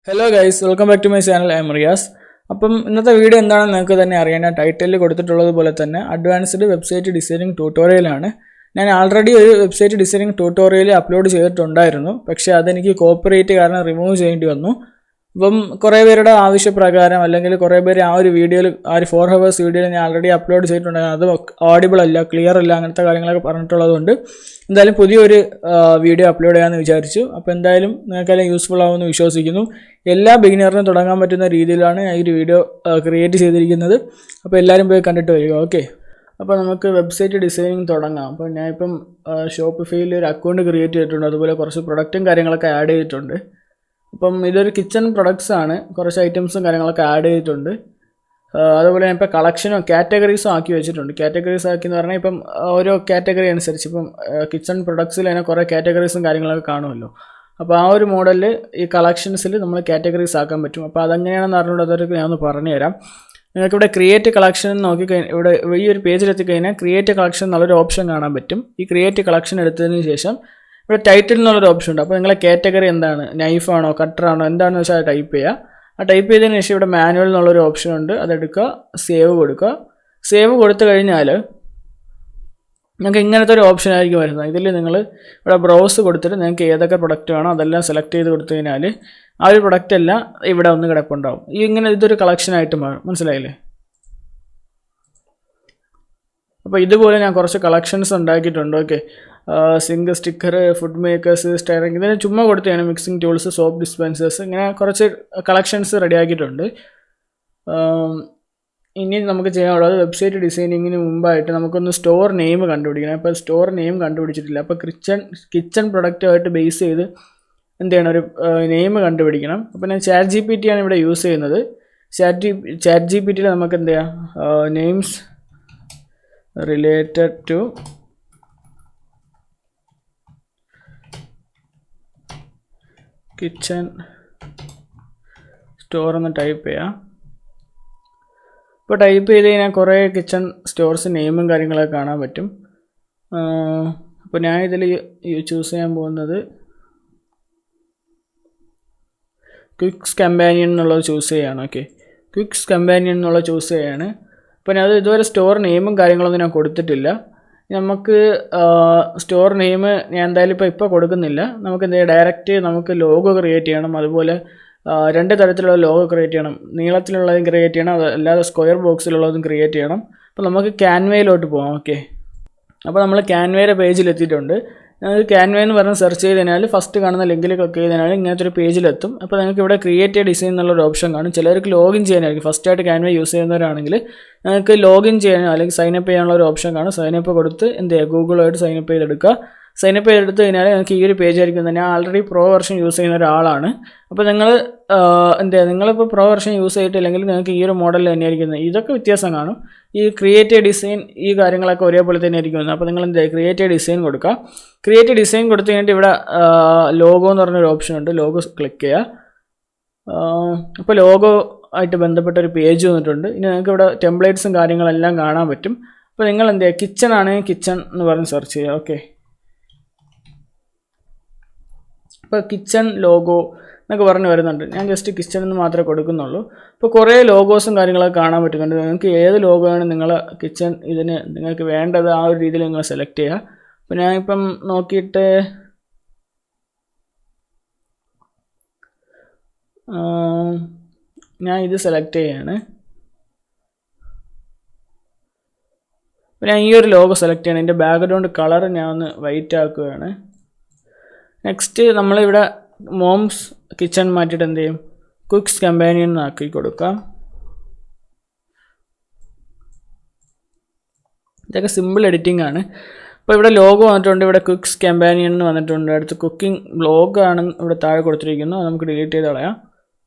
Hello guys, welcome back to my channel. I am Riyas. അപ്പം ഇന്നത്തെ video എന്താണെന്ന് നിങ്ങൾക്ക് തന്നെ അറിയാൻ ടൈറ്റിലിൽ കൊടുത്തിട്ടുള്ളത് പോലെ തന്നെ അഡ്വാൻസ്ഡ് വെബ്സൈറ്റ് ഡിസൈനിങ് ട്യൂട്ടോറിയലാണ്. ഞാൻ ആൾറെഡി ഒരു വെബ്സൈറ്റ് ഡിസൈനിങ് ട്യൂട്ടോറിയൽ അപ്ലോഡ് ചെയ്തിട്ടുണ്ടായിരുന്നു. പക്ഷേ അതെനിക്ക് കോപ്പിറൈറ്റ് കാരണം റിമൂവ് ചെയ്യേണ്ടി വന്നു. അപ്പം കുറേ പേരുടെ ആവശ്യപ്രകാരം അല്ലെങ്കിൽ കുറേ പേര് ആ ഒരു വീഡിയോയിൽ ആ ഒരു 4 hours വീഡിയോയിൽ ഞാൻ ആൾറെഡി അപ്ലോഡ് ചെയ്തിട്ടുണ്ടായിരുന്നു. അത് ഓഡിബിൾ അല്ല, ക്ലിയർ അല്ല, അങ്ങനത്തെ കാര്യങ്ങളൊക്കെ പറഞ്ഞിട്ടുള്ളതുകൊണ്ട് എന്തായാലും പുതിയൊരു വീഡിയോ അപ്ലോഡ് ചെയ്യാമെന്ന് വിചാരിച്ചു. അപ്പോൾ എന്തായാലും നിങ്ങൾക്കെല്ലാം യൂസ്ഫുൾ ആവുമെന്ന് വിശ്വസിക്കുന്നു. എല്ലാ ബിഗിനറിനും തുടങ്ങാൻ പറ്റുന്ന രീതിയിലാണ് ഈ ഒരു വീഡിയോ ക്രിയേറ്റ് ചെയ്തിരിക്കുന്നത്. അപ്പോൾ എല്ലാവരും പോയി കണ്ടിട്ട് വരിക. ഓക്കെ, അപ്പോൾ നമുക്ക് വെബ്സൈറ്റ് ഡിസൈനിങ് തുടങ്ങാം. അപ്പോൾ ഞാനിപ്പം ഷോപ്പിഫൈയിൽ ഒരു അക്കൗണ്ട് ക്രിയേറ്റ് ചെയ്തിട്ടുണ്ട്. അതുപോലെ കുറച്ച് പ്രൊഡക്റ്റും കാര്യങ്ങളൊക്കെ ആഡ് ചെയ്തിട്ടുണ്ട്. അപ്പം ഇതൊരു കിച്ചൺ പ്രൊഡക്ട്സ് ആണ്. കുറച്ച് ഐറ്റംസും കാര്യങ്ങളൊക്കെ ആഡ് ചെയ്തിട്ടുണ്ട്. അതുപോലെ ഞാൻ ഇപ്പോൾ കളക്ഷനും കാറ്റഗറീസും ആക്കി വെച്ചിട്ടുണ്ട്. കാറ്റഗറീസ് ആക്കി എന്ന് പറഞ്ഞാൽ ഇപ്പം ഓരോ കാറ്റഗറി അനുസരിച്ച് ഇപ്പം കിച്ചൺ പ്രൊഡക്ട്സിൽ തന്നെ കുറേ കാറ്റഗറീസും കാര്യങ്ങളൊക്കെ കാണുമല്ലോ. അപ്പോൾ ആ ഒരു മോഡലിൽ ഈ കളക്ഷൻസിൽ നമ്മൾ കാറ്റഗറീസ് ആക്കാൻ പറ്റും. അപ്പോൾ അതെങ്ങനെയാണെന്ന് അറിഞ്ഞുകൊണ്ട് അതൊക്കെ ഞാനൊന്ന് പറഞ്ഞുതരാം. നിങ്ങൾക്കിവിടെ ക്രിയേറ്റ് കളക്ഷൻ നോക്കിക്കഴിഞ്ഞാൽ ഇവിടെ ഈ ഒരു പേജിലെത്തിക്കഴിഞ്ഞാൽ ക്രിയേറ്റ് കളക്ഷൻ എന്നുള്ളൊരു ഓപ്ഷൻ കാണാൻ പറ്റും. ഈ ക്രിയേറ്റ് കളക്ഷൻ എടുത്തതിന് ശേഷം ഇവിടെ ടൈറ്റിൽ എന്നുള്ളൊരു ഓപ്ഷൻ ഉണ്ട്. അപ്പോൾ നിങ്ങളെ കാറ്റഗറി എന്താണ്, നൈഫാണോ കട്ടറാണോ എന്താണെന്ന് വെച്ചാൽ ടൈപ്പ് ചെയ്യുക. ആ ടൈപ്പ് ചെയ്തതിന് ശേഷം ഇവിടെ മാനുവൽ എന്നുള്ളൊരു ഓപ്ഷൻ ഉണ്ട്, അതെടുക്കുക, സേവ് കൊടുക്കുക. സേവ് കൊടുത്തു കഴിഞ്ഞാൽ നിങ്ങൾക്ക് ഇങ്ങനത്തെ ഒരു ഓപ്ഷൻ ആയിരിക്കും വരുന്നത്. ഇതിൽ നിങ്ങൾ ഇവിടെ ബ്രൗസ് കൊടുത്തിട്ട് നിങ്ങൾക്ക് ഏതൊക്കെ പ്രൊഡക്റ്റ് വേണോ അതെല്ലാം സെലക്ട് ചെയ്ത് കൊടുത്തു കഴിഞ്ഞാൽ ആ ഒരു പ്രൊഡക്റ്റ് എല്ലാം ഇവിടെ ഒന്ന് കിടപ്പുണ്ടാവും. ഇതൊരു കളക്ഷനായിട്ട് മാറും. മനസ്സിലായില്ലേ? അപ്പോൾ ഇതുപോലെ ഞാൻ കുറച്ച് കളക്ഷൻസ് ഉണ്ടാക്കിയിട്ടുണ്ട്. Okay, sink, sticker, food makers, steering, ഇതിന് ചുമ്മാ കൊടുത്താണ്. മിക്സിംഗ് ടൂൾസ്, സോപ്പ് ഡിസ്പെൻസേഴ്സ്, ഇങ്ങനെ കുറച്ച് കളക്ഷൻസ് റെഡിയാക്കിയിട്ടുണ്ട്. ഇനി നമുക്ക് ചെയ്യാനുള്ളത് വെബ്സൈറ്റ് ഡിസൈനിങ്ങിന് മുമ്പായിട്ട് നമുക്കൊന്ന് സ്റ്റോർ നെയിം കണ്ടുപിടിക്കണം. അപ്പോൾ സ്റ്റോർ നെയിം കണ്ടുപിടിച്ചിട്ടില്ല. അപ്പോൾ കിച്ചൺ പ്രൊഡക്റ്റുമായിട്ട് ബേസ് ചെയ്ത് എന്ത് ചെയ്യണം, ഒരു നെയിം കണ്ടുപിടിക്കണം. അപ്പോൾ ഞാൻ ചാറ്റ് GPT ആണ് ഇവിടെ യൂസ് ചെയ്യുന്നത്. ചാറ്റ് GPTയിൽ നമുക്ക് എന്ത് ചെയ്യാം, names related to kitchen store എന്ന് ടൈപ്പ് ചെയ്യാം. ഇപ്പോൾ ടൈപ്പ് ചെയ്ത് കഴിഞ്ഞാൽ കുറേ കിച്ചൺ സ്റ്റോർസ് നെയിമും കാര്യങ്ങളൊക്കെ കാണാൻ പറ്റും. അപ്പോൾ ഞാൻ ഇതിൽ ചൂസ് ചെയ്യാൻ പോകുന്നത് ക്വിക്സ് കമ്പാനിയൻ എന്നുള്ളത് ചൂസ് ചെയ്യുകയാണ്. ഓക്കെ, ക്വിക്സ് കമ്പാനിയൻ എന്നുള്ളത് ചൂസ് ചെയ്യുകയാണ്. അപ്പോൾ ഞാൻ അത് ഇതുവരെ സ്റ്റോർ നെയിമും കാര്യങ്ങളൊന്നും ഞാൻ കൊടുത്തിട്ടില്ല. നമുക്ക് സ്റ്റോർ നെയിം ഞാൻ എന്തായാലും ഇപ്പോൾ കൊടുക്കുന്നില്ല. നമുക്ക് എന്താ ഡയറക്റ്റ് നമുക്ക് ലോഗോ ക്രിയേറ്റ് ചെയ്യണം. അതുപോലെ 2 തരത്തിലുള്ള ലോഗോ ക്രിയേറ്റ് ചെയ്യണം. നീളത്തിലുള്ളതും ക്രിയേറ്റ് ചെയ്യണം, അല്ലാതെ സ്ക്വയർ ബോക്സിലുള്ളതും ക്രിയേറ്റ് ചെയ്യണം. അപ്പോൾ നമുക്ക് ക്യാൻവയിലോട്ട് പോകാം. ഓക്കെ, അപ്പോൾ നമ്മൾ ക്യാൻവയുടെ പേജിലെത്തിയിട്ടുണ്ട്. നിങ്ങൾക്ക് ക്യാൻവ എന്ന് പറഞ്ഞ് സെർച്ച് ചെയ്ത് കഴിഞ്ഞാൽ ഫസ്റ്റ് കാണുന്ന ലിങ്കിൽ ക്ലിക്ക് ചെയ്ത് കഴിഞ്ഞാൽ ഇങ്ങനത്തെ ഒരു പേജിലെത്തും. അപ്പോൾ നിങ്ങൾക്ക് ഇവിടെ ക്രിയേറ്റ് ഡിസൈൻ എന്നുള്ളൊരു ഓപ്ഷൻ കാണും. ചിലർക്ക് ലോഗിൻ ചെയ്യാനായിരിക്കും. ഫസ്റ്റായിട്ട് ക്യാൻവ യൂസ് ചെയ്യുന്നവരാണെങ്കിൽ നിങ്ങൾക്ക് ലോഗിൻ ചെയ്യാനോ അല്ലെങ്കിൽ സൈനപ്പ് ചെയ്യാനുള്ള ഒരു ഓപ്ഷൻ കാണും. സൈനപ്പ് കൊടുത്ത് എന്ത് ചെയ്യുക, ഗൂഗിളുമായിട്ട് സൈനപ്പ് ചെയ്തെടുക്കുക. സൈനപ്പ് ചെയ്തെടുത്ത് കഴിഞ്ഞാൽ നിങ്ങൾക്ക് ഈ ഒരു പേജ് ആയിരിക്കും. ഞാൻ ആൾറെഡി പ്രോ വെർഷൻ യൂസ് ചെയ്യുന്ന ഒരാളാണ്. അപ്പോൾ നിങ്ങൾ നിങ്ങളിപ്പോൾ പ്രോ വെർഷൻ യൂസ് ചെയ്തിട്ടില്ലെങ്കിൽ നിങ്ങൾക്ക് ഈ ഒരു മോഡലിൽ തന്നെയായിരിക്കും. ഇതൊക്കെ വ്യത്യാസം കാണും. ഈ ക്രിയേറ്റ് ഡിസൈൻ ഈ കാര്യങ്ങളൊക്കെ ഒരേപോലെ തന്നെ ആയിരിക്കും. അപ്പോൾ നിങ്ങൾ എന്ത് ചെയ്യുക, ക്രിയേറ്റ് ഡിസൈൻ കൊടുക്കുക. ക്രിയേറ്റ് ഡിസൈൻ കൊടുത്തു കഴിഞ്ഞിട്ട് ഇവിടെ ലോഗോ എന്ന് പറഞ്ഞൊരു ഓപ്ഷൻ ഉണ്ട്. ലോഗോ ക്ലിക്ക് ചെയ്യുക. അപ്പോൾ ലോഗോ ആയിട്ട് ബന്ധപ്പെട്ട ഒരു പേജ് വന്നിട്ടുണ്ട്. ഇനി നിങ്ങൾക്ക് ഇവിടെ ടെംപ്ലേറ്റ്സും കാര്യങ്ങളെല്ലാം കാണാൻ പറ്റും. അപ്പോൾ നിങ്ങൾ എന്ത് ചെയ്യുക, കിച്ചൺ ആണെങ്കിൽ കിച്ചൺ എന്ന് പറഞ്ഞ് സെർച്ച് ചെയ്യുക. ഓക്കെ, ഇപ്പോൾ കിച്ചൺ ലോഗോ എന്നൊക്കെ പറഞ്ഞ് വരുന്നുണ്ട്. ഞാൻ ജസ്റ്റ് കിച്ചൺ എന്ന് മാത്രമേ കൊടുക്കുന്നുള്ളൂ. ഇപ്പോൾ കുറേ ലോഗോസും കാര്യങ്ങളൊക്കെ കാണാൻ പറ്റുന്നുണ്ട്. നിങ്ങൾക്ക് ഏത് ലോഗോ ആണ് നിങ്ങളെ കിച്ചൺ ഇതിന് നിങ്ങൾക്ക് വേണ്ടത് ആ ഒരു രീതിയിൽ നിങ്ങൾ സെലക്ട് ചെയ്യുക. അപ്പോൾ ഞാനിപ്പം നോക്കിയിട്ട് ഞാൻ ഇത് സെലക്ട് ചെയ്യാണ്. അപ്പോൾ ഞാൻ ഈ ഒരു ലോഗോ സെലക്ട് ചെയ്യണം. എൻ്റെ ബാക്ക്ഗ്രൗണ്ട് കളർ ഞാൻ ഒന്ന് വൈറ്റ് ആക്കുകയാണ്. നെക്സ്റ്റ് നമ്മളിവിടെ മോംസ് കിച്ചൺ മാറ്റിയിട്ട് എന്ത് ചെയ്യും, ക്വിക്സ് കമ്പാനിയൻ ആക്കി കൊടുക്കാം. ഇതൊക്കെ സിമ്പിൾ എഡിറ്റിംഗ് ആണ്. അപ്പോൾ ഇവിടെ ലോഗോ വന്നിട്ടുണ്ട്, ഇവിടെ ക്വിക്സ് കമ്പാനിയൻ എന്ന് വന്നിട്ടുണ്ട്. അടുത്ത് കുക്കിംഗ് ബ്ലോഗാണ് ഇവിടെ താഴെ കൊടുത്തിരിക്കുന്നു. അത് നമുക്ക് ഡിലീറ്റ് ചെയ്ത് കളയാം.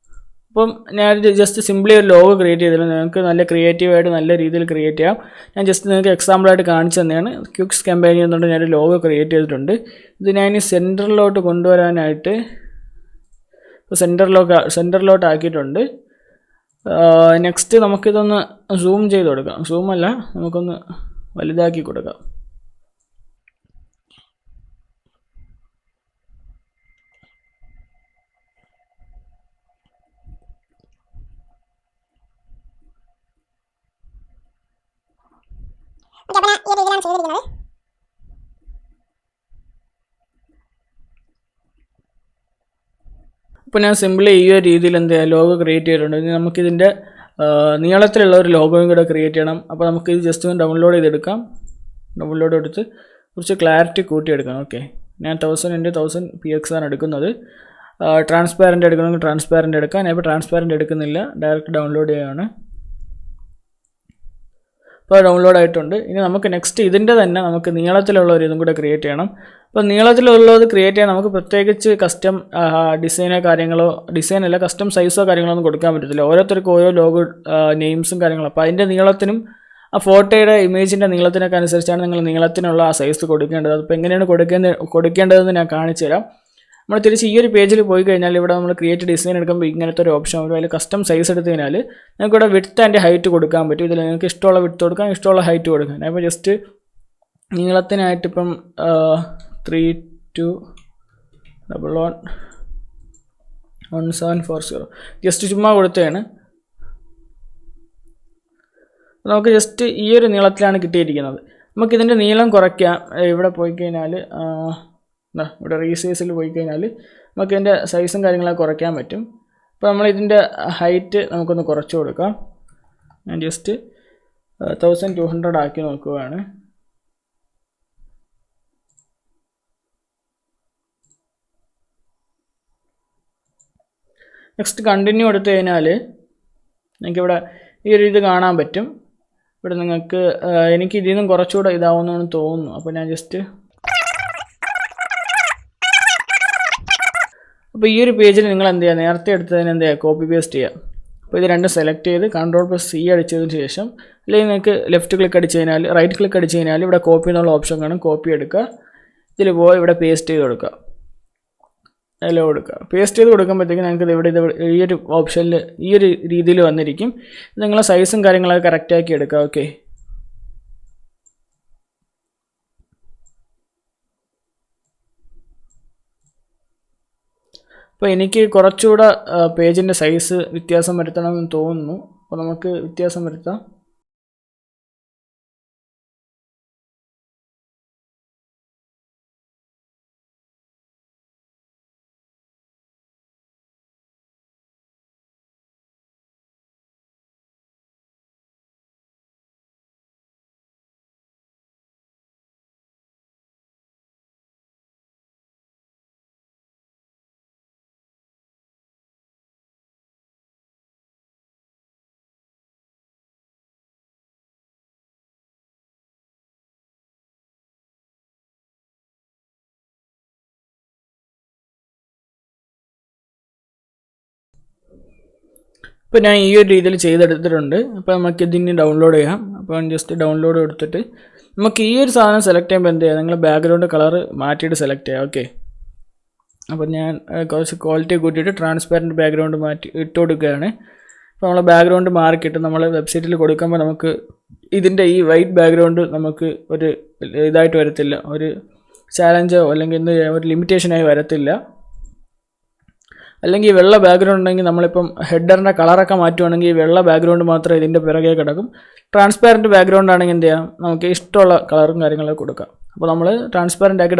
അപ്പം ഞാൻ ജസ്റ്റ് സിംപ്ലി ഒരു ലോഗോ ക്രിയേറ്റ് ചെയ്തില്ല. നിങ്ങൾക്ക് നല്ല ക്രിയേറ്റീവായിട്ട് നല്ല രീതിയിൽ ക്രിയേറ്റ് ചെയ്യാം. ഞാൻ ജസ്റ്റ് നിങ്ങൾക്ക് എക്സാമ്പിളായിട്ട് കാണിച്ചു തന്നെയാണ്. ക്വിക്സ് കമ്പാനി എന്നുകൊണ്ട് ഞാനൊരു ലോഗോ ക്രിയേറ്റ് ചെയ്തിട്ടുണ്ട്. ഇത് ഞാൻ സെൻറ്ററിലോട്ട് കൊണ്ടുവരാനായിട്ട് സെൻറ്ററിലോട്ട് ആക്കിയിട്ടുണ്ട്. നെക്സ്റ്റ് നമുക്കിതൊന്ന് സൂം ചെയ്ത് കൊടുക്കാം. സൂമല്ല, നമുക്കൊന്ന് വലുതാക്കി കൊടുക്കാം. അപ്പോൾ ഞാൻ സിമ്പിളി ഈ ഒരു രീതിയിൽ എന്ത് ചെയ്യുക ലോഗോ ക്രിയേറ്റ് ചെയ്തിട്ടുണ്ട്. ഇനി നമുക്കിതിൻ്റെ നീളത്തിലുള്ള ഒരു ലോഗോയും കൂടെ ക്രിയേറ്റ് ചെയ്യണം. അപ്പോൾ നമുക്കിത് ജസ്റ്റ് ഒന്ന് ഡൗൺലോഡ് ചെയ്തെടുക്കാം. ഡൗൺലോഡ് എടുത്ത് കുറച്ച് ക്ലാരിറ്റി കൂട്ടിയെടുക്കാം. ഓക്കെ, ഞാൻ 1000x1000 px ആണ് എടുക്കുന്നത്. ട്രാൻസ്പാരൻ്റ് എടുക്കണമെങ്കിൽ ട്രാൻസ്പാരൻ്റ് എടുക്കാം. ഞാൻ ഇപ്പോൾ ട്രാൻസ്പാരൻ്റ് എടുക്കുന്നില്ല, ഡയറക്റ്റ് ഡൗൺലോഡ് ചെയ്യുകയാണ്. അപ്പോൾ ഡൗൺലോഡ് ആയിട്ടുണ്ട്. ഇനി നമുക്ക് നെക്സ്റ്റ് ഇതിൻ്റെ തന്നെ നമുക്ക് നീളത്തിലുള്ള ഒരു ഇതും കൂടെ ക്രിയേറ്റ് ചെയ്യണം. അപ്പോൾ നീളത്തിലുള്ളത് ക്രിയേറ്റ് ചെയ്യാൻ നമുക്ക് പ്രത്യേകിച്ച് കസ്റ്റം ഡിസൈനോ കാര്യങ്ങളോ, ഡിസൈനല്ല കസ്റ്റം സൈസോ കാര്യങ്ങളോ ഒന്നും കൊടുക്കാൻ പറ്റത്തില്ല. ഓരോരുത്തർക്കും ഓരോ ലോഗോ നെയിംസും കാര്യങ്ങളും. അപ്പോൾ അതിൻ്റെ നീളത്തിനും ആ ഫോട്ടോയുടെ ഇമേജിൻ്റെ നീളത്തിനൊക്കെ അനുസരിച്ചാണ് നിങ്ങൾ നീളത്തിനുള്ള ആ സൈസ് കൊടുക്കേണ്ടത്. അതിപ്പോൾ എങ്ങനെയാണ് കൊടുക്കേണ്ടതെന്ന് ഞാൻ കാണിച്ചു തരാം. നമ്മൾ തിരിച്ച് ഈ ഒരു പേജിൽ പോയി കഴിഞ്ഞാൽ ഇവിടെ നമ്മൾ ക്രിയേറ്റ് ഡിസൈൻ എടുക്കുമ്പോൾ ഇങ്ങനത്തെ ഒരു ഓപ്ഷൻ വരും. അതിൽ കസ്റ്റം സൈസ് എടുത്തു കഴിഞ്ഞാൽ നിങ്ങൾക്ക് ഇവിടെ വിഡ്ത്ത് ആൻഡ് ഹൈറ്റ് കൊടുക്കാൻ പറ്റും. ഇതിൽ നിങ്ങൾക്ക് ഇഷ്ടമുള്ള വിഡ്ത്ത് കൊടുക്കാം, ഇഷ്ടമുള്ള ഹൈറ്റ് കൊടുക്കാം. ഞാൻ ഇപ്പോൾ ജസ്റ്റ് നീളത്തിനായിട്ടിപ്പം 32111740 ജസ്റ്റ് ചുമ്മാ കൊടുത്തതാണ്. നമുക്ക് ജസ്റ്റ് ഈ ഒരു നീളത്തിലാണ് കിട്ടിയിരിക്കുന്നത്. നമുക്കിതിൻ്റെ നീളം കുറയ്ക്കാം. ഇവിടെ പോയി കഴിഞ്ഞാൽ ഇവിടെ റീസൈസിൽ പോയി കഴിഞ്ഞാൽ നമുക്ക് ഇതിൻ്റെ സൈസും കാര്യങ്ങളൊക്കെ കുറയ്ക്കാൻ പറ്റും. അപ്പോൾ നമ്മളിതിൻ്റെ ഹൈറ്റ് നമുക്കൊന്ന് കുറച്ച് കൊടുക്കാം. ഞാൻ ജസ്റ്റ് 1200 ആക്കി നോക്കുകയാണ്. നെക്സ്റ്റ് കണ്ടിന്യൂ എടുത്തു കഴിഞ്ഞാൽ നിങ്ങൾക്കിവിടെ ഈ ഒരു ഇത് കാണാൻ പറ്റും. ഇവിടെ നിങ്ങൾക്ക് എനിക്ക് ഇതിൽ നിന്നും കുറച്ചുകൂടെ ഇതാവുമെന്ന് തോന്നുന്നു. അപ്പോൾ ഞാൻ ജസ്റ്റ് അപ്പോൾ ഈ ഒരു പേജിൽ നിങ്ങൾ എന്ത് ചെയ്യുക, നേരത്തെ എടുത്തതിന് എന്ത് ചെയ്യുക, കോപ്പി പേസ്റ്റ് ചെയ്യുക. അപ്പോൾ ഇത് രണ്ടും സെലക്ട് ചെയ്ത് Ctrl+C അടിച്ചതിന് ശേഷം അല്ലെങ്കിൽ നിങ്ങൾക്ക് ലെഫ്റ്റ് ക്ലിക്ക് അടിച്ച് കഴിഞ്ഞാൽ റൈറ്റ് ക്ലിക്ക് അടിച്ച് കഴിഞ്ഞാൽ ഇവിടെ കോപ്പി എന്നുള്ള ഓപ്ഷൻ കാണും. കോപ്പി എടുക്കുക, ഇതിൽ പോയി ഇവിടെ പേസ്റ്റ് ചെയ്ത് കൊടുക്കുക, എല്ലാം കൊടുക്കുക. പേസ്റ്റ് ചെയ്ത് കൊടുക്കുമ്പോഴത്തേക്കും നിങ്ങൾക്ക് ഇവിടെ ഈ ഒരു ഓപ്ഷനിൽ ഈ ഒരു രീതിയിൽ വന്നിരിക്കും. നിങ്ങളെ സൈസും കാര്യങ്ങളൊക്കെ കറക്റ്റാക്കി എടുക്കുക. ഓക്കെ, അപ്പോൾ എനിക്ക് കുറച്ചുകൂടെ പേജിൻ്റെ സൈസ് വ്യത്യാസം വരുത്തണമെന്ന് തോന്നുന്നു. അപ്പോൾ നമുക്ക് വ്യത്യാസം വരുത്താം. ഇപ്പോൾ ഞാൻ ഈ ഒരു രീതിയിൽ ചെയ്തെടുത്തിട്ടുണ്ട്. അപ്പോൾ നമുക്ക് ഇതിന് ഡൗൺലോഡ് ചെയ്യാം. അപ്പോൾ ജസ്റ്റ് ഡൗൺലോഡ് എടുത്തിട്ട് നമുക്ക് ഈ ഒരു സാധനം സെലക്ട് ചെയ്യുമ്പോൾ എന്ത് ചെയ്യാം, നിങ്ങൾ ബാക്ക്ഗ്രൗണ്ട് കളർ മാറ്റിയിട്ട് സെലക്ട് ചെയ്യാം. ഓക്കെ, അപ്പോൾ ഞാൻ കുറച്ച് ക്വാളിറ്റി കൂട്ടിയിട്ട് ട്രാൻസ്പാരൻറ്റ് ബാക്ക്ഗ്രൗണ്ട് മാറ്റി ഇട്ട് കൊടുക്കുകയാണ്. അപ്പോൾ നമ്മൾ ബാക്ക്ഗ്രൗണ്ട് മാറിക്കിട്ട് നമ്മൾ വെബ്സൈറ്റിൽ കൊടുക്കുമ്പോൾ നമുക്ക് ഇതിൻ്റെ ഈ വൈറ്റ് ബാക്ക്ഗ്രൗണ്ട് നമുക്ക് ഒരു ഇതായിട്ട് വരത്തില്ല, ഒരു ചാലഞ്ചോ അല്ലെങ്കിൽ എന്ത് ഒരു ലിമിറ്റേഷനായി വരത്തില്ല. അല്ലെങ്കിൽ വെള്ള ബാക്ക്ഗ്രൗണ്ട് ഉണ്ടെങ്കിൽ നമ്മളിപ്പം ഹെഡറിൻ്റെ കളറൊക്കെ മാറ്റുവാണെങ്കിൽ ഈ വെള്ള ബാക്ക്ഗ്രൗണ്ട് മാത്രമേ ഇതിൻ്റെ പിറകെ കിടക്കും. ട്രാൻസ്പാരൻറ്റ് ബാക്ക്ഗ്രൗണ്ട് ആണെങ്കിൽ എന്ത് ചെയ്യാം, നമുക്ക് ഇഷ്ടമുള്ള കളറും കാര്യങ്ങളൊക്കെ കൊടുക്കാം. അപ്പോൾ നമ്മൾ ട്രാൻസ്പാരൻ്റ് ആക്കി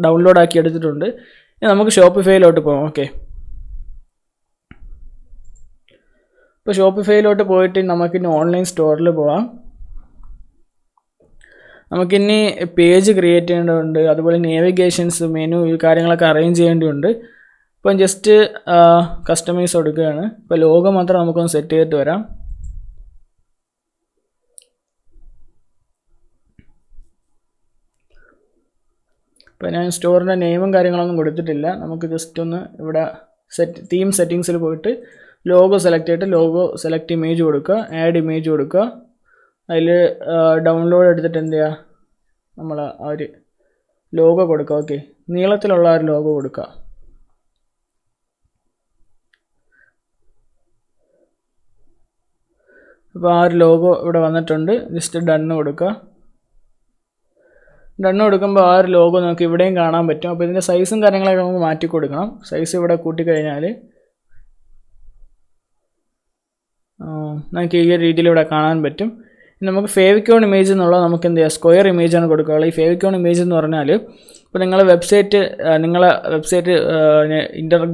ഡൗൺലോഡ് ആക്കി എടുത്തിട്ടുണ്ട്. ഇനി നമുക്ക് ഷോപ്പിഫൈയിലോട്ട് പോകാം. ഓക്കെ, ഇപ്പോൾ ഷോപ്പിഫൈയിലോട്ട് പോയിട്ട് നമുക്കിനി ഓൺലൈൻ സ്റ്റോറിൽ പോകാം. നമുക്കിനി പേജ് ക്രിയേറ്റ് ചെയ്യേണ്ടതുണ്ട്, അതുപോലെ നേവിഗേഷൻസ്, മെനു, ഈ കാര്യങ്ങളൊക്കെ അറേഞ്ച് ചെയ്യേണ്ടതുണ്ട്. ഇപ്പം ജസ്റ്റ് കസ്റ്റമൈസ് കൊടുക്കുകയാണ്. ഇപ്പോൾ ലോഗോ മാത്രം നമുക്കൊന്ന് സെറ്റ് ചെയ്തിട്ട് വരാം. ഇപ്പോൾ ഞാൻ സ്റ്റോറിൻ്റെ നെയിമും കാര്യങ്ങളൊന്നും കൊടുത്തിട്ടില്ല. നമുക്ക് ജസ്റ്റ് ഒന്ന് ഇവിടെ തീം സെറ്റിങ്സിൽ പോയിട്ട് ലോഗോ സെലക്ട് ചെയ്തിട്ട് ലോഗോ സെലക്ട് ഇമേജ് കൊടുക്കുക, ആഡ് ഇമേജ് കൊടുക്കുക. അതിൽ ഡൗൺലോഡ് എടുത്തിട്ട് എന്ത് ചെയ്യുക, നമ്മൾ ആ ഒരു ലോഗോ കൊടുക്കുക. ഓക്കെ, നീളത്തിലുള്ള ഒരു ലോഗോ കൊടുക്കുക. അപ്പോൾ ആ ഒരു ലോഗോ ഇവിടെ വന്നിട്ടുണ്ട്. ജസ്റ്റ് ഡണ്ണ് കൊടുക്കുക. ഡണ്ണ് കൊടുക്കുമ്പോൾ ആ ഒരു ലോഗോ നമുക്ക് ഇവിടെയും കാണാൻ പറ്റും. അപ്പോൾ ഇതിൻ്റെ സൈസും കാര്യങ്ങളൊക്കെ നമുക്ക് മാറ്റി കൊടുക്കണം. സൈസ് ഇവിടെ കൂട്ടിക്കഴിഞ്ഞാൽ നമുക്ക് ഈ ഒരു രീതിയിൽ ഇവിടെ കാണാൻ പറ്റും. നമുക്ക് ഫേവിക്കോൺ ഇമേജ് എന്നുള്ളത് നമുക്ക് എന്ത് ചെയ്യാം, സ്ക്വയർ ഇമേജാണ് കൊടുക്കുക. ഈ ഫേവിക്കോൺ ഇമേജ് എന്ന് പറഞ്ഞാൽ ഇപ്പോൾ നിങ്ങളെ വെബ്സൈറ്റ്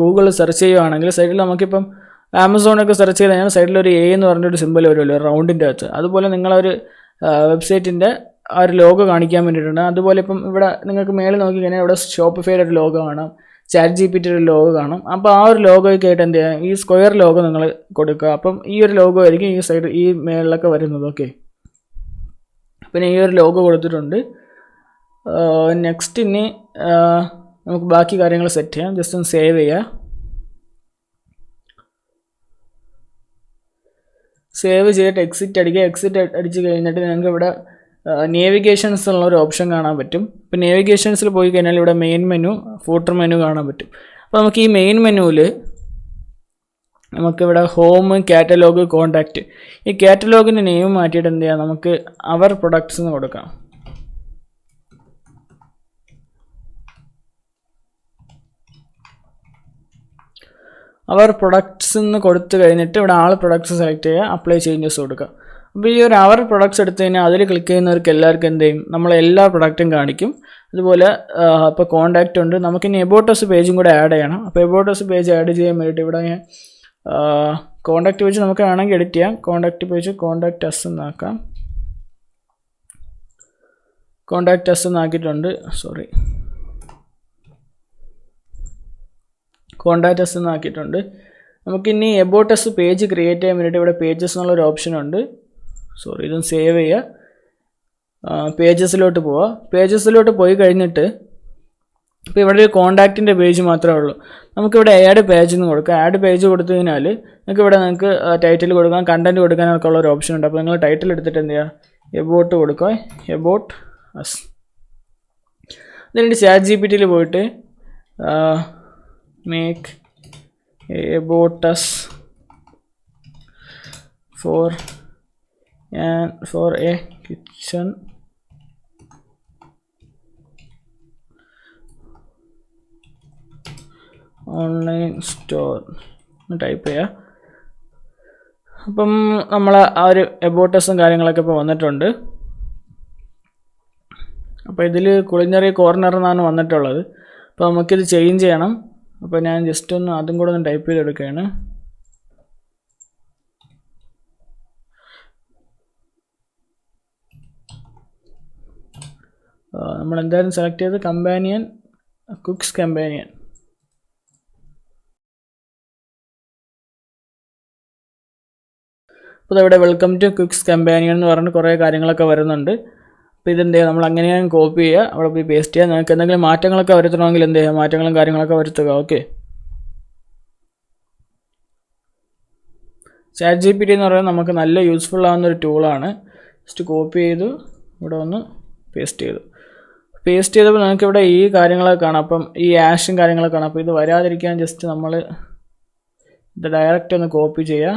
ഗൂഗിളിൽ സെർച്ച് ചെയ്യുകയാണെങ്കിൽ സൈഡിൽ നമുക്കിപ്പം ആമസോണൊക്കെ സെർച്ച് ചെയ്ത് കഴിഞ്ഞാൽ സൈഡിലൊരു എ എന്ന് പറഞ്ഞൊരു സിമ്പിൾ വരുമല്ലോ റൗണ്ടിൻ്റെ അകത്ത്. അതുപോലെ നിങ്ങളൊരു വെബ്സൈറ്റിൻ്റെ ആ ഒരു ലോഗോ കാണിക്കാൻ വേണ്ടിയിട്ടുണ്ട്. അതുപോലെ ഇപ്പം ഇവിടെ നിങ്ങൾക്ക് മേളിൽ നോക്കിക്കഴിഞ്ഞാൽ ഇവിടെ ഷോപ്പിഫൈയുടെ ഒരു ലോഗോ കാണാം, ChatGPT ഒരു ലോഗോ കാണാം. അപ്പോൾ ആ ഒരു ലോഗോയ്ക്ക് ആയിട്ട് എന്ത് ചെയ്യുക, ഈ സ്ക്വയർ ലോഗോ നിങ്ങൾ കൊടുക്കുക. അപ്പം ഈ ഒരു ലോഗോ ആയിരിക്കും ഈ സൈഡ് ഈ മേളിലൊക്കെ വരുന്നത്. ഓക്കെ, പിന്നെ ഈ ഒരു ലോഗോ കൊടുത്തിട്ടുണ്ട്. നെക്സ്റ്റ് ഇനി നമുക്ക് ബാക്കി കാര്യങ്ങൾ സെറ്റ് ചെയ്യാം. ജസ്റ്റ് ഒന്ന് സേവ് ചെയ്യുക. സേവ് ചെയ്തിട്ട് എക്സിറ്റ് അടിക്കുക. എക്സിറ്റ് അടിച്ച് കഴിഞ്ഞിട്ട് നിങ്ങൾക്ക് ഇവിടെ നേവിഗേഷൻസ് ഉള്ള ഒരു ഓപ്ഷൻ കാണാൻ പറ്റും. ഇപ്പോൾ നേവിഗേഷൻസിൽ പോയി കഴിഞ്ഞാൽ ഇവിടെ മെയിൻ മെനു, ഫൂട്ടർ മെനു കാണാൻ പറ്റും. അപ്പോൾ നമുക്ക് ഈ മെയിൻ മെനുവിൽ നമുക്കിവിടെ ഹോം, കാറ്റലോഗ്, കോണ്ടാക്റ്റ്, ഈ കാറ്റലോഗിൻ്റെ നെയിം മാറ്റിയിട്ട് എന്ത് ചെയ്യാം, നമുക്ക് അവർ പ്രൊഡക്ട്സ് എന്ന് കൊടുക്കാം. അവർ പ്രൊഡക്ട്സ് എന്ന് കൊടുത്തു കഴിഞ്ഞിട്ട് ഇവിടെ ആൾ പ്രൊഡക്ട്സ് സെലക്ട് ചെയ്യുക, അപ്ലൈ ചേഞ്ചസ് കൊടുക്കുക. അപ്പോൾ ഈ ഒരു അവർ പ്രൊഡക്ട്സ് എടുത്തു കഴിഞ്ഞാൽ അതിൽ ക്ലിക്ക് ചെയ്യുന്നവർക്ക് എല്ലാവർക്കും എന്ത് ചെയ്യും, നമ്മളെല്ലാ പ്രൊഡക്റ്റും കാണിക്കും. അതുപോലെ ഇപ്പോൾ കോണ്ടാക്റ്റ് ഉണ്ട്, നമുക്കിനി എബോട്ടസ് പേജും കൂടെ ആഡ് ചെയ്യണം. അപ്പോൾ എബോട്ടസ് പേജ് ആഡ് ചെയ്യാൻ വേണ്ടിയിട്ട് ഇവിടെ ഞാൻ കോണ്ടാക്റ്റ് പേജ് നമുക്ക് വേണമെങ്കിൽ എഡിറ്റ് ചെയ്യാം. കോണ്ടാക്റ്റ് പേജ് കോണ്ടാക്റ്റ് അസ് എന്നാക്കാം. കോണ്ടാക്റ്റ് അസ് എന്നാക്കിയിട്ടുണ്ട്. കോണ്ടാക്റ്റ് അസ് എന്നാക്കിയിട്ടുണ്ട്. നമുക്കിനി എബോട്ടസ് പേജ് ക്രിയേറ്റ് ചെയ്യാൻ വേണ്ടിയിട്ട് ഇവിടെ പേജസ് എന്നുള്ളൊരു ഓപ്ഷനുണ്ട്. ഇതൊന്ന് സേവ് ചെയ്യുക. പേജസിലോട്ട് പോവുക. പേജസിലോട്ട് പോയി കഴിഞ്ഞിട്ട് ഇപ്പോൾ ഇവിടെ ഒരു കോണ്ടാക്റ്റിൻ്റെ പേജ് മാത്രമേ ഉള്ളൂ. നമുക്കിവിടെ ആഡ് പേജ് എന്ന് കൊടുക്കുക. ആഡ് പേജ് കൊടുത്തു കഴിഞ്ഞാൽ നിങ്ങൾക്ക് ടൈറ്റിൽ കൊടുക്കാം, കണ്ടൻറ്റ് കൊടുക്കാനൊക്കെ ഉള്ള ഒരു ഓപ്ഷൻ ഉണ്ട്. അപ്പോൾ നിങ്ങൾ ടൈറ്റിൽ എടുത്തിട്ട് എന്ത് ചെയ്യുക, എബോട്ട് കൊടുക്കുക, എബോട്ട് അസ്. എന്നിട്ട് ChatGPT പോയിട്ട് make about us for a kitchen online store type ചെയ്യുക. അപ്പം നമ്മൾ ആ ഒരു എബോട്ടസും കാര്യങ്ങളൊക്കെ ഇപ്പോൾ വന്നിട്ടുണ്ട്. അപ്പോൾ ഇതിൽ കുളിഞ്ഞറി കോർണർ എന്നാണ് വന്നിട്ടുള്ളത്. അപ്പോൾ നമുക്കിത് ചേഞ്ച് ചെയ്യണം. അപ്പോൾ ഞാൻ ജസ്റ്റ് ഒന്ന് അതും കൂടെ ഒന്ന് ടൈപ്പ് ചെയ്തെടുക്കുകയാണ്. നമ്മൾ എന്തായാലും സെലക്ട് ചെയ്ത് കമ്പാനിയൻ, കുക്സ് കമ്പാനിയൻ. അപ്പോൾ ഇവിടെ വെൽക്കം ടു കുക്സ് കമ്പാനിയൻ എന്ന് പറഞ്ഞിട്ട് കുറേ കാര്യങ്ങളൊക്കെ വരുന്നുണ്ട്. അപ്പോൾ ഇതെന്ത് ചെയ്യുക, നമ്മൾ അങ്ങനെയാണ് കോപ്പി ചെയ്യുക, അവിടെ പോയി പേസ്റ്റ് ചെയ്യുക. നിങ്ങൾക്ക് എന്തെങ്കിലും മാറ്റങ്ങളൊക്കെ വരുത്തണമെങ്കിൽ എന്ത് ചെയ്യുക, മാറ്റങ്ങളും കാര്യങ്ങളൊക്കെ വരുത്തുക. ഓക്കെ, ChatGPT എന്ന് പറയുന്നത് നമുക്ക് നല്ല യൂസ്ഫുൾ ആവുന്നൊരു ടൂളാണ്. ജസ്റ്റ് കോപ്പി ചെയ്തു ഇവിടെ ഒന്ന് പേസ്റ്റ് ചെയ്തപ്പോൾ നിങ്ങൾക്ക് ഇവിടെ ഈ കാര്യങ്ങളൊക്കെ കാണാം. അപ്പം ഈ ആഷും കാര്യങ്ങളൊക്കെ കാണാം. അപ്പോൾ ഇത് വരാതിരിക്കാൻ ജസ്റ്റ് നമ്മൾ ഇത് ഡയറക്റ്റ് ഒന്ന് കോപ്പി ചെയ്യുക,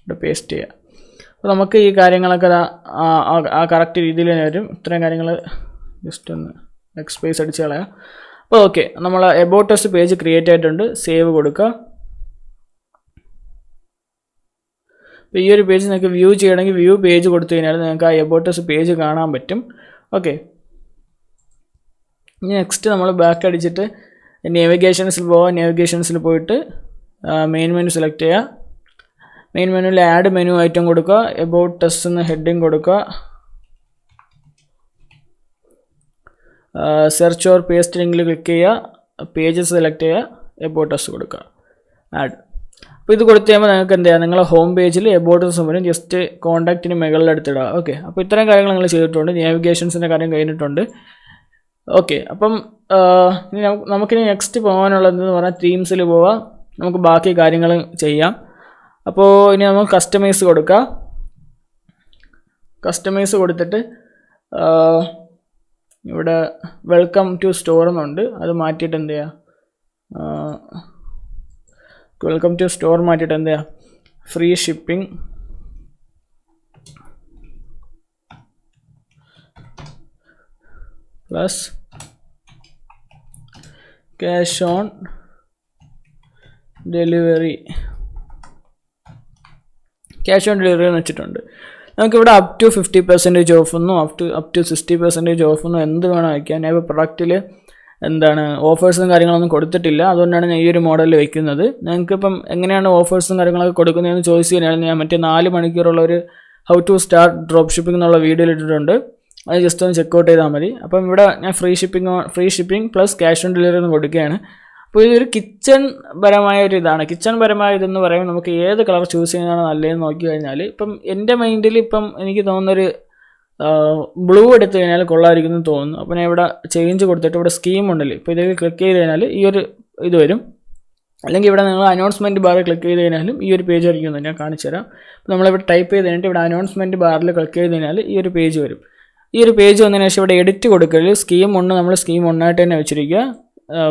ഇവിടെ പേസ്റ്റ് ചെയ്യുക. അപ്പോൾ നമുക്ക് ഈ കാര്യങ്ങളൊക്കെ ആ കറക്റ്റ് രീതിയിൽ തന്നെ വരും. ഇത്രയും കാര്യങ്ങൾ ജസ്റ്റ് ഒന്ന് എക്സ്പേസ് അടിച്ച് കളയാം. അപ്പോൾ ഓക്കെ, നമ്മൾ എബോട്ടസ് പേജ് ക്രിയേറ്റ് ആയിട്ടുണ്ട്. സേവ് കൊടുക്കുക. അപ്പോൾ ഈ ഒരു പേജ് നിങ്ങൾക്ക് വ്യൂ ചെയ്യണമെങ്കിൽ വ്യൂ പേജ് കൊടുത്തു കഴിഞ്ഞാൽ നിങ്ങൾക്ക് ആ എബോട്ടസ് പേജ് കാണാൻ പറ്റും. ഓക്കെ, ഇനി നെക്സ്റ്റ് നമ്മൾ ബാക്ക് അടിച്ചിട്ട് നേവിഗേഷൻസിൽ പോവുക. നേവിഗേഷൻസിൽ പോയിട്ട് മെയിൻ മെനു സെലക്ട് ചെയ്യുക. മെയിൻ മെനുവിൽ ആഡ് മെനു ഐറ്റം കൊടുക്കുക, എബൌട്ട് അസ് എന്ന് ഹെഡിങ് കൊടുക്കുക, സെർച്ച് ഓർ പേസ്റ്റ് ലിങ്കിൽ ക്ലിക്ക് ചെയ്യുക, പേജസ് സെലക്ട് ചെയ്യുക, എബൌട്ട് അസ് കൊടുക്കുക, ആഡ്. അപ്പോൾ ഇത് കൊടുത്തു കഴിയുമ്പോൾ നിങ്ങൾക്ക് എന്ത് ചെയ്യുക, നിങ്ങളെ ഹോം പേജിൽ എബൌട്ട് അസ് വരും. ജസ്റ്റ് കോൺടാക്റ്റിന് മുകളിൽ എടുത്തിടുക. ഓക്കെ, അപ്പോൾ ഇത്രയും കാര്യങ്ങൾ നിങ്ങൾ ചെയ്തിട്ടുണ്ട്. നേവിഗേഷൻസിൻ്റെ കാര്യം കഴിഞ്ഞിട്ടുണ്ട്. ഓക്കെ, അപ്പം ഇനി നമുക്കിനി നെക്സ്റ്റ് പോകാനുള്ളതെന്ന് പറഞ്ഞാൽ തീംസിൽ പോവാം. നമുക്ക് ബാക്കി കാര്യങ്ങൾ ചെയ്യാം. അപ്പോൾ ഇനി നമുക്ക് കസ്റ്റമൈസ് കൊടുക്കുക. കസ്റ്റമൈസ് കൊടുത്തിട്ട് ഇവിടെ വെൽക്കം ടു സ്റ്റോർ എന്നുണ്ട്, അത് മാറ്റിയിട്ട് എന്ത് ചെയ്യുക, വെൽക്കം ടു സ്റ്റോർ മാറ്റിയിട്ട് എന്ത് ചെയ്യുക, free shipping plus cash on delivery എന്ന് വെച്ചിട്ടുണ്ട്. നമുക്കിവിടെ അപ് ടു 50% ഓഫ് ഒന്നും അപ് ടു 60% ഓഫ് ഒന്നും എന്ത് വേണം വയ്ക്കാം. ഞാൻ ഇപ്പോൾ പ്രൊഡക്റ്റിൽ എന്താണ് ഓഫേഴ്സും കാര്യങ്ങളൊന്നും കൊടുത്തിട്ടില്ല, അതുകൊണ്ടാണ് ഞാൻ ഈ ഒരു മോഡലിൽ വയ്ക്കുന്നത്. നിങ്ങൾക്കിപ്പം എങ്ങനെയാണ് ഓഫേഴ്സും കാര്യങ്ങളൊക്കെ കൊടുക്കുന്നതെന്ന് ചോദിച്ചു കഴിഞ്ഞാൽ ഞാൻ മറ്റേ 4 മണിക്കൂറുള്ള ഒരു how to start drop shipping എന്നുള്ള വീഡിയോ ഇട്ടിട്ടുണ്ട്, അത് ജസ്റ്റ് ഒന്ന് ചെക്കൗട്ട് ചെയ്താൽ മതി. അപ്പം ഇവിടെ ഞാൻ free shipping plus cash on delivery എന്ന് കൊടുക്കുകയാണ്. അപ്പോൾ ഇതൊരു കിച്ചൺ പരമായ ഒരു ഇതാണ്. കിച്ചൺ പരമായ ഇതെന്ന് പറയുമ്പോൾ നമുക്ക് ഏത് കളർ ചൂസ് ചെയ്യുന്നതാണ് നല്ലതെന്ന് നോക്കി കഴിഞ്ഞാൽ ഇപ്പം എൻ്റെ മൈൻഡിൽ ഇപ്പം എനിക്ക് തോന്നുന്നൊരു ബ്ലൂ എടുത്തു കഴിഞ്ഞാൽ കൊള്ളായിരിക്കുന്നു തോന്നുന്നു. അപ്പോൾ ഞാൻ ഇവിടെ ചേഞ്ച് കൊടുത്തിട്ട് ഇവിടെ സ്കീം ഉണ്ടല്ലോ, ഇപ്പോൾ ഇതിൽ ക്ലിക്ക് ചെയ്ത് കഴിഞ്ഞാൽ ഈ ഒരു ഇത് വരും. അല്ലെങ്കിൽ ഇവിടെ നിങ്ങൾ അനൗൺസ്മെൻറ്റ് ബാറിൽ ക്ലിക്ക് ചെയ്ത് കഴിഞ്ഞാലും ഈ ഒരു പേജ് ആയിരിക്കും, ഞാൻ കാണിച്ചു തരാം. അപ്പോൾ നമ്മളിവിടെ ടൈപ്പ് ചെയ്ത് കഴിഞ്ഞിട്ട് ഇവിടെ അനൗൺസ്മെൻറ്റ് ബാറിൽ ക്ലിക്ക് ചെയ്ത് കഴിഞ്ഞാൽ ഈ ഒരു പേജ് വരും. ഈ ഒരു പേജ് വന്നതിന് ശേഷം ഇവിടെ എഡിറ്റ് കൊടുക്കൽ സ്കീം 1 നമ്മൾ സ്കീം 1 ആയിട്ട് തന്നെ വെച്ചിരിക്കുക.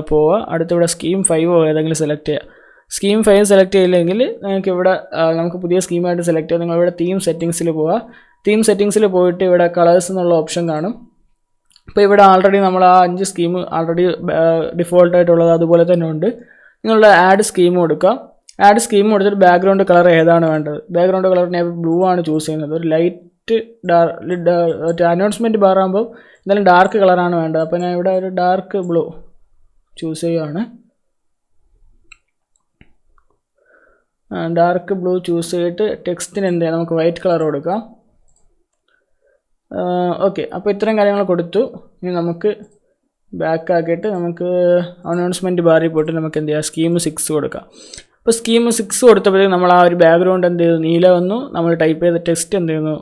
പോവുക, അടുത്തിവിടെ സ്കീം 5 ഏതെങ്കിലും സെലക്ട് ചെയ്യുക. സ്കീം 5 സെലക്ട് ചെയ്യില്ലെങ്കിൽ നിങ്ങൾക്ക് ഇവിടെ നമുക്ക് പുതിയ സ്കീമായിട്ട് സെലക്ട് ചെയ്യാം. നിങ്ങളിവിടെ തീം സെറ്റിങ്സിൽ പോവുക. തീം സെറ്റിങ്സിൽ പോയിട്ട് ഇവിടെ കളേഴ്സ് എന്നുള്ള ഓപ്ഷൻ കാണും. അപ്പോൾ ഇവിടെ ആൾറെഡി നമ്മൾ ആ 5 സ്കീം ആൾറെഡി ഡിഫോൾട്ടായിട്ടുള്ളത് അതുപോലെ തന്നെ ഉണ്ട്. നിങ്ങളുടെ ആഡ് സ്കീം കൊടുക്കുക. ആഡ് സ്കീം കൊടുത്തിട്ട് ബാക്ക്ഗ്രൗണ്ട് കളർ ഏതാണ് വേണ്ടത്. ബാക്ക്ഗ്രൗണ്ട് കളർ ഞാൻ ബ്ലൂ ആണ് ചൂസ് ചെയ്യുന്നത്. ഒരു ലൈറ്റ് അനൗൺസ്മെൻറ്റ് ബാർ ആകുമ്പോൾ എന്തായാലും ഡാർക്ക് കളറാണ് വേണ്ടത്. അപ്പോൾ ഞാൻ ഇവിടെ ഒരു ഡാർക്ക് ബ്ലൂ ചൂസ് ചെയ്യുകയാണ്. ഡാർക്ക് ബ്ലൂ ചൂസ് ചെയ്തിട്ട് ടെക്സ്റ്റിന് എന്ത് ചെയ്യാം, നമുക്ക് വൈറ്റ് കളർ കൊടുക്കാം. ഓക്കെ, അപ്പോൾ ഇത്രയും കാര്യങ്ങൾ കൊടുത്തു. ഇനി നമുക്ക് ബാക്ക് ആക്കിയിട്ട് നമുക്ക് അനൗൺസ്മെൻറ്റ് ബാറിൽ പോയിട്ട് നമുക്ക് എന്ത് ചെയ്യാം, സ്കീം 6 കൊടുക്കാം. അപ്പോൾ സ്കീം 6 കൊടുത്തപ്പോഴത്തേക്കും നമ്മൾ ആ ഒരു ബാക്ക്ഗ്രൗണ്ട് എന്ത് ചെയ്തു, നീല വന്നു. നമ്മൾ ടൈപ്പ് ചെയ്ത ടെക്സ്റ്റ് എന്ത് ചെയ്യുന്നു,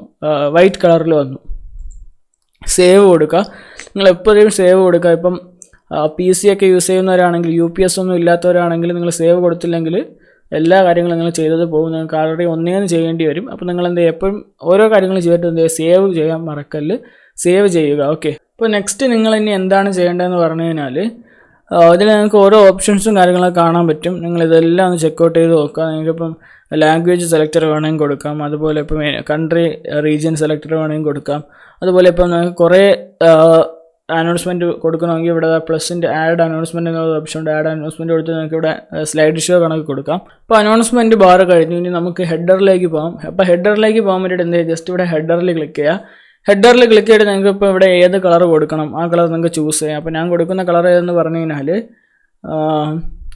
വൈറ്റ് കളറിൽ വന്നു. സേവ് കൊടുക്കുക. നിങ്ങൾ എപ്പോഴും സേവ് കൊടുക്കുക. ഇപ്പം PC ഒക്കെ യൂസ് ചെയ്യുന്നവരാണെങ്കിൽ, UPS ഒന്നും ഇല്ലാത്തവരാണെങ്കിൽ നിങ്ങൾ സേവ് കൊടുത്തില്ലെങ്കിൽ എല്ലാ കാര്യങ്ങളും നിങ്ങൾ ചെയ്തത് പോകും. നിങ്ങൾക്ക് ആൾറെഡി ഒന്നേന്ന് ചെയ്യേണ്ടി വരും. അപ്പോൾ നിങ്ങൾ എന്ത് ചെയ്യുക, എപ്പോഴും ഓരോ കാര്യങ്ങളും ചെയ്തിട്ട് എന്ത് ചെയ്യുക, സേവ് ചെയ്യാൻ മറക്കല്ല്, സേവ് ചെയ്യുക. ഓക്കെ, അപ്പോൾ നെക്സ്റ്റ് നിങ്ങൾ ഇനി എന്താണ് ചെയ്യേണ്ടതെന്ന് പറഞ്ഞു കഴിഞ്ഞാൽ ഇതിൽ നിങ്ങൾക്ക് ഓരോ ഓപ്ഷൻസും കാര്യങ്ങളൊക്കെ കാണാൻ പറ്റും. നിങ്ങളിതെല്ലാം ഒന്ന് ചെക്കൗട്ട് ചെയ്ത് നോക്കുക. നിങ്ങൾക്കിപ്പം ലാംഗ്വേജ് സെലക്ടർ വേണമെങ്കിൽ കൊടുക്കാം. അതുപോലെ ഇപ്പം കൺട്രി റീജിയൻ സെലക്ടർ വേണമെങ്കിൽ കൊടുക്കാം. അതുപോലെ ഇപ്പം നിങ്ങൾക്ക് കുറേ അനൗൺസ്മെൻറ്റ് കൊടുക്കണമെങ്കിൽ ഇവിടെ പ്ലസിൻ്റെ ആഡ് അനൗൺസ്മെൻറ്റ് എന്നുള്ള ഓപ്ഷൻ ഉണ്ട്. ആഡ് അനൗൺസ്മെൻറ്റ് കൊടുത്ത് നിങ്ങൾക്ക് ഇവിടെ സ്ലൈഡ് ഷോ കണക്ക് കൊടുക്കാം. അപ്പോൾ അനൗൺസ്മെൻറ്റ് ബാർ കഴിഞ്ഞു. ഇനി നമുക്ക് ഹെഡറിലേക്ക് പോകാം. അപ്പോൾ ഹെഡറിലേക്ക് പോകാൻ വേണ്ടിയിട്ട് എന്ത് ചെയ്യുക, ജസ്റ്റ് ഇവിടെ ഹെഡറിൽ ക്ലിക്ക് ചെയ്യുക. ഹെഡറിൽ ക്ലിക്ക് ചെയ്തിട്ട് നിങ്ങൾക്ക് ഇപ്പോൾ ഇവിടെ ഏത് കളർ കൊടുക്കണം ആ കളർ നിങ്ങൾക്ക് ചൂസ് ചെയ്യാം. അപ്പോൾ ഞാൻ കൊടുക്കുന്ന കളർ ഏതെന്ന് പറഞ്ഞു കഴിഞ്ഞാൽ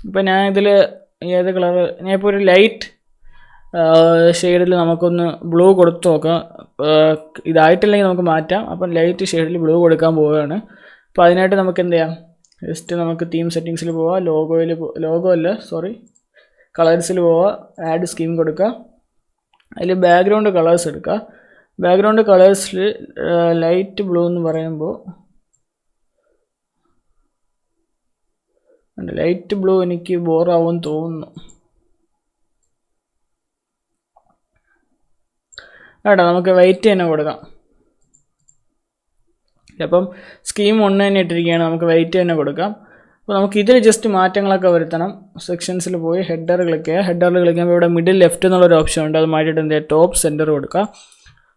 ഇപ്പോൾ ഞാൻ ഇതിൽ ഏത് കളർ, ഞാൻ ഇപ്പോൾ ഒരു ലൈറ്റ് ഷെയ്ഡിൽ നമുക്കൊന്ന് ബ്ലൂ കൊടുത്ത് നോക്കാം. ഇതായിട്ടില്ലെങ്കിൽ നമുക്ക് മാറ്റാം. അപ്പം ലൈറ്റ് ഷെയ്ഡിൽ ബ്ലൂ കൊടുക്കാൻ പോവുകയാണ്. അപ്പോൾ അതിനായിട്ട് നമുക്ക് എന്ത് ചെയ്യാം, ജസ്റ്റ് നമുക്ക് തീം സെറ്റിങ്സിൽ പോവാം. കളേഴ്സിൽ പോവുക. ആഡ് സ്കീം കൊടുക്കുക. അതിൽ ബാക്ക്ഗ്രൗണ്ട് കളേഴ്സ് എടുക്കുക. ബാക്ക്ഗ്രൗണ്ട് കളേഴ്സിൽ ലൈറ്റ് ബ്ലൂ എന്ന് പറയുമ്പോൾ ലൈറ്റ് ബ്ലൂ എനിക്ക് ബോറാവുമെന്ന് തോന്നുന്നു. കേട്ടോ, നമുക്ക് വൈറ്റ് തന്നെ കൊടുക്കാം. അപ്പം സ്കീം 1 തന്നെ ഇട്ടിരിക്കുകയാണ്, നമുക്ക് വൈറ്റ് തന്നെ കൊടുക്കാം. അപ്പോൾ നമുക്ക് ഇതിൽ ജസ്റ്റ് മാറ്റങ്ങളൊക്കെ വരുത്തണം. സെക്ഷൻസിൽ പോയി ഹെഡർ ക്ലിക്ക് ചെയ്യുക. ഹെഡറിൽ ക്ലിക്ക് ചെയ്യുമ്പോൾ ഇവിടെ മിഡിൽ ലെഫ്റ്റ് എന്നുള്ളൊരു ഓപ്ഷൻ ഉണ്ട്. അത് മാറ്റിയിട്ട് എന്ത് ചെയ്യുക, ടോപ്പ് സെൻറ്റർ കൊടുക്കുക.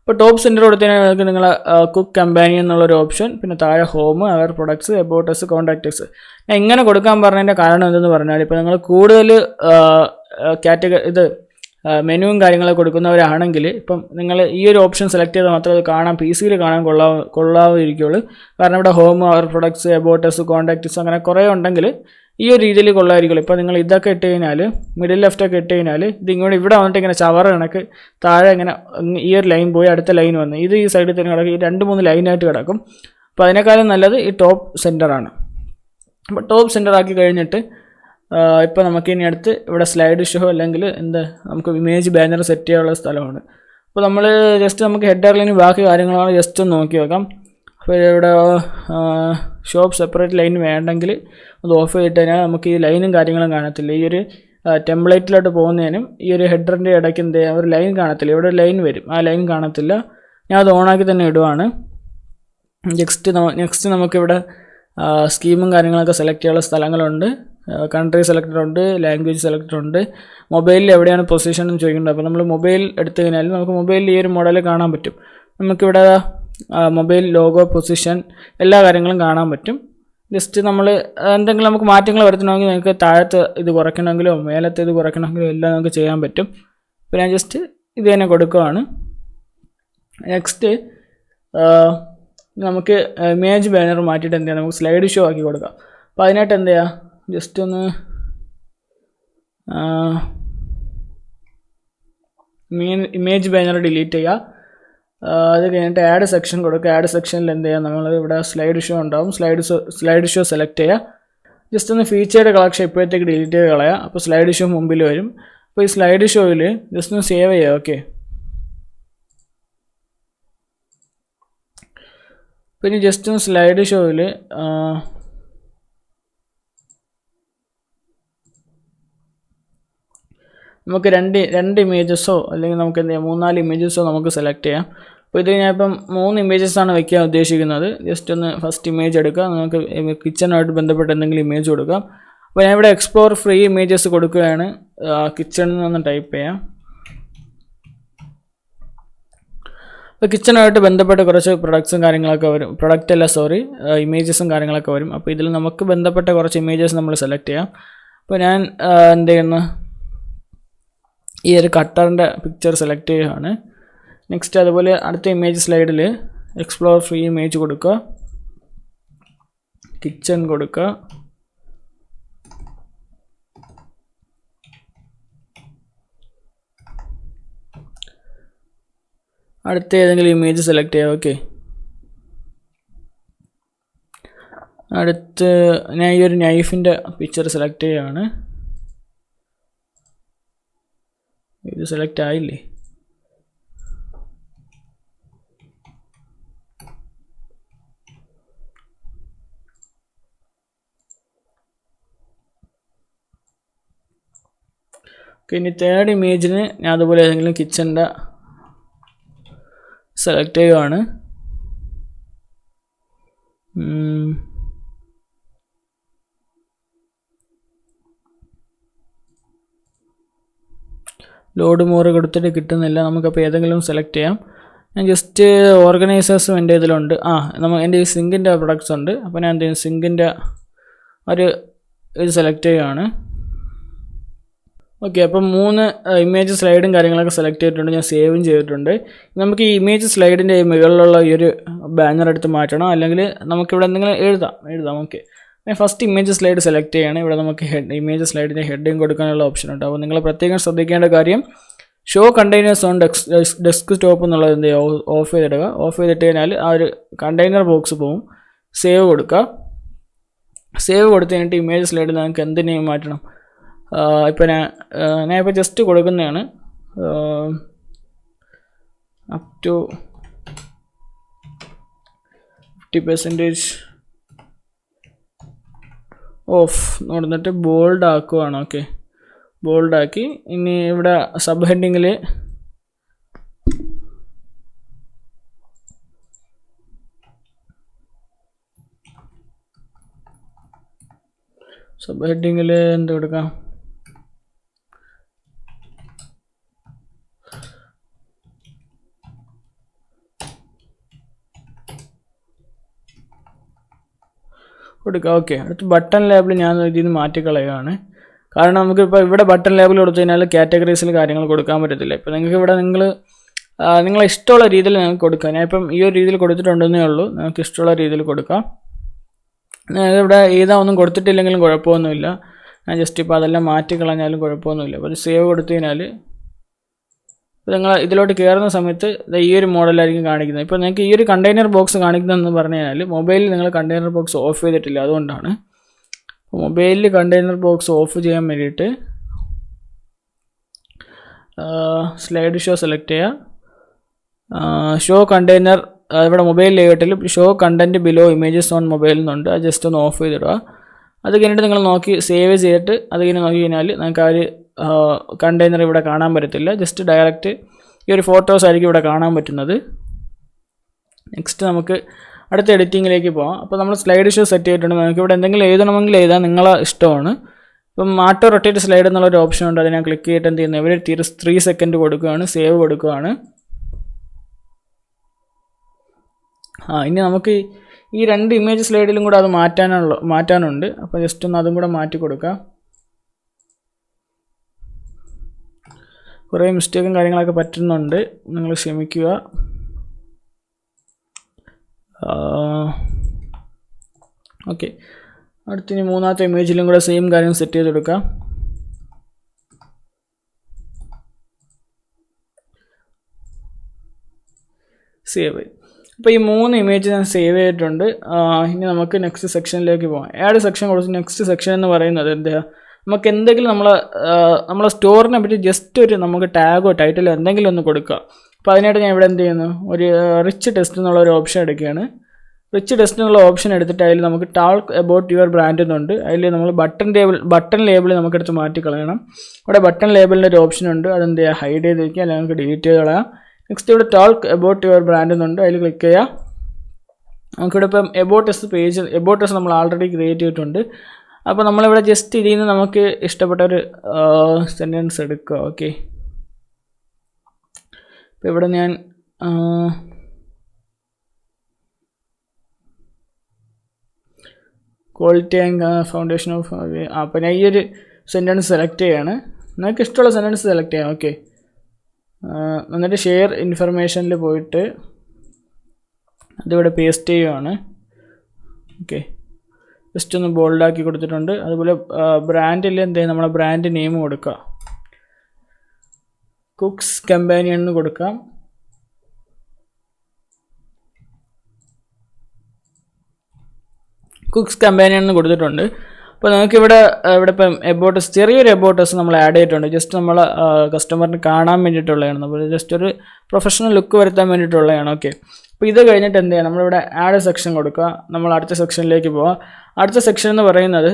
അപ്പോൾ ടോപ്പ് സെൻറ്റർ കൊടുത്തതിനാൽ നിങ്ങൾക്ക് നിങ്ങൾ കുക്ക് കമ്പാനിയൻ എന്നുള്ളൊരു ഓപ്ഷൻ, പിന്നെ താഴെ home, our products, about us, contacts. ഞാൻ ഇങ്ങനെ കൊടുക്കാൻ പറഞ്ഞതിൻ്റെ കാരണം എന്തെന്ന് പറഞ്ഞാൽ, ഇപ്പോൾ നിങ്ങൾ കൂടുതൽ മെനുവും കാര്യങ്ങളൊക്കെ കൊടുക്കുന്നവരാണെങ്കിൽ ഇപ്പം നിങ്ങൾ ഈ ഒരു ഓപ്ഷൻ സെലക്ട് ചെയ്താൽ മാത്രമേ അത് കാണാൻ PC കാണാൻ കൊള്ളാതിരിക്കുള്ളൂ. കാരണം ഇവിടെ home, our products, about us, contacts അങ്ങനെ കുറേ ഉണ്ടെങ്കിൽ ഈ ഒരു രീതിയിൽ കൊള്ളായിരിക്കുള്ളൂ. ഇപ്പോൾ നിങ്ങൾ ഇതൊക്കെ ഇട്ട് കഴിഞ്ഞാൽ, മിഡിൽ ലെഫ്റ്റൊക്കെ ഇട്ട് കഴിഞ്ഞാൽ ഇതിങ്ങോട്ട് ഇവിടെ വന്നിട്ട് ഇങ്ങനെ ചവറ് കണക്ക് താഴെ ഇങ്ങനെ ഈ ഒരു ലൈൻ പോയി അടുത്ത ലൈൻ വന്ന് ഇത് ഈ സൈഡിൽ തന്നെ കിടക്കും. ഈ 2-3 ലൈനായിട്ട് കിടക്കും. അപ്പോൾ അതിനേക്കാളും നല്ലത് ഈ ടോപ്പ് സെൻറ്ററാണ്. അപ്പോൾ ടോപ്പ് സെൻറ്റർ ആക്കി കഴിഞ്ഞിട്ട് ഇപ്പോൾ നമുക്ക് ഇനി അടുത്ത് ഇവിടെ സ്ലൈഡ് ഷോ അല്ലെങ്കിൽ നമുക്ക് ഇമേജ് ബാനർ സെറ്റ് ചെയ്യാനുള്ള സ്ഥലമാണ്. അപ്പോൾ നമ്മൾ ജസ്റ്റ് നമുക്ക് ഹെഡറിന് ബാക്കി കാര്യങ്ങളാണ് ജസ്റ്റ് ഒന്ന് നോക്കി വെക്കാം. അപ്പോൾ ഇവിടെ ഷോപ്പ് സെപ്പറേറ്റ് ലൈൻ വേണ്ടെങ്കിൽ അത് ഓഫ് ചെയ്തിട്ട് കഴിഞ്ഞാൽ നമുക്ക് ഈ ലൈനും കാര്യങ്ങളും കാണത്തില്ല. ഈ ഒരു ടെംപ്ലേറ്റിലോട്ട് പോകുന്നതിനും ഈ ഒരു ഹെഡറിൻ്റെ ഇടയ്ക്ക് ഒരു ലൈൻ കാണത്തില്ല. ഇവിടെ ഒരു ലൈൻ വരും, ആ ലൈൻ കാണത്തില്ല. ഞാൻ അത് ഓണാക്കി തന്നെ ഇടുവാണ്. നെക്സ്റ്റ് നമുക്കിവിടെ സ്കീമും കാര്യങ്ങളൊക്കെ സെലക്ട് ചെയ്യാനുള്ള സ്ഥലങ്ങളുണ്ട്. കൺട്രി സെലക്ടർ ഉണ്ട്, ലാംഗ്വേജ് സെലക്ടർ ഉണ്ട്, മൊബൈലിൽ എവിടെയാണ് പൊസിഷൻ എന്ന് ചോദിക്കേണ്ടത്. അപ്പോൾ നമ്മൾ മൊബൈൽ എടുത്തു കഴിഞ്ഞാൽ നമുക്ക് മൊബൈലിൽ ഈ ഒരു മോഡൽ കാണാൻ പറ്റും. നമുക്കിവിടെ മൊബൈൽ ലോഗോ, പൊസിഷൻ എല്ലാ കാര്യങ്ങളും കാണാൻ പറ്റും. ജസ്റ്റ് നമ്മൾ എന്തെങ്കിലും നമുക്ക് മാറ്റങ്ങൾ വരുത്തണമെങ്കിൽ നമുക്ക് താഴത്തെ ഇത് കുറയ്ക്കണമെങ്കിലോ മേലത്തെ ഇത് കുറയ്ക്കണമെങ്കിലോ എല്ലാം നമുക്ക് ചെയ്യാൻ പറ്റും. അപ്പോൾ ഞാൻ ജസ്റ്റ് ഇത് തന്നെ കൊടുക്കുകയാണ്. നെക്സ്റ്റ് നമുക്ക് ഇമേജ് ബാനർ മാറ്റിയിട്ട് എന്ത് ചെയ്യാം, നമുക്ക് സ്ലൈഡ് ഷോ ആക്കി കൊടുക്കാം. അപ്പോൾ അതിനായിട്ട് എന്ത് ചെയ്യുക, ജസ്റ്റ് ഒന്ന് ഇമേജ് ബാനർ ഡിലീറ്റ് ചെയ്യുക. അത് കഴിഞ്ഞിട്ട് ആഡ് സെക്ഷൻ കൊടുക്കുക. ആഡ് സെക്ഷനിൽ എന്ത് ചെയ്യുക, നമ്മൾ ഇവിടെ സ്ലൈഡ് ഷോ ഉണ്ടാവും, സ്ലൈഡ് ഷോ സെലക്ട് ചെയ്യുക. ജസ്റ്റ് ഒന്ന് ഫീച്ചേർഡ് കളക്ഷൻ ഇപ്പോഴത്തേക്ക് ഡിലീറ്റ് ചെയ്ത് കളയുക. അപ്പോൾ സ്ലൈഡ് ഷോ മുമ്പിൽ വരും. അപ്പോൾ ഈ സ്ലൈഡ് ഷോയിൽ ജസ്റ്റ് ഒന്ന് സേവ് ചെയ്യുക. ഓക്കെ, പിന്നെ ജസ്റ്റ് ഒന്ന് സ്ലൈഡ് ഷോയിൽ നമുക്ക് രണ്ട് ഇമേജസോ അല്ലെങ്കിൽ നമുക്ക് എന്ത് ചെയ്യാം, 3-4 ഇമേജസോ നമുക്ക് സെലക്ട് ചെയ്യാം. അപ്പോൾ ഇത് ഞാൻ ഇപ്പം 3 ഇമേജസാണ് വയ്ക്കാൻ ഉദ്ദേശിക്കുന്നത്. ജസ്റ്റ് ഒന്ന് ഫസ്റ്റ് ഇമേജ് എടുക്കുക. നമുക്ക് കിച്ചണുമായിട്ട് ബന്ധപ്പെട്ട എന്തെങ്കിലും ഇമേജ് കൊടുക്കാം. അപ്പോൾ ഞാൻ ഇവിടെ എക്സ്പ്ലോർ ഫ്രീ ഇമേജസ് കൊടുക്കുകയാണ്. കിച്ചണിൽ നിന്ന് ടൈപ്പ് ചെയ്യാം. അപ്പോൾ കിച്ചണുമായിട്ട് ബന്ധപ്പെട്ട കുറച്ച് പ്രൊഡക്ട്സും കാര്യങ്ങളൊക്കെ വരും. ഇമേജസും കാര്യങ്ങളൊക്കെ വരും. അപ്പോൾ ഇതിൽ നമുക്ക് ബന്ധപ്പെട്ട കുറച്ച് ഇമേജസ് നമ്മൾ സെലക്ട് ചെയ്യാം. അപ്പോൾ ഞാൻ എന്ത് ചെയ്യുന്നു, ഈ ഒരു കട്ടറിൻ്റെ പിക്ചർ സെലക്ട് ചെയ്യുകയാണ്. നെക്സ്റ്റ് അതുപോലെ അടുത്ത ഇമേജ് സ്ലൈഡിൽ എക്സ്പ്ലോർ ഫ്രീ ഇമേജ് കൊടുക്കുക, കിച്ചൺ കൊടുക്കുക. അടുത്ത ഏതെങ്കിലും ഇമേജ് സെലക്ട് ചെയ്യുക. ഓക്കെ, അടുത്ത് ഞാൻ ഈ ഒരു നൈഫിൻ്റെ പിക്ചർ സെലക്ട് ചെയ്യുകയാണ്. ഇത് സെലക്ട് ആയില്ലേ? ഓക്കെ, ഇനി തേർഡ് ഇമേജിന് ഞാൻ അതുപോലെ ഏതെങ്കിലും കിച്ചൻ്റെ സെലക്ട് ചെയ്യുകയാണ്. ലോഡ് മോറ് കൊടുത്തിട്ട് കിട്ടുന്നില്ല. നമുക്കപ്പോൾ ഏതെങ്കിലും സെലക്ട് ചെയ്യാം. ഞാൻ ജസ്റ്റ് ഓർഗനൈസേഴ്സും എൻ്റെ ഇതിലുണ്ട്. എൻ്റെ ഈ സിങ്കിൻ്റെ പ്രൊഡക്ട്സ് ഉണ്ട്. അപ്പോൾ ഞാൻ എന്ത് ചെയ്യും, സിങ്കിൻ്റെ ഒരു ഇത് സെലക്ട് ചെയ്യുകയാണ്. ഓക്കെ, അപ്പം 3 ഇമേജ് സ്ലൈഡും കാര്യങ്ങളൊക്കെ സെലക്ട് ചെയ്തിട്ടുണ്ട്. ഞാൻ സേവും ചെയ്തിട്ടുണ്ട്. നമുക്ക് ഈ ഇമേജ് സ്ലൈഡിൻ്റെ മുകളിലുള്ള ഈ ഒരു ബാനർ എടുത്ത് മാറ്റണം, അല്ലെങ്കിൽ നമുക്കിവിടെ എന്തെങ്കിലും എഴുതാം. ഓക്കെ, ഞാൻ ഫസ്റ്റ് ഇമേജ് സ്ലൈഡ് സെലക്ട് ചെയ്യണം. ഇവിടെ നമുക്ക് ഇമേജ് സ്ലൈഡിൻ്റെ ഹെഡിങ് കൊടുക്കാനുള്ള ഓപ്ഷൻ ഉണ്ട്. അപ്പോൾ നിങ്ങൾ പ്രത്യേകം ശ്രദ്ധിക്കേണ്ട കാര്യം, show containers on desk top എന്നുള്ളത് എന്ത് ചെയ്യുക, ഓഫ് ചെയ്തിടുക. ഓഫ് ചെയ്തിട്ട് കഴിഞ്ഞാൽ ആ ഒരു കണ്ടെയ്നർ ബോക്സ് പോവും. സേവ് കൊടുക്കുക. സേവ് കൊടുത്ത് കഴിഞ്ഞിട്ട് ഇമേജ് സ്ലൈഡിൽ നമുക്ക് എന്തിനേയും മാറ്റണം. ഇപ്പോൾ ഞാനിപ്പോൾ ജസ്റ്റ് കൊടുക്കുന്നതാണ് അപ് ടു 50% ഓഫ് നടന്നിട്ട് ബോൾഡ് ആക്കുവാണ്. ഓക്കെ, ബോൾഡാക്കി. ഇനി ഇവിടെ സബ് ഹെഡിങ്ങിൽ എന്ത് കൊടുക്കാം, കൊടുക്കുക. ഓക്കെ, അടുത്ത് ബട്ടൺ ലേബിൾ ഞാൻ ഇതിൽ നിന്ന് മാറ്റിക്കളയുകയാണ്. കാരണം നമുക്കിപ്പോൾ ഇവിടെ ബട്ടൺ ലേബിൾ കൊടുത്തു കഴിഞ്ഞാൽ കാറ്റഗറീസിൽ കാര്യങ്ങൾ കൊടുക്കാൻ പറ്റത്തില്ല. ഇപ്പോൾ നിങ്ങൾക്ക് ഇവിടെ നിങ്ങളെ ഇഷ്ടമുള്ള രീതിയിൽ നിങ്ങൾക്ക് കൊടുക്കാം. ഞാൻ ഇപ്പം ഈ ഒരു രീതിയിൽ കൊടുത്തിട്ടുണ്ടെന്നേ ഉള്ളൂ. നിങ്ങൾക്ക് ഇഷ്ടമുള്ള രീതിയിൽ കൊടുക്കാം. ഇവിടെ ഒന്നും കൊടുത്തിട്ടില്ലെങ്കിലും കുഴപ്പമൊന്നുമില്ല. ഞാൻ ജസ്റ്റ് ഇപ്പോൾ അതെല്ലാം മാറ്റിക്കളഞ്ഞാലും കുഴപ്പമൊന്നുമില്ല. അപ്പോൾ സേവ് കൊടുത്തു കഴിഞ്ഞാൽ നിങ്ങൾ ഇതിലോട്ട് കയറുന്ന സമയത്ത് ഈ ഒരു മോഡലായിരിക്കും കാണിക്കുന്നത്. ഇപ്പോൾ നിങ്ങൾക്ക് ഈ ഒരു കണ്ടെയ്നർ ബോക്സ് കാണിക്കുന്നതെന്ന് പറഞ്ഞു കഴിഞ്ഞാൽ മൊബൈലിൽ നിങ്ങൾ കണ്ടെയ്നർ ബോക്സ് ഓഫ് ചെയ്തിട്ടില്ല, അതുകൊണ്ടാണ്. മൊബൈലിൽ കണ്ടെയ്നർ ബോക്സ് ഓഫ് ചെയ്യാൻ വേണ്ടിയിട്ട് സ്ലൈഡ് ഷോ സെലക്ട് ചെയ്യുക. ഷോ കണ്ടെയ്നർ ഇവിടെ മൊബൈൽ ലേഔട്ടിൽ show content below images on mobile എന്നുണ്ട്. അത് ജസ്റ്റ് ഒന്ന് ഓഫ് ചെയ്തിടുക. അത് കഴിഞ്ഞിട്ട് നിങ്ങൾ നോക്കി സേവ് ചെയ്തിട്ട് അത് കഴിഞ്ഞ് നോക്കി കഴിഞ്ഞാൽ നിങ്ങൾക്ക് ആ ഒരു കണ്ടെയ്നർ ഇവിടെ കാണാൻ പറ്റത്തില്ല. ജസ്റ്റ് ഡയറക്റ്റ് ഈ ഒരു ഫോട്ടോസ് ആയിരിക്കും ഇവിടെ കാണാൻ പറ്റുന്നത്. നെക്സ്റ്റ് നമുക്ക് അടുത്ത എഡിറ്റിങ്ങിലേക്ക് പോകാം. അപ്പോൾ നമ്മൾ സ്ലൈഡ് ഷോ സെറ്റ് ചെയ്തിട്ടുണ്ട്. നമുക്ക് ഇവിടെ എന്തെങ്കിലും എഴുതണമെങ്കിൽ എഴുതാൻ നിങ്ങളെ ഇഷ്ടമാണ്. ഇപ്പം ആട്ടോ റൊട്ടേറ്റ് സ്ലൈഡ് എന്നുള്ളൊരു ഓപ്ഷൻ ഉണ്ട്. അതിനെ ക്ലിക്ക് ചെയ്തിട്ട് എന്ത് ചെയ്യുന്നത്, ഇവിടെ 3 സെക്കൻഡ് കൊടുക്കുകയാണ്, സേവ് കൊടുക്കുകയാണ്. ഇനി നമുക്ക് ഈ 2 ഇമേജ് സ്ലൈഡിലും കൂടെ അത് മാറ്റാനുണ്ട്. അപ്പോൾ ജസ്റ്റ് ഒന്ന് അതും കൂടെ മാറ്റി കൊടുക്കാം. കുറേ മിസ്റ്റേക്കും കാര്യങ്ങളൊക്കെ പറ്റുന്നുണ്ട്, നിങ്ങൾ ക്ഷമിക്കുക. ഓക്കെ, അടുത്തിനി മൂന്നാമത്തെ ഇമേജിലും കൂടെ സെയിം കാര്യം സെറ്റ് ചെയ്ത് കൊടുക്കാം. സേവ്. അപ്പോൾ ഈ 3 ഇമേജ് ഞാൻ സേവ് ചെയ്തിട്ടുണ്ട്. ഇനി നമുക്ക് നെക്സ്റ്റ് സെക്ഷനിലേക്ക് പോകാം. ആഡ് സെക്ഷൻ കൊടുത്ത് നെക്സ്റ്റ് സെക്ഷൻ എന്ന് പറയുന്നത് എന്താ, നമുക്ക് എന്തെങ്കിലും നമ്മളെ സ്റ്റോറിനെ പറ്റി ജസ്റ്റ് ഒരു നമുക്ക് ടാഗോ ടൈറ്റിലോ എന്തെങ്കിലും ഒന്ന് കൊടുക്കുക. അപ്പോൾ അതിനായിട്ട് ഞാൻ ഇവിടെ എന്ത് ചെയ്യുന്നു, ഒരു റിച്ച് ടെസ്റ്റ് എന്നുള്ള ഒരു ഓപ്ഷൻ എടുക്കുകയാണ്. റിച്ച് ടെസ്റ്റ് എന്നുള്ള ഓപ്ഷൻ എടുത്തിട്ട് അതിൽ നമുക്ക് ടാൾക്ക് അബൌട്ട് യുവർ ബ്രാൻഡ് എന്നുണ്ട്. അതിൽ നമ്മൾ ബട്ടൺ ലേബിൾ നമുക്കെടുത്ത് മാറ്റി കളയണം. അവിടെ ബട്ടൺ ലേബിളിൻ്റെ ഒരു ഓപ്ഷൻ ഉണ്ട്, അതെന്ത് ചെയ്യുക, ഹൈഡ് ചെയ്ത് വയ്ക്കുക, അല്ലെങ്കിൽ നമുക്ക് ഡിലീറ്റ് ചെയ്ത് കളയാം. നെക്സ്റ്റ് ഇവിടെ ടാൾക്ക് അബൌട്ട് യുവർ ബ്രാൻഡ് എന്നുണ്ട്, അതിൽ ക്ലിക്ക് ചെയ്യുക. നമുക്കിവിടെ ഇപ്പം എബൌട്ട് എസ് നമ്മൾ ആൾറെഡി ക്രിയേറ്റ് ചെയ്തിട്ടുണ്ട്. അപ്പോൾ നമ്മളിവിടെ ജസ്റ്റ് ഇതിൽ നിന്ന് നമുക്ക് ഇഷ്ടപ്പെട്ട ഒരു സെൻറ്റൻസ് എടുക്കുക. ഓക്കെ, ഇപ്പോൾ ഇവിടെ ഞാൻ ക്വാളിറ്റി ആൻഡ് ഫൗണ്ടേഷൻ ഓഫ്, അപ്പോൾ ഞാൻ ഈ ഒരു സെൻറ്റൻസ് സെലക്ട് ചെയ്യാണ്. നിങ്ങൾക്ക് ഇഷ്ടമുള്ള സെൻറ്റൻസ് സെലക്ട് ചെയ്യാം. ഓക്കെ, എന്നിട്ട് ഷെയർ ഇൻഫർമേഷനിൽ പോയിട്ട് അതിവിടെ പേസ്റ്റ് ചെയ്യുകയാണ്. ഓക്കെ, ജസ്റ്റ് ഒന്ന് ബോൾഡാക്കി കൊടുത്തിട്ടുണ്ട്. അതുപോലെ ബ്രാൻഡിൽ എന്ത് ചെയ്യും, നമ്മളെ ബ്രാൻഡ് നെയിം കൊടുക്കുക. കുക്സ് കമ്പാനിയൻ എന്ന് കൊടുക്കാം. കുക്സ് കമ്പാനിയൻ എന്ന് കൊടുത്തിട്ടുണ്ട്. അപ്പോൾ നമുക്കിവിടെ ഇപ്പം എബോട്ടസ്, ചെറിയൊരു എബോട്ടസ് നമ്മൾ ആഡ് ചെയ്തിട്ടുണ്ട്. ജസ്റ്റ് നമ്മൾ കസ്റ്റമറിന് കാണാൻ വേണ്ടിയിട്ടുള്ളതാണ്, നമ്മൾ ജസ്റ്റ് ഒരു പ്രൊഫഷണൽ ലുക്ക് വരുത്താൻ വേണ്ടിയിട്ടുള്ളതാണ്. ഓക്കെ, അപ്പോൾ ഇത് കഴിഞ്ഞിട്ട് എന്ത് ചെയ്യുക, നമ്മളിവിടെ ആഡ് സെക്ഷൻ കൊടുക്കുക. നമ്മൾ അടുത്ത സെക്ഷനിലേക്ക് പോവാം. അടുത്ത സെക്ഷൻ എന്ന് പറയുന്നത്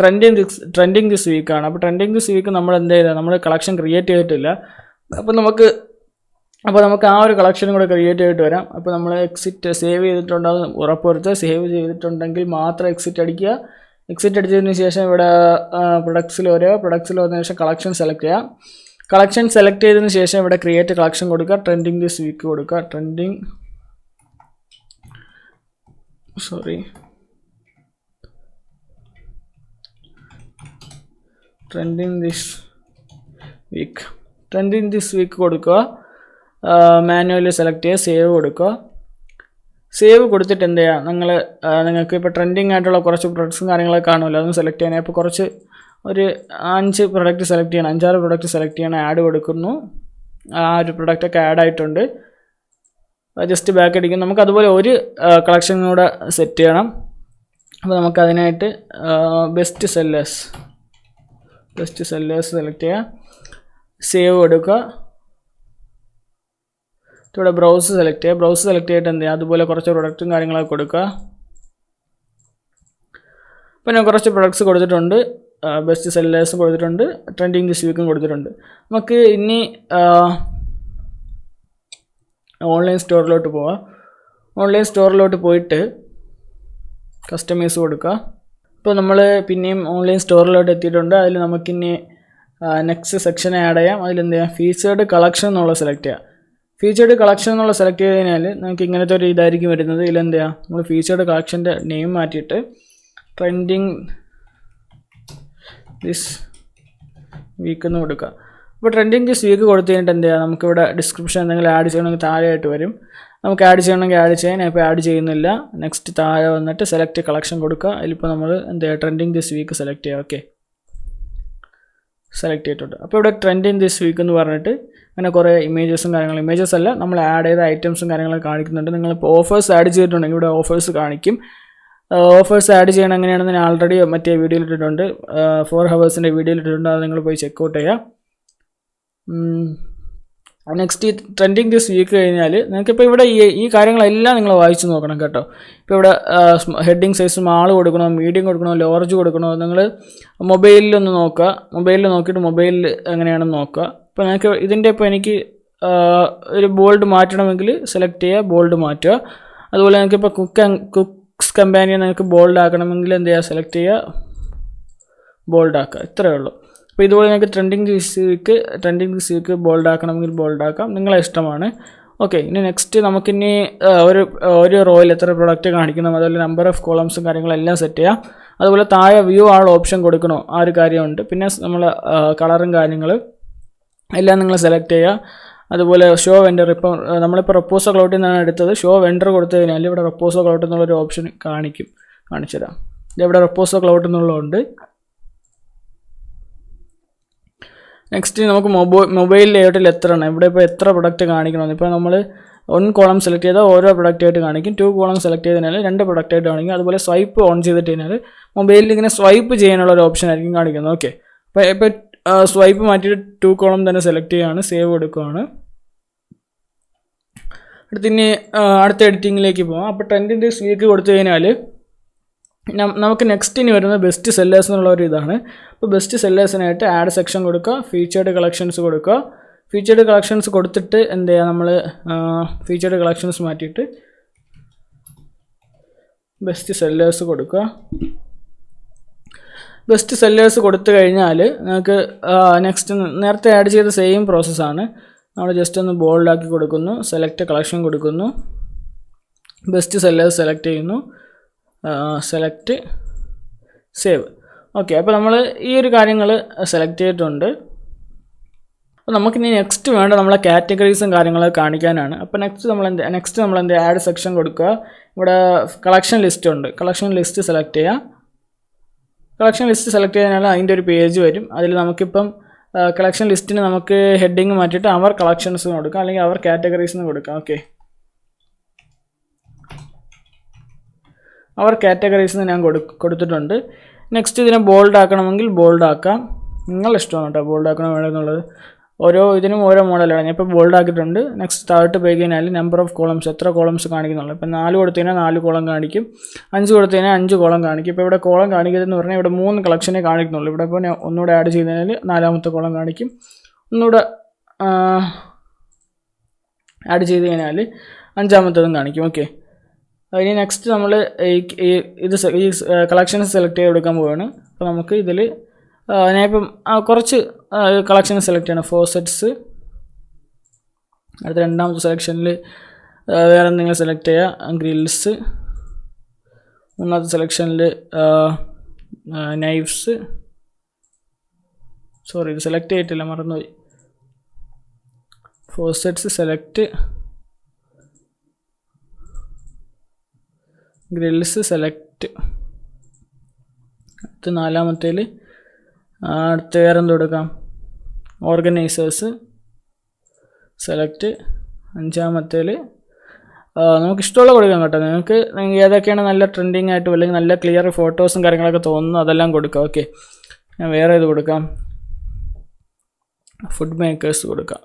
ട്രെൻഡിങ് ദിസ് വീക്കാണ്. അപ്പോൾ ട്രെൻഡിങ് ദിസ് വീക്ക് നമ്മൾ എന്ത് ചെയ്താൽ, നമ്മൾ കളക്ഷൻ ക്രിയേറ്റ് ചെയ്തിട്ടില്ല. അപ്പോൾ നമുക്ക് ആ ഒരു കളക്ഷനും കൂടെ ക്രിയേറ്റ് ചെയ്തിട്ട് വരാം. അപ്പോൾ നമ്മൾ എക്സിറ്റ് സേവ് ചെയ്തിട്ടുണ്ടാകും ഉറപ്പുവരുത്തുക. സേവ് ചെയ്തിട്ടുണ്ടെങ്കിൽ മാത്രം എക്സിറ്റ് അടിക്കുക. എക്സിറ്റ് അടിച്ചതിന് ശേഷം ഇവിടെ പ്രൊഡക്ട്സിൽ വന്നതിന് ശേഷം കളക്ഷൻ സെലക്ട് ചെയ്യാം. കളക്ഷൻ സെലക്ട് ചെയ്തതിന് ശേഷം ഇവിടെ ക്രിയേറ്റ് കളക്ഷൻ കൊടുക്കുക. ട്രെൻഡിങ് ദിസ് വീക്ക് കൊടുക്കുക. ട്രെൻഡിങ് ദിസ് വീക്ക് കൊടുക്കുക. മാനുവലി സെലക്ട് ചെയ്യുക, സേവ് കൊടുക്കുക. സേവ് കൊടുത്തിട്ട് എന്ത് ചെയ്യുക, നിങ്ങൾക്ക് ഇപ്പോൾ ട്രെൻഡിങ് ആയിട്ടുള്ള കുറച്ച് പ്രൊഡക്ട്സും കാര്യങ്ങളൊക്കെ കാണുമല്ലോ, അതൊന്നും സെലക്ട് ചെയ്യാൻ. അപ്പോൾ ഒരു 5 പ്രൊഡക്റ്റ് സെലക്ട് ചെയ്യണം, 5-6 പ്രൊഡക്റ്റ് സെലക്ട് ചെയ്യണം. ആഡ് കൊടുക്കുന്നു. ആ ഒരു പ്രൊഡക്റ്റൊക്കെ ആഡ് ആയിട്ടുണ്ട്. ജസ്റ്റ് ബാക്ക് അടിക്കും. നമുക്ക് അതുപോലെ ഒരു കളക്ഷൻ കൂടെ സെറ്റ് ചെയ്യണം. അപ്പോൾ നമുക്കതിനായിട്ട് ബെസ്റ്റ് സെല്ലേഴ്സ് സെലക്ട് ചെയ്യുക, സേവ് കൊടുക്കുക. ഇവിടെ ബ്രൗസ് സെലക്ട് ചെയ്തിട്ട് എന്ത് ചെയ്യുക, അതുപോലെ കുറച്ച് പ്രൊഡക്റ്റും കാര്യങ്ങളൊക്കെ കൊടുക്കുക. അപ്പോൾ ഞാൻ കുറച്ച് പ്രൊഡക്ട്സ് കൊടുത്തിട്ടുണ്ട്, ബെസ്റ്റ് സെല്ലേഴ്സും കൊടുത്തിട്ടുണ്ട്, ട്രെൻഡിങ് ദിസ് വീക്കും കൊടുത്തിട്ടുണ്ട്. നമുക്ക് ഇനി ഓൺലൈൻ സ്റ്റോറിലോട്ട് പോവാം. ഓൺലൈൻ സ്റ്റോറിലോട്ട് പോയിട്ട് കസ്റ്റമൈസ് കൊടുക്കുക. ഇപ്പോൾ നമ്മൾ പിന്നെയും ഓൺലൈൻ സ്റ്റോറിലോട്ട് എത്തിയിട്ടുണ്ട്. അതിൽ നമുക്കിനി നെക്സ്റ്റ് സെക്ഷൻ ആഡ് ചെയ്യാം. അതിലെന്ത് ചെയ്യാം, ഫീച്ചേർഡ് കളക്ഷൻ എന്നുള്ള സെലക്ട് ചെയ്യാം. ഫീച്ചേർഡ് കളക്ഷൻ എന്നുള്ള സെലക്ട് ചെയ്ത് കഴിഞ്ഞാൽ നമുക്ക് ഇങ്ങനത്തെ ഒരു ഇതായിരിക്കും വരുന്നത്. ഇതിലെന്ത് ചെയ്യാം, നമ്മൾ ഫീച്ചേർഡ് കളക്ഷൻ്റെ നെയിം മാറ്റിയിട്ട് ട്രെൻഡിങ് ദിസ് വീക്ക് എന്ന് കൊടുക്കുക. അപ്പോൾ ട്രെൻഡിങ് ദിസ് വീക്ക് കൊടുത്തു കഴിഞ്ഞിട്ട് എന്ത് ചെയ്യുക, നമുക്കിവിടെ ഡിസ്ക്രിപ്ഷൻ എന്തെങ്കിലും ആഡ് ചെയ്യണമെങ്കിൽ താഴെയായിട്ട് വരും. നമുക്ക് ആഡ് ചെയ്യണമെങ്കിൽ ആഡ് ചെയ്യാൻ. ഇപ്പോൾ ആഡ് ചെയ്യുന്നില്ല. നെക്സ്റ്റ് താഴെ വന്നിട്ട് സെലക്ട് കളക്ഷൻ കൊടുക്കുക. അതിലിപ്പോൾ നമ്മൾ എന്ത് ചെയ്യുക, ട്രെൻഡിങ് ദിസ് വീക്ക് സെലക്ട് ചെയ്യുക. ഓക്കെ, സെലക്ട് ചെയ്തിട്ടുണ്ട്. അപ്പോൾ ഇവിടെ ട്രെൻഡിങ് ദിസ് വീക്ക് എന്ന് പറഞ്ഞിട്ട് അങ്ങനെ കുറേ ഇമേജസ് അല്ല, നമ്മൾ ആഡ് ചെയ്ത ഐറ്റംസും കാര്യങ്ങളൊക്കെ കാണിക്കുന്നുണ്ട്. നിങ്ങളിപ്പോൾ ഓഫേഴ്സ് ആഡ് ചെയ്തിട്ടുണ്ടെങ്കിൽ ഇവിടെ ഓഫേഴ്സ് കാണിക്കും. ഓഫേഴ്സ് ആഡ് ചെയ്യണം എങ്ങനെയാണെന്ന് ഞാൻ ആൾറെഡി മറ്റേ വീഡിയോയിൽ ഇട്ടിട്ടുണ്ട്, 4 ഹവേഴ്സിൻ്റെ വീഡിയോയിൽ ഇട്ടിട്ടുണ്ട്. അത് നിങ്ങൾ പോയി ചെക്കൗട്ട് ചെയ്യുക. നെക്സ്റ്റ് ഈ ട്രെൻഡിങ് ദിസ് വീക്ക് കഴിഞ്ഞാൽ നിങ്ങൾക്കിപ്പോൾ ഇവിടെ ഈ കാര്യങ്ങളെല്ലാം നിങ്ങൾ വായിച്ച് നോക്കണം കേട്ടോ. ഇപ്പോൾ ഇവിടെ ഹെഡിങ് സൈസ് സ്മാൾ കൊടുക്കണോ, മീഡിയം കൊടുക്കണോ, ലോർജ് കൊടുക്കണോ, നിങ്ങൾ മൊബൈലിലൊന്ന് നോക്കുക. മൊബൈലിൽ നോക്കിയിട്ട് മൊബൈലിൽ എങ്ങനെയാണെന്ന് നോക്കുക. ഇപ്പോൾ നിങ്ങൾക്ക് ഇതിൻ്റെ ഇപ്പോൾ എനിക്ക് ഒരു ബോൾഡ് മാറ്റണമെങ്കിൽ സെലക്ട് ചെയ്യുക, ബോൾഡ് മാറ്റുക. അതുപോലെ നിങ്ങൾക്കിപ്പോൾ കുക്സ് കമ്പാനിയൻ നിങ്ങൾക്ക് ബോൾഡ് ആക്കണമെങ്കിൽ എന്ത് ചെയ്യുക, സെലക്ട് ചെയ്യുക, ബോൾഡ് ആക്കുക. ഇത്രയേ ഉള്ളൂ. അപ്പോൾ ഇതുപോലെ നിങ്ങൾക്ക് ട്രെൻഡിങ് ദിസ് വീക്ക് ബോൾഡ് ആക്കണമെങ്കിൽ ബോൾഡ് ആക്കാം, നിങ്ങളെ ഇഷ്ടമാണ്. ഓക്കെ, ഇനി നെക്സ്റ്റ് നമുക്കിനി ഒരു റോയിൽ എത്ര പ്രൊഡക്റ്റ് കാണിക്കണം, അതുപോലെ നമ്പർ ഓഫ് കോളംസും കാര്യങ്ങളെല്ലാം സെറ്റ് ചെയ്യാം. അതുപോലെ താഴെ വ്യൂ ആൾ ഓപ്ഷൻ കൊടുക്കണോ, ആ ഒരു കാര്യമുണ്ട്. പിന്നെ നമ്മൾ കളറും കാര്യങ്ങൾ എല്ലാം നിങ്ങൾ സെലക്ട് ചെയ്യുക. അതുപോലെ ഷോ വെൻഡർ. ഇപ്പം നമ്മളിപ്പോൾ റെപ്പോസോ ക്ലൗഡിൽ നിന്നാണ് എടുത്തത്. ഷോ വെൻഡർ കൊടുത്തു കഴിഞ്ഞാൽ ഇവിടെ റെപ്പോസോ ക്ലൗഡ് എന്നുള്ളൊരു ഓപ്ഷൻ കാണിച്ചു തരാം. ഇവിടെ റെപ്പോസോ ക്ലൗഡ് എന്നുള്ളതുണ്ട്. നെക്സ്റ്റ് നമുക്ക് മൊബൈൽ ലേഔട്ടിൽ എത്ര ആണ്, ഇവിടെ ഇപ്പോൾ എത്ര പ്രൊഡക്റ്റ് കാണിക്കണമെന്ന്. ഇപ്പോൾ നമ്മൾ 1 കോളം സെലക്ട് ചെയ്താൽ ഓരോ പ്രൊഡക്റ്റായിട്ട് കാണിക്കും. 2 കോളം സെലക്ട് ചെയ്ത് കഴിഞ്ഞാൽ 2 പ്രൊഡക്റ്റായിട്ട് കാണിക്കും. അതുപോലെ സ്വൈപ്പ് ഓൺ ചെയ്തിട്ട് കഴിഞ്ഞാൽ മൊബൈലിൽ ഇങ്ങനെ സ്വൈപ്പ് ചെയ്യാനുള്ള ഒരു ഓപ്ഷൻ ആയിരിക്കും കാണിക്കുന്നത്. ഓക്കെ, ഇപ്പോൾ സ്വൈപ്പ് മാറ്റിയിട്ട് 2 കോളം തന്നെ സെലക്ട് ചെയ്യുകയാണ്, സേവ് കൊടുക്കുകയാണ്. അടുത്ത എഡിറ്റിങ്ങിലേക്ക് പോകാം. അപ്പോൾ ട്രെൻഡിൻ്റെ വീക്ക് കൊടുത്തു കഴിഞ്ഞാൽ നമുക്ക് നെക്സ്റ്റ് ഇനി വരുന്നത് ബെസ്റ്റ് സെല്ലേഴ്സ് എന്നുള്ള ഒരു ഇതാണ്. അപ്പോൾ ബെസ്റ്റ് സെല്ലേഴ്സിനായിട്ട് ആഡ് സെക്ഷൻ കൊടുക്കുക, ഫീച്ചേർഡ് കളക്ഷൻസ് കൊടുക്കുക. ഫീച്ചേർഡ് കളക്ഷൻസ് കൊടുത്തിട്ട് എന്ത് ചെയ്യുക, നമ്മൾ ഫീച്ചേർഡ് കളക്ഷൻസ് മാറ്റിയിട്ട് ബെസ്റ്റ് സെല്ലേഴ്സ് കൊടുക്കുക. ബെസ്റ്റ് സെല്ലേഴ്സ് കൊടുത്തു കഴിഞ്ഞാൽ നമുക്ക് നെക്സ്റ്റ് നേരത്തെ ആഡ് ചെയ്ത സെയിം പ്രോസസ്സാണ്. നമ്മൾ ജസ്റ്റ് ഒന്ന് ബോൾഡാക്കി കൊടുക്കുന്നു, സെലക്ട് കളക്ഷൻ കൊടുക്കുന്നു, ബെസ്റ്റ് സെല്ലേഴ്സ് സെലക്ട് ചെയ്യുന്നു, സെലക്ട് സേവ്. ഓക്കെ, അപ്പോൾ നമ്മൾ ഈ ഒരു കാര്യങ്ങൾ സെലക്ട് ചെയ്തിട്ടുണ്ട്. അപ്പോൾ നമുക്കിനി നെക്സ്റ്റ് വേണ്ട നമ്മളെ കാറ്റഗറീസും കാര്യങ്ങളൊക്കെ കാണിക്കാനാണ്. അപ്പോൾ നെക്സ്റ്റ് നമ്മൾ ആഡ് സെക്ഷൻ കൊടുക്കുക. ഇവിടെ കളക്ഷൻ ലിസ്റ്റ് ഉണ്ട്, കളക്ഷൻ ലിസ്റ്റ് സെലക്ട് ചെയ്യുക. കളക്ഷൻ ലിസ്റ്റ് സെലക്ട് ചെയ്താൽ അതിൻ്റെ ഒരു പേജ് വരും. അതിൽ നമുക്കിപ്പം കളക്ഷൻ ലിസ്റ്റിന് നമുക്ക് ഹെഡിങ് മാറ്റിയിട്ട് അവർ കളക്ഷൻസ് കൊടുക്കാം, അല്ലെങ്കിൽ അവർ കാറ്റഗറീസ് കൊടുക്കാം. ഓക്കെ, അവർ കാറ്റഗറീസ് ഞാൻ കൊടുത്തിട്ടുണ്ട്. നെക്സ്റ്റ് ഇതിനെ ബോൾഡ് ആക്കണമെങ്കിൽ ബോൾഡ് ആക്കാം, നിങ്ങളുടെ ഇഷ്ടമാണ് കേട്ടോ ബോൾഡ് ആക്കണം വേണമെന്നുള്ളത്. ഓരോ ഇതിനും ഓരോ മോഡലാണ്. ഞാൻ ഇപ്പോൾ ബോൾഡ് ആക്കിയിട്ടുണ്ട്. നെക്സ്റ്റ് താഴോട്ട് പോയി കഴിഞ്ഞാൽ നമ്പർ ഓഫ് കോളംസ്, എത്ര കോളംസ് കാണിക്കുന്നുള്ളൂ. ഇപ്പോൾ 4 കൊടുത്തു കഴിഞ്ഞാൽ 4 കോളം കാണിക്കും, 5 കൊടുത്തു കഴിഞ്ഞാൽ 5 കോളം കാണിക്കും. ഇപ്പോൾ ഇവിടെ കോളം കാണിക്കുന്നതെന്ന് പറഞ്ഞാൽ ഇവിടെ 3 കളക്ഷനേ കാണിക്കുന്നുള്ളൂ. ഇവിടെ ഇപ്പോൾ ഒന്നുകൂടെ ആഡ് ചെയ്ത് കഴിഞ്ഞാൽ 4ാമത്തെ കോളം കാണിക്കും, ഒന്നുകൂടെ ആഡ് ചെയ്ത് കഴിഞ്ഞാൽ 5ാമത്തതും കാണിക്കും. ഓക്കെ, ഇനി നെക്സ്റ്റ് നമ്മൾ ഈ കളക്ഷൻസ് സെലക്ട് ചെയ്ത് കൊടുക്കാൻ പോവുകയാണ്. അപ്പോൾ നമുക്ക് ഇതിൽ ഞാനിപ്പം കുറച്ച് കളക്ഷൻ സെലക്ട് ചെയ്യണം. 4 സെറ്റ്സ്. അടുത്ത 2ാമത്തെ സെലക്ഷനിൽ വേറെ എന്തെങ്കിലും സെലക്ട് ചെയ്യുക, ഗ്രിൽസ്. 3ാമത്തെ സെലക്ഷനിൽ നൈഫ്സ്. സോറി, ഇത് സെലക്ട് ചെയ്തിട്ടില്ല, മറന്നുപോയി. 4 സെറ്റ്സ് സെലക്ട്, ഗ്രിൽസ് സെലക്ട്. അടുത്ത 4ാമത്തേൽ അടുത്ത വേറെ എന്ത് കൊടുക്കാം, ഓർഗനൈസേഴ്സ് സെലക്ട്. 5ാമത്തേൽ നമുക്ക് ഇഷ്ടമുള്ള കൊടുക്കാം കേട്ടോ. നിങ്ങൾക്ക് ഏതൊക്കെയാണ് നല്ല ട്രെൻഡിങ് ആയിട്ടും അല്ലെങ്കിൽ നല്ല ക്ലിയർ ഫോട്ടോസും കാര്യങ്ങളൊക്കെ തോന്നുന്നു അതെല്ലാം കൊടുക്കാം. ഓക്കെ, ഞാൻ വേറെ ഇത് കൊടുക്കാം, ഫുഡ് മേക്കേഴ്സ് കൊടുക്കാം,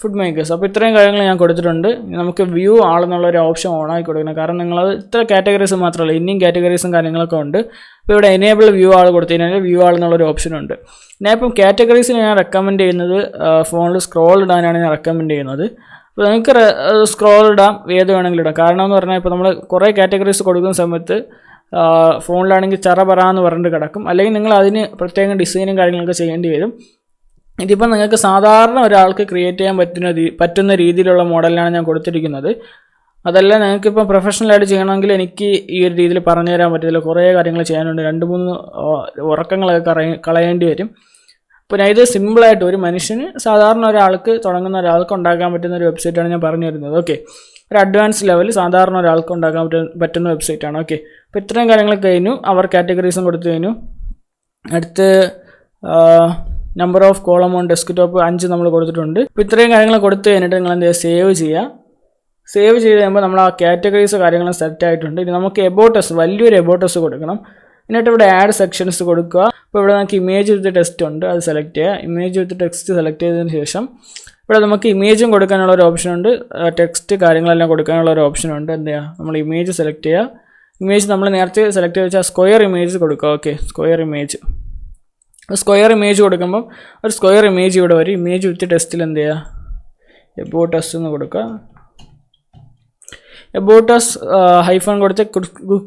ഫുഡ് മേക്കേഴ്സ്. അപ്പോൾ ഇത്രയും കാര്യങ്ങൾ ഞാൻ കൊടുത്തിട്ടുണ്ട്. നമുക്ക് വ്യൂ ആളെന്നുള്ളൊരു ഓപ്ഷൻ ഓണാക്കി കൊടുക്കണം. കാരണം നിങ്ങളത് ഇത്ര കാറ്റഗറീസ് മാത്രമല്ല, ഇനിയും കാറ്റഗറീസും കാര്യങ്ങളൊക്കെ ഉണ്ട്. അപ്പോൾ ഇവിടെ എനേബിൾ വ്യൂ ആൾ കൊടുത്തു കഴിഞ്ഞാൽ വ്യൂ ആൾ എന്നുള്ളൊരു ഓപ്ഷനുണ്ട്. ഞാൻ ഇപ്പം കാറ്റഗറീസിന് ഞാൻ റെക്കമെൻഡ് ചെയ്യുന്നത് ഫോണിൽ സ്ക്രോൾ ഇടാനാണ് ഞാൻ റെക്കമെൻഡ് ചെയ്യുന്നത്. അപ്പോൾ നിങ്ങൾക്ക് സ്ക്രോൾ ഇടാം, ഏത് വേണമെങ്കിലും ഇടാം. കാരണം എന്ന് പറഞ്ഞാൽ ഇപ്പോൾ നമ്മൾ കുറേ കാറ്റഗറീസ് കൊടുക്കുന്ന സമയത്ത് ഫോണിലാണെങ്കിൽ ചറപറാന്ന് പറഞ്ഞിട്ട് കിടക്കും, അല്ലെങ്കിൽ നിങ്ങൾ അതിന് പ്രത്യേകം ഡിസൈനും കാര്യങ്ങളൊക്കെ ചെയ്യേണ്ടി വരും. ഇതിപ്പോൾ നിങ്ങൾക്ക് സാധാരണ ഒരാൾക്ക് ക്രിയേറ്റ് ചെയ്യാൻ പറ്റുന്ന രീതിയിലുള്ള മോഡലിലാണ് ഞാൻ കൊടുത്തിരിക്കുന്നത്. അതല്ല നിങ്ങൾക്കിപ്പോൾ പ്രൊഫഷണലായിട്ട് ചെയ്യണമെങ്കിൽ എനിക്ക് ഈ ഒരു രീതിയിൽ പറഞ്ഞു തരാൻ പറ്റത്തില്ല, കുറേ കാര്യങ്ങൾ ചെയ്യാനുണ്ട്, 2-3 ഉറക്കങ്ങളൊക്കെ കളയേണ്ടി വരും. അപ്പോൾ ഞാൻ ഇത് സിമ്പിളായിട്ട് ഒരു മനുഷ്യന് സാധാരണ ഒരാൾക്ക് തുടങ്ങുന്ന ഒരാൾക്ക് ഉണ്ടാക്കാൻ പറ്റുന്ന ഒരു വെബ്സൈറ്റാണ് ഞാൻ പറഞ്ഞു തരുന്നത്. ഓക്കെ, ഒരു അഡ്വാൻസ് ലെവൽ സാധാരണ ഒരാൾക്ക് ഉണ്ടാക്കാൻ പറ്റുന്ന വെബ്സൈറ്റാണ്. ഓക്കെ, അപ്പോൾ ഇത്രയും കാര്യങ്ങൾ കഴിഞ്ഞു. അവർ കാറ്റഗറീസും കൊടുത്തു കഴിഞ്ഞു. അടുത്ത് number of column on desktop 5 നമ്മൾ കൊടുത്തിട്ടുണ്ട്. ഇപ്പോൾ ഇത്രയും കാര്യങ്ങൾ കൊടുത്തു കഴിഞ്ഞിട്ട് നിങ്ങൾ എന്ത് ചെയ്യുക, സേവ് ചെയ്യുക. സേവ് ചെയ്ത് കഴിയുമ്പോൾ നമ്മൾ ആ കാറ്റഗറീസ് കാര്യങ്ങളും സെറ്റ് ആയിട്ടുണ്ട്. ഇനി നമുക്ക് എബോട്ടസ്, വലിയൊരു എബോട്ടസ് കൊടുക്കണം. എന്നിട്ട് ഇവിടെ ആഡ് സെക്ഷൻസ് കൊടുക്കുക. അപ്പോൾ ഇവിടെ നമുക്ക് ഇമേജ് വിത്ത് ടെക്സ്റ്റ് ഉണ്ട്, അത് സെലക്ട് ചെയ്യുക. ഇമേജ് വിത്ത് ടെക്സ്റ്റ് സെലക്ട് ചെയ്തതിന് ശേഷം ഇവിടെ നമുക്ക് ഇമേജും കൊടുക്കാനുള്ള ഒരു ഓപ്ഷൻ ഉണ്ട്, ടെക്സ്റ്റ് കാര്യങ്ങളെല്ലാം കൊടുക്കാനുള്ള ഒരു ഓപ്ഷൻ ഉണ്ട്. എന്ത് ചെയ്യുക, നമ്മൾ ഇമേജ് സെലക്ട് ചെയ്യുക. ഇമേജ് നമ്മൾ നേരത്തെ സെലക്ട് ചെയ്ത് വെച്ചാൽ സ്ക്വയർ ഇമേജ് കൊടുക്കുക. ഓക്കെ, സ്ക്വയർ ഇമേജ് കൊടുക്കുമ്പോൾ ഒരു സ്ക്വയർ ഇമേജ് ഇവിടെ വരും. ഇമേജ് വിത്ത് ടെക്സ്റ്റിൽ എന്ത് ചെയ്യുക, എബോട്ടസ് എന്ന് കൊടുക്കുക. എബോട്ടസ് ഹൈഫൺ കൊടുത്ത്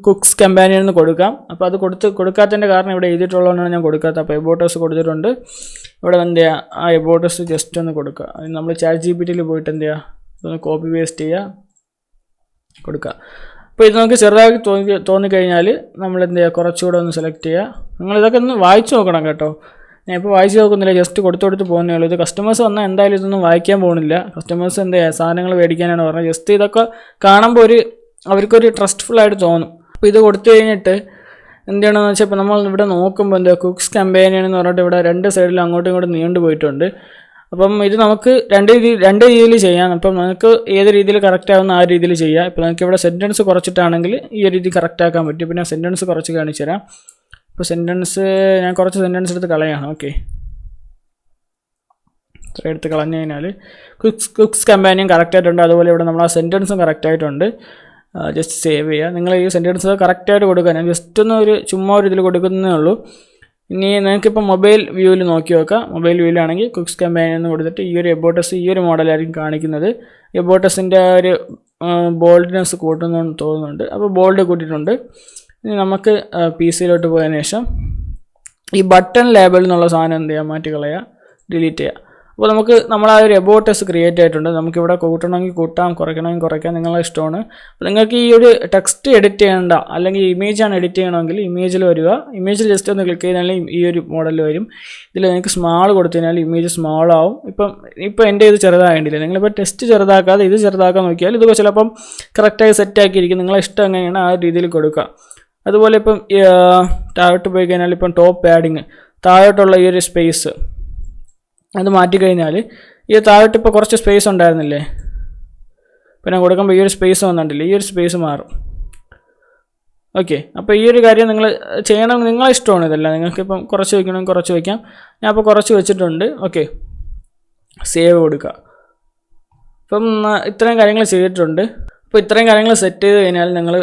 കുക്സ് കമ്പാനിയൻ എന്ന് കൊടുക്കാം. അപ്പോൾ അത് കൊടുക്കാത്തതിൻ്റെ കാരണം ഇവിടെ എഴുതിയിട്ടുള്ളതുകൊണ്ടാണ് ഞാൻ കൊടുക്കാത്തത്. അപ്പോൾ എബോട്ടസ് കൊടുത്തിട്ടുണ്ട്. ഇവിടെ എന്ത് ചെയ്യുക, ആ എബോട്ടസ് ജസ്റ്റ് ഒന്ന് കൊടുക്കുക. അത് നമ്മൾ ChatGPTയിൽ പോയിട്ട് എന്ത് ചെയ്യുക, ഇതൊന്ന് കോപ്പി പേസ്റ്റ് ചെയ്യുക, കൊടുക്കുക. അപ്പോൾ ഇത് നമുക്ക് ചെറുതായി തോന്നിക്കഴിഞ്ഞാൽ നമ്മൾ എന്ത് ചെയ്യുക, കുറച്ചുകൂടെ ഒന്ന് സെലക്ട് ചെയ്യുക. നിങ്ങളിതൊക്കെ ഒന്ന് വായിച്ചു നോക്കണം കേട്ടോ. ഞാൻ ഇപ്പോൾ വായിച്ച് നോക്കുന്നില്ല, ജസ്റ്റ് കൊടുത്ത് പോകുന്നേ ഉള്ളൂ. ഇത് കസ്റ്റമേഴ്സ് വന്നാൽ എന്തായാലും ഇതൊന്നും വായിക്കാൻ പോകുന്നില്ല. കസ്റ്റമേഴ്സ് എന്താ സാധനങ്ങൾ മേടിക്കാനാണ് പറഞ്ഞത്. ജസ്റ്റ് ഇതൊക്കെ കാണുമ്പോൾ അവർക്കൊരു ട്രസ്റ്റ്ഫുൾ ആയിട്ട് തോന്നും. അപ്പോൾ ഇത് കൊടുത്തു കഴിഞ്ഞിട്ട് എന്ത് ചെയ്യണമെന്ന് വെച്ചാൽ, ഇപ്പോൾ നമ്മൾ ഇവിടെ നോക്കുമ്പോൾ എന്താ കുക്സ് കമ്പാനിയൻ എന്ന് പറഞ്ഞിട്ട് ഇവിടെ 2 സൈഡിലും അങ്ങോട്ടും ഇങ്ങോട്ടും നീണ്ടു പോയിട്ടുണ്ട്. അപ്പം ഇത് നമുക്ക് രണ്ട് രീതിയിൽ ചെയ്യാം. അപ്പം നമുക്ക് ഏത് രീതിയിൽ കറക്റ്റ് ആവുന്ന ആ രീതിയിൽ ചെയ്യാം. ഇപ്പോൾ നമുക്ക് ഇവിടെ സെൻറ്റൻസ് കുറച്ചിട്ടാണെങ്കിൽ ഈ ഒരു രീതി കറക്റ്റ് ആക്കാൻ പറ്റും. പിന്നെ സെൻറ്റൻസ് കുറച്ച് കാണിച്ചു തരാം. ഇപ്പോൾ സെൻറ്റൻസ് ഞാൻ കുറച്ച് സെൻറ്റൻസ് എടുത്ത് കളയാണ്. ഓക്കെ, ഇത്ര എടുത്ത് കളഞ്ഞു കഴിഞ്ഞാൽ കുക്സ് കമ്പാനിയൻ കറക്റ്റായിട്ടുണ്ട്. അതുപോലെ ഇവിടെ നമ്മൾ ആ സെൻറ്റൻസും കറക്റ്റായിട്ടുണ്ട്. ജസ്റ്റ് സേവ് ചെയ്യുക. നിങ്ങൾ ഈ സെൻറ്റൻസ് കറക്റ്റായിട്ട് കൊടുക്കുക. ഞാൻ ജസ്റ്റ് ഒന്ന് ചുമ്മാ ഒരു ഇതിൽ കൊടുക്കുന്നേ ഉള്ളൂ. ഇനി നിങ്ങൾക്കിപ്പോൾ മൊബൈൽ വ്യൂവിൽ നോക്കി നോക്കാം. മൊബൈൽ വ്യൂവിലാണെങ്കിൽ കുക്സ് കമ്പാനിയൻ എന്ന് കൊടുത്തിട്ട് ഈ ഒരു എബോട്ടസ് ഈ ഒരു മോഡലായിരിക്കും കാണിക്കുന്നത്. എബോട്ടസിൻ്റെ ഒരു ബോൾഡ്നെസ് കൂട്ടുന്നെന്ന് തോന്നുന്നുണ്ട്. അപ്പോൾ ബോൾഡ് കൂട്ടിയിട്ടുണ്ട്. ഇനി നമുക്ക് PC-യിലോട്ട് പോയതിന് ശേഷം ഈ ബട്ടൺ ലേബൽ എന്നുള്ള സാധനം എന്ത് ചെയ്യുക, മാറ്റി കളയുക, ഡിലീറ്റ് ചെയ്യുക. അപ്പോൾ നമ്മൾ ആ ഒരു എബോട്ടസ് ക്രിയേറ്റ് ആയിട്ടുണ്ട്. നമുക്കിവിടെ കൂട്ടണമെങ്കിൽ കൂട്ടാം, കുറയ്ക്കണമെങ്കിൽ കുറയ്ക്കാം, നിങ്ങളുടെ ഇഷ്ടമാണ്. അപ്പോൾ നിങ്ങൾക്ക് ഈ ഒരു ടെക്സ്റ്റ് എഡിറ്റ് ചെയ്യേണ്ട, അല്ലെങ്കിൽ ഇമേജാണ് എഡിറ്റ് ചെയ്യണമെങ്കിൽ ഇമേജിൽ വരിക. ഇമേജിൽ ജസ്റ്റ് ഒന്ന് ക്ലിക്ക് ചെയ്താൽ ഈ ഒരു മോഡലിൽ വരും. ഇതിൽ നിങ്ങൾക്ക് സ്മാൾ കൊടുത്തു കഴിഞ്ഞാൽ ഇമേജ് സ്മാൾ ആവും. ഇപ്പം എൻ്റെ ഇത് ചെറുതാകേണ്ടില്ല. നിങ്ങളിപ്പോൾ ടെക്സ്റ്റ് ചെറുതാക്കാതെ ഇത് ചെറുതാക്കാൻ നോക്കിയാൽ ഇത് ചിലപ്പം കറക്റ്റായി സെറ്റാക്കിയിരിക്കും. നിങ്ങളെ ഇഷ്ടം എങ്ങനെയാണ് ആ രീതിയിൽ കൊടുക്കുക. അതുപോലെ ഇപ്പം താഴോട്ട് പോയി കഴിഞ്ഞാൽ ഇപ്പം ടോപ്പ് പാഡിങ് താഴോട്ടുള്ള ഈ ഒരു സ്പേസ് അത് മാറ്റിക്കഴിഞ്ഞാൽ ഈ താഴോട്ട് ഇപ്പോൾ കുറച്ച് സ്പേസ് ഉണ്ടായിരുന്നില്ലേ, പിന്നെ കൊടുക്കുമ്പോൾ ഈ ഒരു സ്പേസ് വന്നിട്ടില്ല, ഈ ഒരു സ്പേസ് മാറും. ഓക്കെ, അപ്പോൾ ഈ ഒരു കാര്യം നിങ്ങൾ ചെയ്യണം, നിങ്ങളെ ഇഷ്ടമാണ്. ഇതല്ല നിങ്ങൾക്കിപ്പം കുറച്ച് വയ്ക്കണമെങ്കിൽ കുറച്ച് വയ്ക്കാം. ഞാൻ അപ്പോൾ കുറച്ച് വെച്ചിട്ടുണ്ട്. ഓക്കെ, സേവ് കൊടുക്കുക. ഇപ്പം ഇത്രയും കാര്യങ്ങൾ ചെയ്തിട്ടുണ്ട്. അപ്പോൾ ഇത്രയും കാര്യങ്ങൾ സെറ്റ് ചെയ്ത് കഴിഞ്ഞാൽ നിങ്ങൾ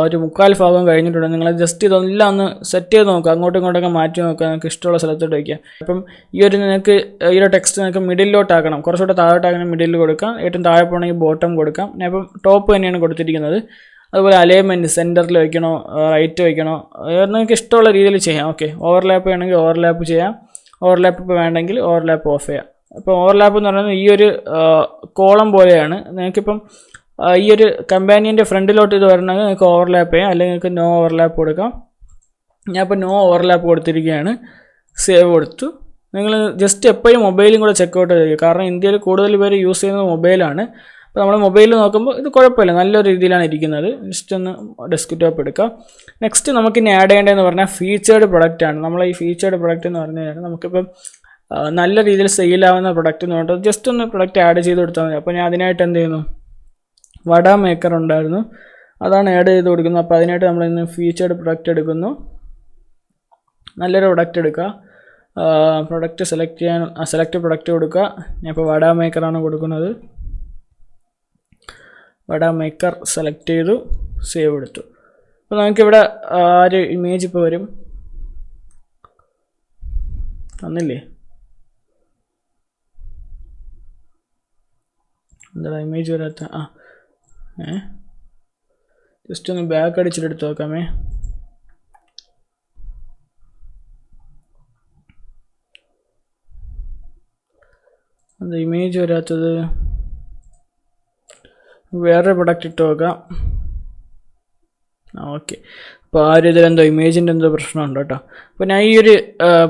ഒരു 3/4 ഭാഗം കഴിഞ്ഞിട്ടുണ്ട്. നിങ്ങൾ ജസ്റ്റ് ഇതെല്ലാം ഒന്ന് സെറ്റ് ചെയ്ത് നോക്കുക, അങ്ങോട്ടും ഇങ്ങോട്ടൊക്കെ മാറ്റി നോക്കുക, നിങ്ങൾക്ക് ഇഷ്ടമുള്ള സ്ഥലത്തോട്ട് വയ്ക്കുക. അപ്പം നിങ്ങൾക്ക് ഈ ഒരു ടെക്സ്റ്റ് നിങ്ങൾക്ക് മിഡിലോട്ടാക്കണം, കുറച്ചുകൂടെ താഴോട്ടാക്കണം, മിഡിൽ കൊടുക്കാം. ഏറ്റവും താഴെ പോകണമെങ്കിൽ ബോട്ടം കൊടുക്കാം. ഞാൻ ഇപ്പം ടോപ്പ് തന്നെയാണ് കൊടുത്തിരിക്കുന്നത്. അതുപോലെ അലൈൻമെൻറ്റ് സെൻറ്ററിൽ വയ്ക്കണോ റൈറ്റ് വയ്ക്കണോ നിങ്ങൾക്ക് ഇഷ്ടമുള്ള രീതിയിൽ ചെയ്യാം. ഓക്കെ, ഓവർലാപ്പ് വേണമെങ്കിൽ ഓവർലാപ്പ് ചെയ്യാം. ഓവർലാപ്പ് ഇപ്പോൾ വേണമെങ്കിൽ ഓവർലാപ്പ് ഓഫ് ചെയ്യാം. അപ്പോൾ ഓവർലാപ്പ് എന്ന് പറയുന്നത് ഈ ഒരു കോളം പോലെയാണ്. നിങ്ങൾക്കിപ്പം ഈ ഒരു കമ്പാനിയൻ്റെ ഫ്രണ്ടിലോട്ട് ഇത് വരണമെങ്കിൽ നിങ്ങൾക്ക് ഓവർലാപ്പ് ചെയ്യാം, അല്ലെങ്കിൽ നിങ്ങൾക്ക് നോ ഓവർലാപ്പ് കൊടുക്കാം. ഞാൻ ഇപ്പോൾ നോ ഓവർലാപ്പ് കൊടുത്തിരിക്കുകയാണ്. സേവ് കൊടുത്തു. നിങ്ങൾ ജസ്റ്റ് എപ്പോഴും മൊബൈലും കൂടെ ചെക്കൗട്ട് ചെയ്യുക. കാരണം ഇന്ത്യയിൽ കൂടുതൽ പേര് യൂസ് ചെയ്യുന്നത് മൊബൈലാണ്. അപ്പോൾ നമ്മൾ മൊബൈലിൽ നോക്കുമ്പോൾ ഇത് കുഴപ്പമില്ല, നല്ലൊരു രീതിയിലാണ് ഇരിക്കുന്നത്. ജസ്റ്റ് ഒന്ന് ഡെസ്ക്ടോപ്പ് എടുക്കുക. നെക്സ്റ്റ് നമുക്കിനി ആഡ് ചെയ്യേണ്ടതെന്ന് പറഞ്ഞാൽ ഫീച്ചേർഡ് പ്രൊഡക്റ്റാണ്. നമ്മൾ ഈ ഫീച്ചേർഡ് പ്രൊഡക്റ്റ് എന്ന് പറഞ്ഞു കഴിഞ്ഞാൽ നമുക്കിപ്പം നല്ല രീതിയിൽ സെയിലാവുന്ന പ്രൊഡക്റ്റ് എന്ന് പറഞ്ഞിട്ട് ജസ്റ്റ് ഒന്ന് പ്രൊഡക്റ്റ് ആഡ് ചെയ്ത് കൊടുത്താൽ മതി. അപ്പോൾ ഞാൻ അതിനായിട്ട് എന്ത് ചെയ്യുന്നു, വട മേക്കർ ഉണ്ടായിരുന്നു, അതാണ് ആഡ് ചെയ്ത് കൊടുക്കുന്നത്. അപ്പോൾ അതിനായിട്ട് നമ്മൾ ഇന്ന് ഫീച്ചേർഡ് പ്രൊഡക്റ്റ് എടുക്കുന്നു. നല്ലൊരു പ്രൊഡക്റ്റ് എടുക്കുക. പ്രൊഡക്റ്റ് സെലക്ട് പ്രൊഡക്റ്റ് കൊടുക്കുക. ഞാൻ ഇപ്പോൾ വട മേക്കറാണ് കൊടുക്കുന്നത്. വട മേക്കർ സെലക്ട് ചെയ്തു, സേവ് എടുത്തു. അപ്പോൾ നമുക്കിവിടെ ഒരു ഇമേജ് ഇപ്പോൾ വരും. വന്നില്ലേ? എന്താ ഇമേജ് വരാത്ത? ജസ്റ്റ് ഒന്ന് ബാക്ക് അടിച്ചിട്ട് എടുത്ത് നോക്കാമേ. എന്താ ഇമേജ് വരാത്തത്? വേറെ പ്രൊഡക്റ്റ് ഇട്ട് നോക്കാം. ഓക്കെ, അപ്പോൾ ആ ഒരു ഇതിലെന്തോ ഇമേജിൻ്റെ എന്തോ പ്രശ്നമുണ്ട് കേട്ടോ. അപ്പോൾ ഞാൻ ഈ ഒരു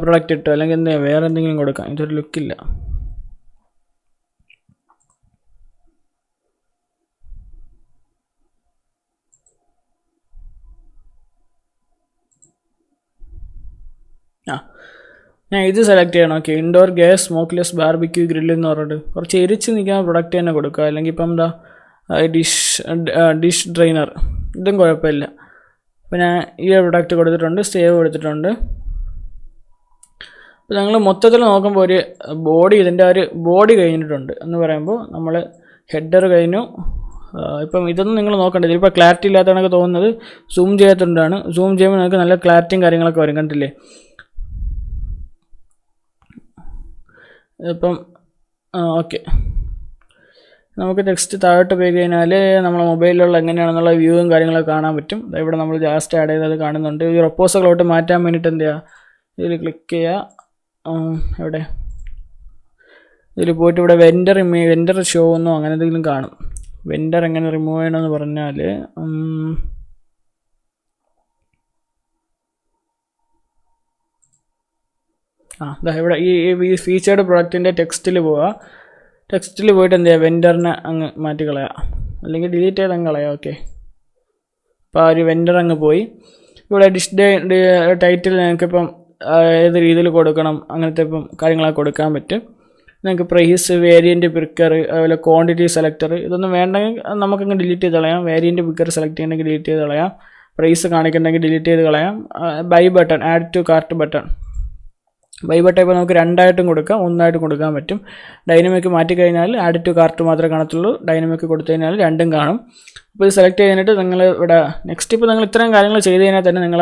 പ്രൊഡക്റ്റ് ഇട്ടോ, അല്ലെങ്കിൽ എന്താ വേറെ എന്തെങ്കിലും കൊടുക്കാം. ഇതൊരു ലുക്കില്ല. ഞാൻ ഇത് സെലക്ട് ചെയ്യണം. Okay, indoor gas smokeless barbecue grill എന്ന് പറഞ്ഞിട്ട് കുറച്ച് എരിച്ച് നിൽക്കുന്ന പ്രൊഡക്റ്റ് തന്നെ കൊടുക്കുക. അല്ലെങ്കിൽ ഇപ്പം എന്താ ഡിഷ് ഡ്രെയിനർ, ഇതും കുഴപ്പമില്ല. അപ്പോൾ ഞാൻ ഈ പ്രൊഡക്റ്റ് കൊടുത്തിട്ടുണ്ട്, സേവ് കൊടുത്തിട്ടുണ്ട്. അപ്പോൾ ഞങ്ങൾ മൊത്തത്തിൽ നോക്കുമ്പോൾ ഒരു ബോഡി, ഇതിൻ്റെ ഒരു ബോഡി കഴിഞ്ഞിട്ടുണ്ട് എന്ന് പറയുമ്പോൾ നമ്മൾ ഹെഡർ കഴിഞ്ഞു. ഇപ്പം ഇതൊന്നും നിങ്ങൾ നോക്കണ്ട. ഇതിലിപ്പോൾ ക്ലാരിറ്റി ഇല്ലാത്തതാണൊക്കെ തോന്നുന്നത്. സൂം ചെയ്യാത്തതുകൊണ്ടാണ്. സൂം ചെയ്യുമ്പോൾ നിങ്ങൾക്ക് നല്ല ക്ലാരിറ്റിയും കാര്യങ്ങളൊക്കെ വരും, കണ്ടില്ലേ? ഇപ്പം ഓക്കെ, നമുക്ക് ടെക്സ്റ്റ് താഴോട്ട് പോയി കഴിഞ്ഞാൽ നമ്മളെ മൊബൈലിലുള്ള എങ്ങനെയാണെന്നുള്ള വ്യൂവും കാര്യങ്ങളൊക്കെ കാണാൻ പറ്റും. ഇവിടെ നമ്മൾ ജാസ്റ്റ് ആഡ് ചെയ്തത് കാണുന്നുണ്ട്. ഈ പ്രൊപ്പോസലുകളോട്ട് മാറ്റാൻ വേണ്ടിയിട്ട് എന്ത് ചെയ്യുക, ഇതിൽ ക്ലിക്ക് ചെയ്യുക. എവിടെ ഇതിൽ പോയിട്ട് ഇവിടെ വെൻഡർ ഷോ എന്നോ അങ്ങനെ എന്തെങ്കിലും കാണും. വെൻഡർ എങ്ങനെ റിമൂവ് ചെയ്യണമെന്ന് പറഞ്ഞാൽ ഇവിടെ ഈ ഫീച്ചേർഡ് പ്രൊഡക്റ്റിൻ്റെ ടെക്സ്റ്റിൽ പോവുക. ടെക്സ്റ്റിൽ പോയിട്ട് എന്ത് ചെയ്യുക, വെൻഡറിനെ അങ്ങ് മാറ്റി കളയാം, അല്ലെങ്കിൽ ഡിലീറ്റ് ചെയ്ത് അങ്ങ് കളയാം. ഓക്കെ, അപ്പോൾ ആ ഒരു വെൻഡർ അങ്ങ് പോയി. ഇവിടെ ടൈറ്റിൽ നിങ്ങൾക്കിപ്പം ഏത് രീതിയിൽ കൊടുക്കണം അങ്ങനത്തെ ഇപ്പം കാര്യങ്ങളൊക്കെ കൊടുക്കാൻ പറ്റും. നിങ്ങൾക്ക് പ്രൈസ്, വേരിയൻറ്റ് പിക്കർ, അതുപോലെ ക്വാണ്ടിറ്റി സെലക്ടർ, ഇതൊന്നും വേണ്ടെങ്കിൽ നമുക്കങ്ങ് ഡിലീറ്റ് ചെയ്ത് കളയാം. വേരിയൻറ്റ് പിക്കർ സെലക്ട് ചെയ്യണമെങ്കിൽ ഡിലീറ്റ് ചെയ്ത് കളയാം. പ്രൈസ് കാണിക്കണമെങ്കിൽ ഡിലീറ്റ് ചെയ്ത് കളയാം. Buy button, add to cart button, buy button ഇപ്പോൾ നമുക്ക് 2 ആയിട്ടും കൊടുക്കാം, 1 ആയിട്ടും കൊടുക്കാൻ പറ്റും. ഡൈനമിക് മാറ്റിക്കഴിഞ്ഞാൽ ആഡ് ടു കാർട്ട് മാത്രമേ കാണത്തുള്ളൂ. ഡൈനമിക് കൊടുത്തു കഴിഞ്ഞാൽ 2ഉം കാണും. അപ്പോൾ ഇത് സെലക്ട് ചെയ്തിട്ട് നിങ്ങൾ ഇവിടെ നെക്സ്റ്റ്, ഇപ്പോൾ നിങ്ങൾ ഇത്രയും കാര്യങ്ങൾ ചെയ്ത് കഴിഞ്ഞാൽ തന്നെ നിങ്ങൾ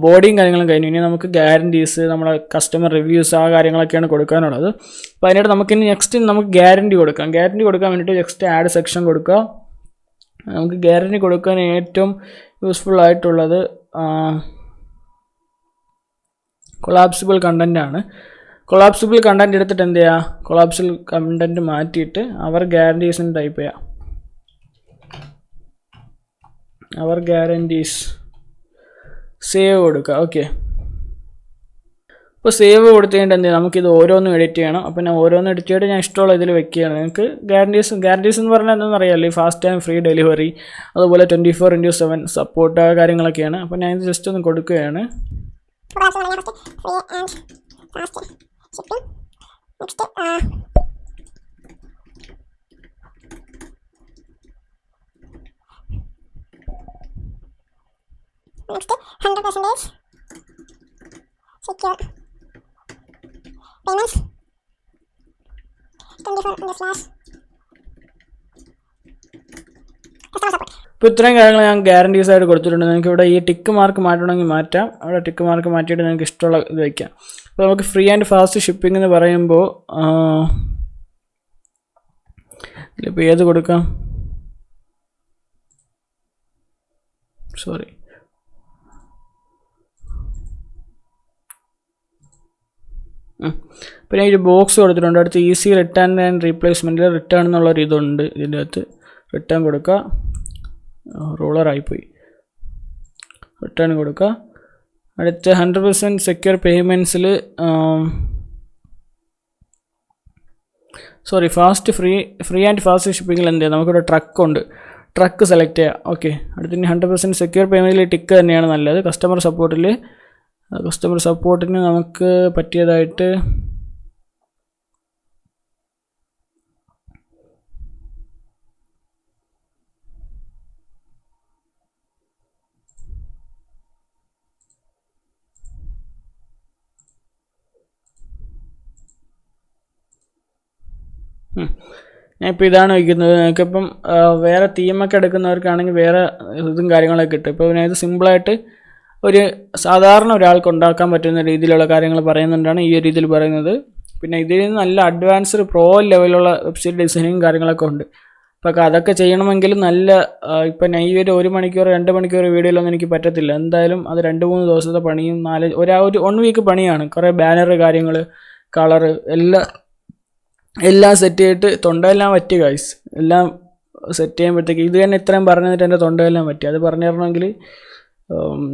ബോഡിയും കാര്യങ്ങളും കഴിഞ്ഞു. ഇനി നമുക്ക് ഗ്യാരൻറ്റീസ്, നമ്മുടെ കസ്റ്റമർ റിവ്യൂസ്, ആ കാര്യങ്ങളൊക്കെയാണ് കൊടുക്കാനുള്ളത്. അപ്പോൾ അതിനായിട്ട് നമുക്കിനി നെക്സ്റ്റ് നമുക്ക് ഗ്യാരൻറ്റി കൊടുക്കാം. ഗ്യാരൻറ്റി കൊടുക്കാൻ വേണ്ടിയിട്ട് നെക്സ്റ്റ് ആഡ് സെക്ഷൻ കൊടുക്കുക. നമുക്ക് ഗ്യാരൻറ്റി കൊടുക്കാൻ ഏറ്റവും യൂസ്ഫുൾ ആയിട്ടുള്ളത് കൊളാപ്സിബിൾ കണ്ടൻ്റ് ആണ്. കൊളാപ്സിബിൾ കണ്ടൻറ് എടുത്തിട്ട് എന്ത് ചെയ്യുക, കൊളാപ്സിബിൾ കണ്ടൻറ് മാറ്റിയിട്ട് അവർ ഗ്യാരൻറ്റീസിന് ടൈപ്പ് ചെയ്യുക. അവർ ഗ്യാരൻറ്റീസ്, സേവ് കൊടുക്കുക. ഓക്കെ, ഇപ്പോൾ സേവ് കൊടുത്തു കഴിഞ്ഞിട്ട് എന്ത് ചെയ്യുക, നമുക്കിത് ഓരോന്നും എഡിറ്റ് ചെയ്യണം. അപ്പോൾ ഞാൻ ഓരോന്നും എഡിറ്റ് ചെയ്തിട്ട് ഞാൻ ഇഷ്ടമുള്ള ഇതിൽ വെക്കുകയാണ്. നിങ്ങൾക്ക് ഗ്യാരൻറ്റീസ് എന്ന് പറഞ്ഞാൽ എന്താണെന്ന് അറിയാമല്ലോ, ഫാസ്റ്റ് ആൻഡ് ഫ്രീ ഡെലിവറി, അതുപോലെ 24/7 സപ്പോർട്ട്, ആ കാര്യങ്ങളൊക്കെയാണ്. അപ്പോൾ ഞാൻ ഇത് ജസ്റ്റ് ഒന്ന് കൊടുക്കുകയാണ്. Next 100% secure payments 24/7 customer support. ഇപ്പോൾ ഇത്രയും കാര്യങ്ങൾ ഞാൻ ഗ്യാരൻറ്റീസ് ആയിട്ട് കൊടുത്തിട്ടുണ്ട്. നിങ്ങൾക്ക് ഇവിടെ ഈ ടിക്ക് മാർക്ക് മാറ്റണമെങ്കിൽ മാറ്റാം. അവിടെ ടിക്ക് മാർക്ക് മാറ്റിയിട്ട് നിങ്ങൾക്ക് ഇഷ്ടമുള്ള ഇത് വയ്ക്കാം. അപ്പോൾ നമുക്ക് ഫ്രീ ആൻഡ് ഫാസ്റ്റ് ഷിപ്പിംഗ് എന്ന് പറയുമ്പോൾ ഇതിലിപ്പോൾ ഏത് കൊടുക്കാം, സോറി, പിന്നെ ഈ ബോക്സ് കൊടുത്തിട്ടുണ്ട്. അടുത്ത് ഈസി റിട്ടേൺ ആൻഡ് റീപ്ലേസ്മെൻറ്റിൽ റിട്ടേൺ എന്നുള്ളൊരു ഇതുണ്ട്. ഇതിൻ്റെ അകത്ത് റിട്ടേൺ കൊടുക്കുക. റൂളറായിപ്പോയി, റിട്ടേൺ കൊടുക്കുക. അടുത്ത് 100% സെക്യൂർ പേയ്മെൻറ്റ്സിൽ ഫ്രീ ആൻഡ് ഫാസ്റ്റ് ഷിപ്പിങ്ങിൽ എന്ത് ചെയ്യാം, നമുക്കിവിടെ ട്രക്കുണ്ട്, ട്രക്ക് സെലക്ട് ചെയ്യാം. ഓക്കെ, അടുത്ത് ഇനി 100% സെക്യൂർ പേയ്മെൻറ്റിൽ ടിക്ക് തന്നെയാണ് നല്ലത്. കസ്റ്റമർ സപ്പോർട്ടിന് നമുക്ക് പറ്റിയതായിട്ട് ഞാനിപ്പോൾ ഇതാണ് വയ്ക്കുന്നത്. നിങ്ങൾക്കിപ്പം വേറെ തീമൊക്കെ എടുക്കുന്നവർക്കാണെങ്കിൽ വേറെ ഇതും കാര്യങ്ങളൊക്കെ കിട്ടും. ഇപ്പോൾ ഞാൻ ഇത് സിമ്പിളായിട്ട് ഒരു സാധാരണ ഒരാൾക്ക് ഉണ്ടാക്കാൻ പറ്റുന്ന രീതിയിലുള്ള കാര്യങ്ങൾ പറയുന്നുണ്ടാണ് ഈ ഒരു രീതിയിൽ പറയുന്നത്. പിന്നെ ഇതിൽ നിന്ന് നല്ല അഡ്വാൻസ്ഡ് പ്രോ ലെവലുള്ള വെബ്സൈറ്റ് ഡിസൈനിങ് കാര്യങ്ങളൊക്കെ ഉണ്ട്. അപ്പോൾ അതൊക്കെ ചെയ്യണമെങ്കിൽ നല്ല ഇപ്പം ഞാൻ ഈ ഒരു 1 മണിക്കൂർ 2 മണിക്കൂർ വീഡിയോയിലൊന്നും എനിക്ക് പറ്റത്തില്ല. എന്തായാലും അത് 2-3 ദിവസത്തെ പണിയും ഒരു 1 വീക്ക് പണിയാണ്. കുറേ ബാനർ, കാര്യങ്ങൾ, കളറ് എല്ലാം സെറ്റ് ചെയ്തിട്ട് തൊണ്ടയെല്ലാം പറ്റി ഗൈസ്. എല്ലാം സെറ്റ് ചെയ്യുമ്പോഴത്തേക്ക് ഇത് തന്നെ ഇത്രയും പറഞ്ഞു തന്നിട്ട് എൻ്റെ തൊണ്ടയെല്ലാം പറ്റി. അത് പറഞ്ഞു തരണമെങ്കിൽ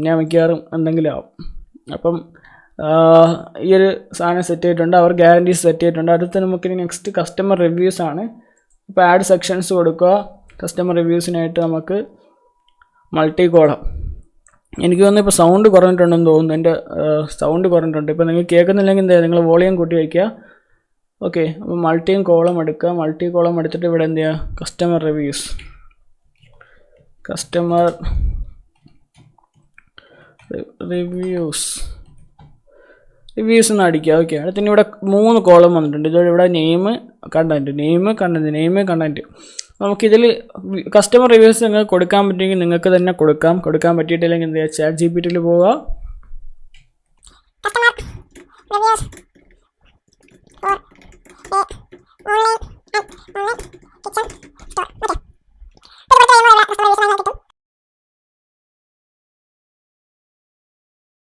ഞാൻ മിക്കവാറും എന്തെങ്കിലും ആവും. അപ്പം ഈ ഒരു സാധനം സെറ്റ് ചെയ്തിട്ടുണ്ട്. അവർ ഗ്യാരൻറ്റീസ് സെറ്റ് ചെയ്തിട്ടുണ്ട്. അടുത്ത് നമുക്കിനി നെക്സ്റ്റ് കസ്റ്റമർ റിവ്യൂസ് ആണ്. ഇപ്പോൾ ആഡ് സെക്ഷൻസ് കൊടുക്കുക. കസ്റ്റമർ റിവ്യൂസിനായിട്ട് നമുക്ക് മൾട്ടി കോളം, എനിക്ക് തോന്നുന്നു ഇപ്പോൾ സൗണ്ട് കുറഞ്ഞിട്ടുണ്ടെന്ന് തോന്നുന്നു. എൻ്റെ സൗണ്ട് കുറഞ്ഞിട്ടുണ്ട്. ഇപ്പോൾ നിങ്ങൾ കേൾക്കുന്നില്ലെങ്കിൽ എന്താ, നിങ്ങൾ വോളിയം കൂട്ടി വയ്ക്കുക. ഓക്കെ, അപ്പോൾ മൾട്ടി കോളം എടുക്കുക. മൾട്ടി കോളം എടുത്തിട്ട് ഇവിടെ എന്ത് ചെയ്യുക, കസ്റ്റമർ റിവ്യൂസ് എന്ന് അടിക്കുക. ഓക്കെ, അടുത്തിന് ഇവിടെ 3 കോളം വന്നിട്ടുണ്ട്. ഇവിടെ നെയിം കണ്ടൻറ്റ്. നമുക്കിതിൽ കസ്റ്റമർ റിവ്യൂസ് നിങ്ങൾക്ക് കൊടുക്കാൻ പറ്റുമെങ്കിൽ നിങ്ങൾക്ക് തന്നെ കൊടുക്കാൻ പറ്റിയിട്ടില്ലെങ്കിൽ എന്ത് ചെയ്യുക, ചാറ്റ് ജിപിടിയിൽ പോവുക.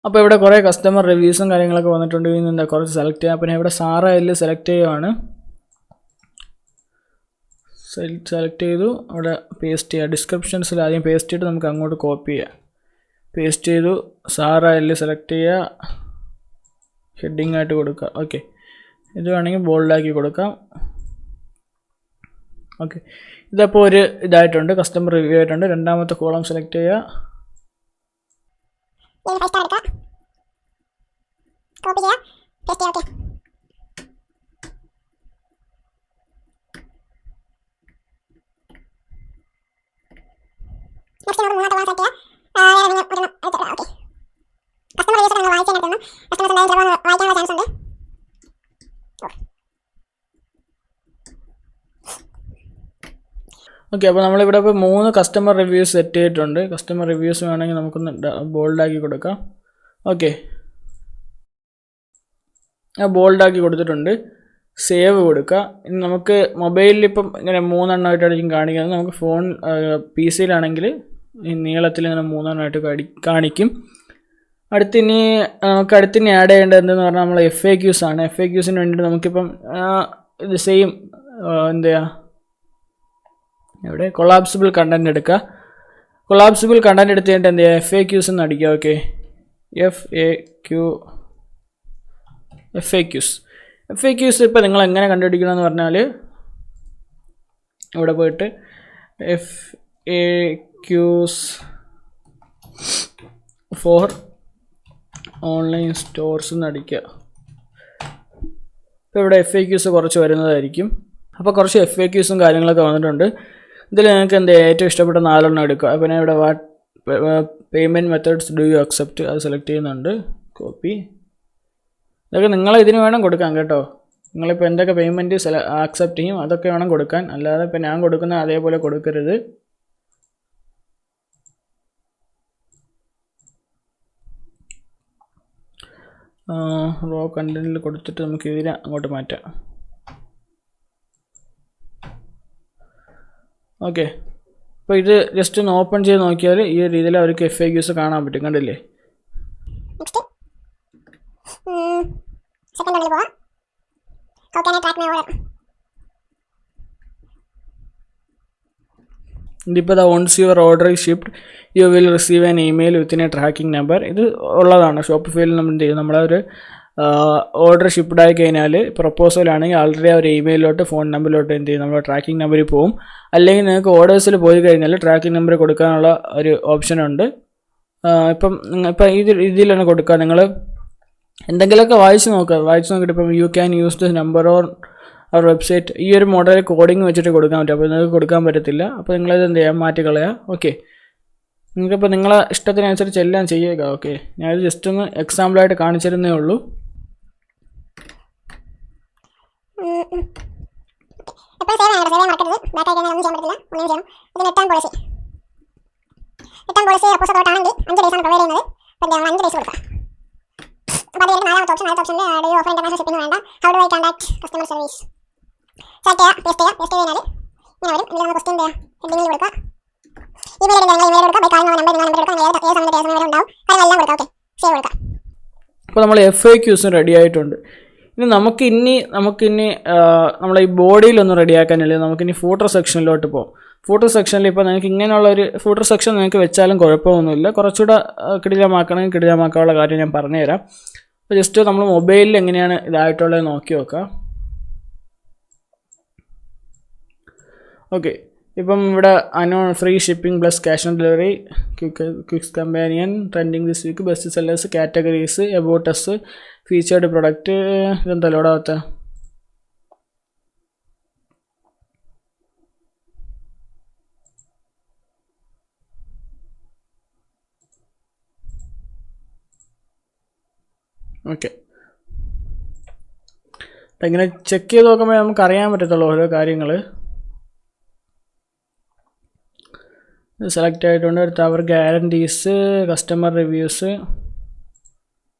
അപ്പോൾ ഇവിടെ കുറേ കസ്റ്റമർ റിവ്യൂസും കാര്യങ്ങളൊക്കെ വന്നിട്ടുണ്ട്. ഇന്ന് കുറച്ച് സെലക്ട് ചെയ്യാം. പിന്നെ ഇവിടെ സാറയിൽ സെലക്ട് ചെയ്യുകയാണ്. സെലക്ട് ചെയ്തു, അവിടെ പേസ്റ്റ് ചെയ്യുക. ഡിസ്ക്രിപ്ഷൻസിൽ ആദ്യം പേസ്റ്റ് ചെയ്തിട്ട് നമുക്ക് അങ്ങോട്ട് കോപ്പി ചെയ്യാം. പേസ്റ്റ് ചെയ്തു, സാറയിൽ സെലക്ട് ചെയ്യുക. ഹെഡിങ് ആയിട്ട് കൊടുക്കാം. ഓക്കെ, ഇത് വേണമെങ്കിൽ ബോൾഡാക്കി കൊടുക്കാം. ഓക്കെ, ഇതപ്പോൾ ഒരു ഇതായിട്ടുണ്ട്, കസ്റ്റമർ റിവ്യൂ ആയിട്ടുണ്ട്. രണ്ടാമത്തെ കോളം സെലക്ട് ചെയ്യുക. ഇതിൽ 5 സ്റ്റാർ എടുക്കുക, കോപ്പി ചെയ്യുക, പേസ്റ്റ് ചെയ്യുക. ഓക്കെ, നെക്സ്റ്റ് നമുക്ക് മൂന്നാമത്തെ കോളം സെലക്ട് ചെയ്യുക. ഓക്കെ, കസ്റ്റമർ റിവ്യൂസ് നമ്മൾ വായിക്കാൻ എടുക്കണം. കസ്റ്റമേഴ്സ് എന്തായാലും വായിക്കാനുള്ള ചാൻസ് ഉണ്ട്. ഓക്കെ, അപ്പോൾ നമ്മളിവിടെ ഇപ്പോൾ 3 കസ്റ്റമർ റിവ്യൂസ് സെറ്റ് ചെയ്തിട്ടുണ്ട്. കസ്റ്റമർ റിവ്യൂസ് വേണമെങ്കിൽ നമുക്കൊന്ന് ബോൾഡാക്കി കൊടുക്കാം. ഓക്കെ, ബോൾഡാക്കി കൊടുത്തിട്ടുണ്ട്. സേവ് കൊടുക്കുക. ഇനി നമുക്ക് മൊബൈലിൽ ഇപ്പം ഇങ്ങനെ 3 എണ്ണമായിട്ടായിരിക്കും കാണിക്കുന്നത്. നമുക്ക് ഫോൺ PC-യിലാണെങ്കിൽ ഈ നീളത്തിൽ ഇങ്ങനെ 3 എണ്ണമായിട്ട് കാണിക്കും. അടുത്തിനി ആഡ് ചെയ്യേണ്ടത് എന്തെന്ന് പറഞ്ഞാൽ നമ്മൾ FAQs ആണ്. FAQsന് വേണ്ടിയിട്ട് നമുക്കിപ്പം ഇത് സെയിം എന്താ ഇവിടെ കൊളാപ്സിബിൾ കണ്ടൻറ് എടുക്കുക. കൊളാപ്സിബിൾ കണ്ടൻറ് എടുത്ത് കഴിഞ്ഞിട്ട് എന്ത് ചെയ്യുക, FAQs എന്ന് അടിക്കുക. ഓക്കെ, FAQs ഇപ്പോൾ നിങ്ങൾ എങ്ങനെ കണ്ടുപിടിക്കണമെന്ന് പറഞ്ഞാൽ ഇവിടെ പോയിട്ട് FAQs ഫോർ ഓൺലൈൻ സ്റ്റോർസ് എന്ന് അടിക്കുക. ഇപ്പോൾ ഇവിടെ FAQs കുറച്ച് വരുന്നതായിരിക്കും. അപ്പോൾ കുറച്ച് FAQs കാര്യങ്ങളൊക്കെ വന്നിട്ടുണ്ട്. ഇതിൽ നിങ്ങൾക്ക് ഏറ്റവും ഇഷ്ടപ്പെട്ട 4 എണ്ണം എടുക്കുക. അപ്പോൾ ഞാൻ ഇവിടെ payment methods do you accept അത് സെലക്ട് ചെയ്യുന്നുണ്ട്. കോപ്പി. ഇതൊക്കെ നിങ്ങൾ ഇതിന് വേണം കൊടുക്കാൻ കേട്ടോ. നിങ്ങളിപ്പോൾ എന്തൊക്കെ പേയ്മെൻറ്റ് ആക്സെപ്റ്റ് ചെയ്യും അതൊക്കെ വേണം കൊടുക്കാൻ. അല്ലാതെ ഇപ്പോൾ ഞാൻ കൊടുക്കുന്ന അതേപോലെ കൊടുക്കരുത്. റോ കണ്ടൻറ്റിൽ കൊടുത്തിട്ട് നമുക്ക് ഇതിനെ അങ്ങോട്ട് മാറ്റാം. ഓക്കെ, അപ്പോൾ ഇത് ജസ്റ്റ് ഒന്ന് ഓപ്പൺ ചെയ്ത് നോക്കിയാൽ ഈ രീതിയിൽ അവർക്ക് FAQs കാണാൻ പറ്റും. കണ്ടില്ലേ? നെക്സ്റ്റ് സെക്കൻഡ് ഉള്ളിൽ പോവാം. How can I track my order? ഇതിപ്പോൾ once your order is shipped you will receive an email within a tracking number. ഇത് ഉള്ളതാണ് ഷോപ്പിഫൈയിൽ. നമ്മൾ എന്ത് ചെയ്യും, നമ്മളൊരു ഓർഡർ ഷിപ്ഡ് ആയി കഴിഞ്ഞാൽ പ്രപ്പോസലാണെങ്കിൽ ആൾറെഡി ആ ഒരു ഇമെയിലോട്ട് ഫോൺ നമ്പറിലോട്ട് എന്ത് ചെയ്യും, നമ്മൾ ട്രാക്കിംഗ് നമ്പറിൽ പോകും. അല്ലെങ്കിൽ നിങ്ങൾക്ക് ഓർഡേഴ്സിൽ പോയി കഴിഞ്ഞാൽ ട്രാക്കിംഗ് നമ്പർ കൊടുക്കാനുള്ള ഒരു ഓപ്ഷനുണ്ട്. ഇപ്പം ഇതിലാണ് കൊടുക്കുക. നിങ്ങൾ എന്തെങ്കിലുമൊക്കെ വായിച്ച് നോക്കിയിട്ട് ഇപ്പം you can use the number or our website ഈ ഒരു മോഡൽ കോഡിങ് വെച്ചിട്ട് കൊടുക്കാൻ പറ്റും. അപ്പോൾ നിങ്ങൾക്ക് കൊടുക്കാൻ പറ്റത്തില്ല. അപ്പോൾ നിങ്ങളിത് എന്ത് ചെയ്യാം, മാറ്റിക്കളയുക. ഓക്കെ, നിങ്ങൾക്കിപ്പോൾ നിങ്ങളെ ഇഷ്ടത്തിനനുസരിച്ച് എല്ലാം ചെയ്യുക. ഓക്കെ, ഞാനിത് ജസ്റ്റ് ഒന്ന് എക്സാമ്പിളായിട്ട് കാണിച്ചിരുന്നേ ഉള്ളൂ. ഇപ്പോൾ സേവ് മറക്കരുത്. ബാക്ക് ആയി ഒന്നും ചെയ്യാൻ പറ്റില്ല. ഒന്നും ചെയ്യണം. ഇത് റിട്ടേൺ പോളിസി അപ്പോസ് ഔട്ടാണെങ്കിൽ 5 days ആണ് പ്രൊവൈഡ് ചെയ്യുന്നത്. അപ്പോൾ 5 days കൊടുക്കുക. അപ്പോൾ അത് നാലാമത്തെ ഓപ്ഷനിൽ add you offer international shipping വേണ്ട. How do I contact customer service select ചെയ്യുക. പേസ്റ്റ് കഴിഞ്ഞാൽ ഇങ്ങനെ വരും. ഇതിൽ നമ്മൾ ക്വസ്റ്റ്യൻ ഹെഡിങ്ങിൽ കൊടുക്കുക. ഇമെയിൽ കൊടുക്കുക. ബൈ കാളിംഗ് നമ്പർ കൊടുക്കുക. ഏത് സമയത്ത് വരെ ഉണ്ടാവും. കാര്യങ്ങളെല്ലാം കൊടുക്കുക. ഓക്കെ, സേവ് കൊടുക്കുക. അപ്പോൾ നമ്മൾ FAQs റെഡി ആയിട്ടുണ്ട്. ഇനി നമുക്കിനി നമ്മളെ ഈ ബോഡിയിലൊന്നും റെഡിയാക്കാനില്ല. നമുക്കിനി ഫൂട്ടർ സെക്ഷനിലോട്ട് പോകും. ഫൂട്ടർ സെക്ഷനിൽ ഇപ്പോൾ നിങ്ങൾക്ക് ഇങ്ങനെയുള്ളൊരു ഫൂട്ടർ സെക്ഷൻ നിങ്ങൾക്ക് വെച്ചാലും കുഴപ്പമൊന്നുമില്ല. കുറച്ചുകൂടെ കിടിലമാക്കണമെങ്കിൽ കിടിലമാക്കാനുള്ള കാര്യം ഞാൻ പറഞ്ഞുതരാം. അപ്പോൾ ജസ്റ്റ് നമ്മൾ മൊബൈലിൽ എങ്ങനെയാണ് ഇതായിട്ടുള്ളത് നോക്കി നോക്കാം. ഓക്കെ, ഇപ്പം ഇവിടെ free shipping plus cash on delivery, ക്വിക്സ് companion, trending this week, best sellers, categories, about us, featured product. ഇതെന്താ ലോഡാവാത്ത? ഓക്കെ, അപ്പം ഇങ്ങനെ ചെക്ക് ചെയ്ത് നോക്കുമ്പോൾ നമുക്ക് അറിയാൻ പറ്റത്തുള്ളൂ ഓരോ കാര്യങ്ങൾ. സെലക്ട് ആയിട്ടുണ്ട്. അടുത്ത അവർ ഗ്യാരണ്ടീസ്, കസ്റ്റമർ റിവ്യൂസ്,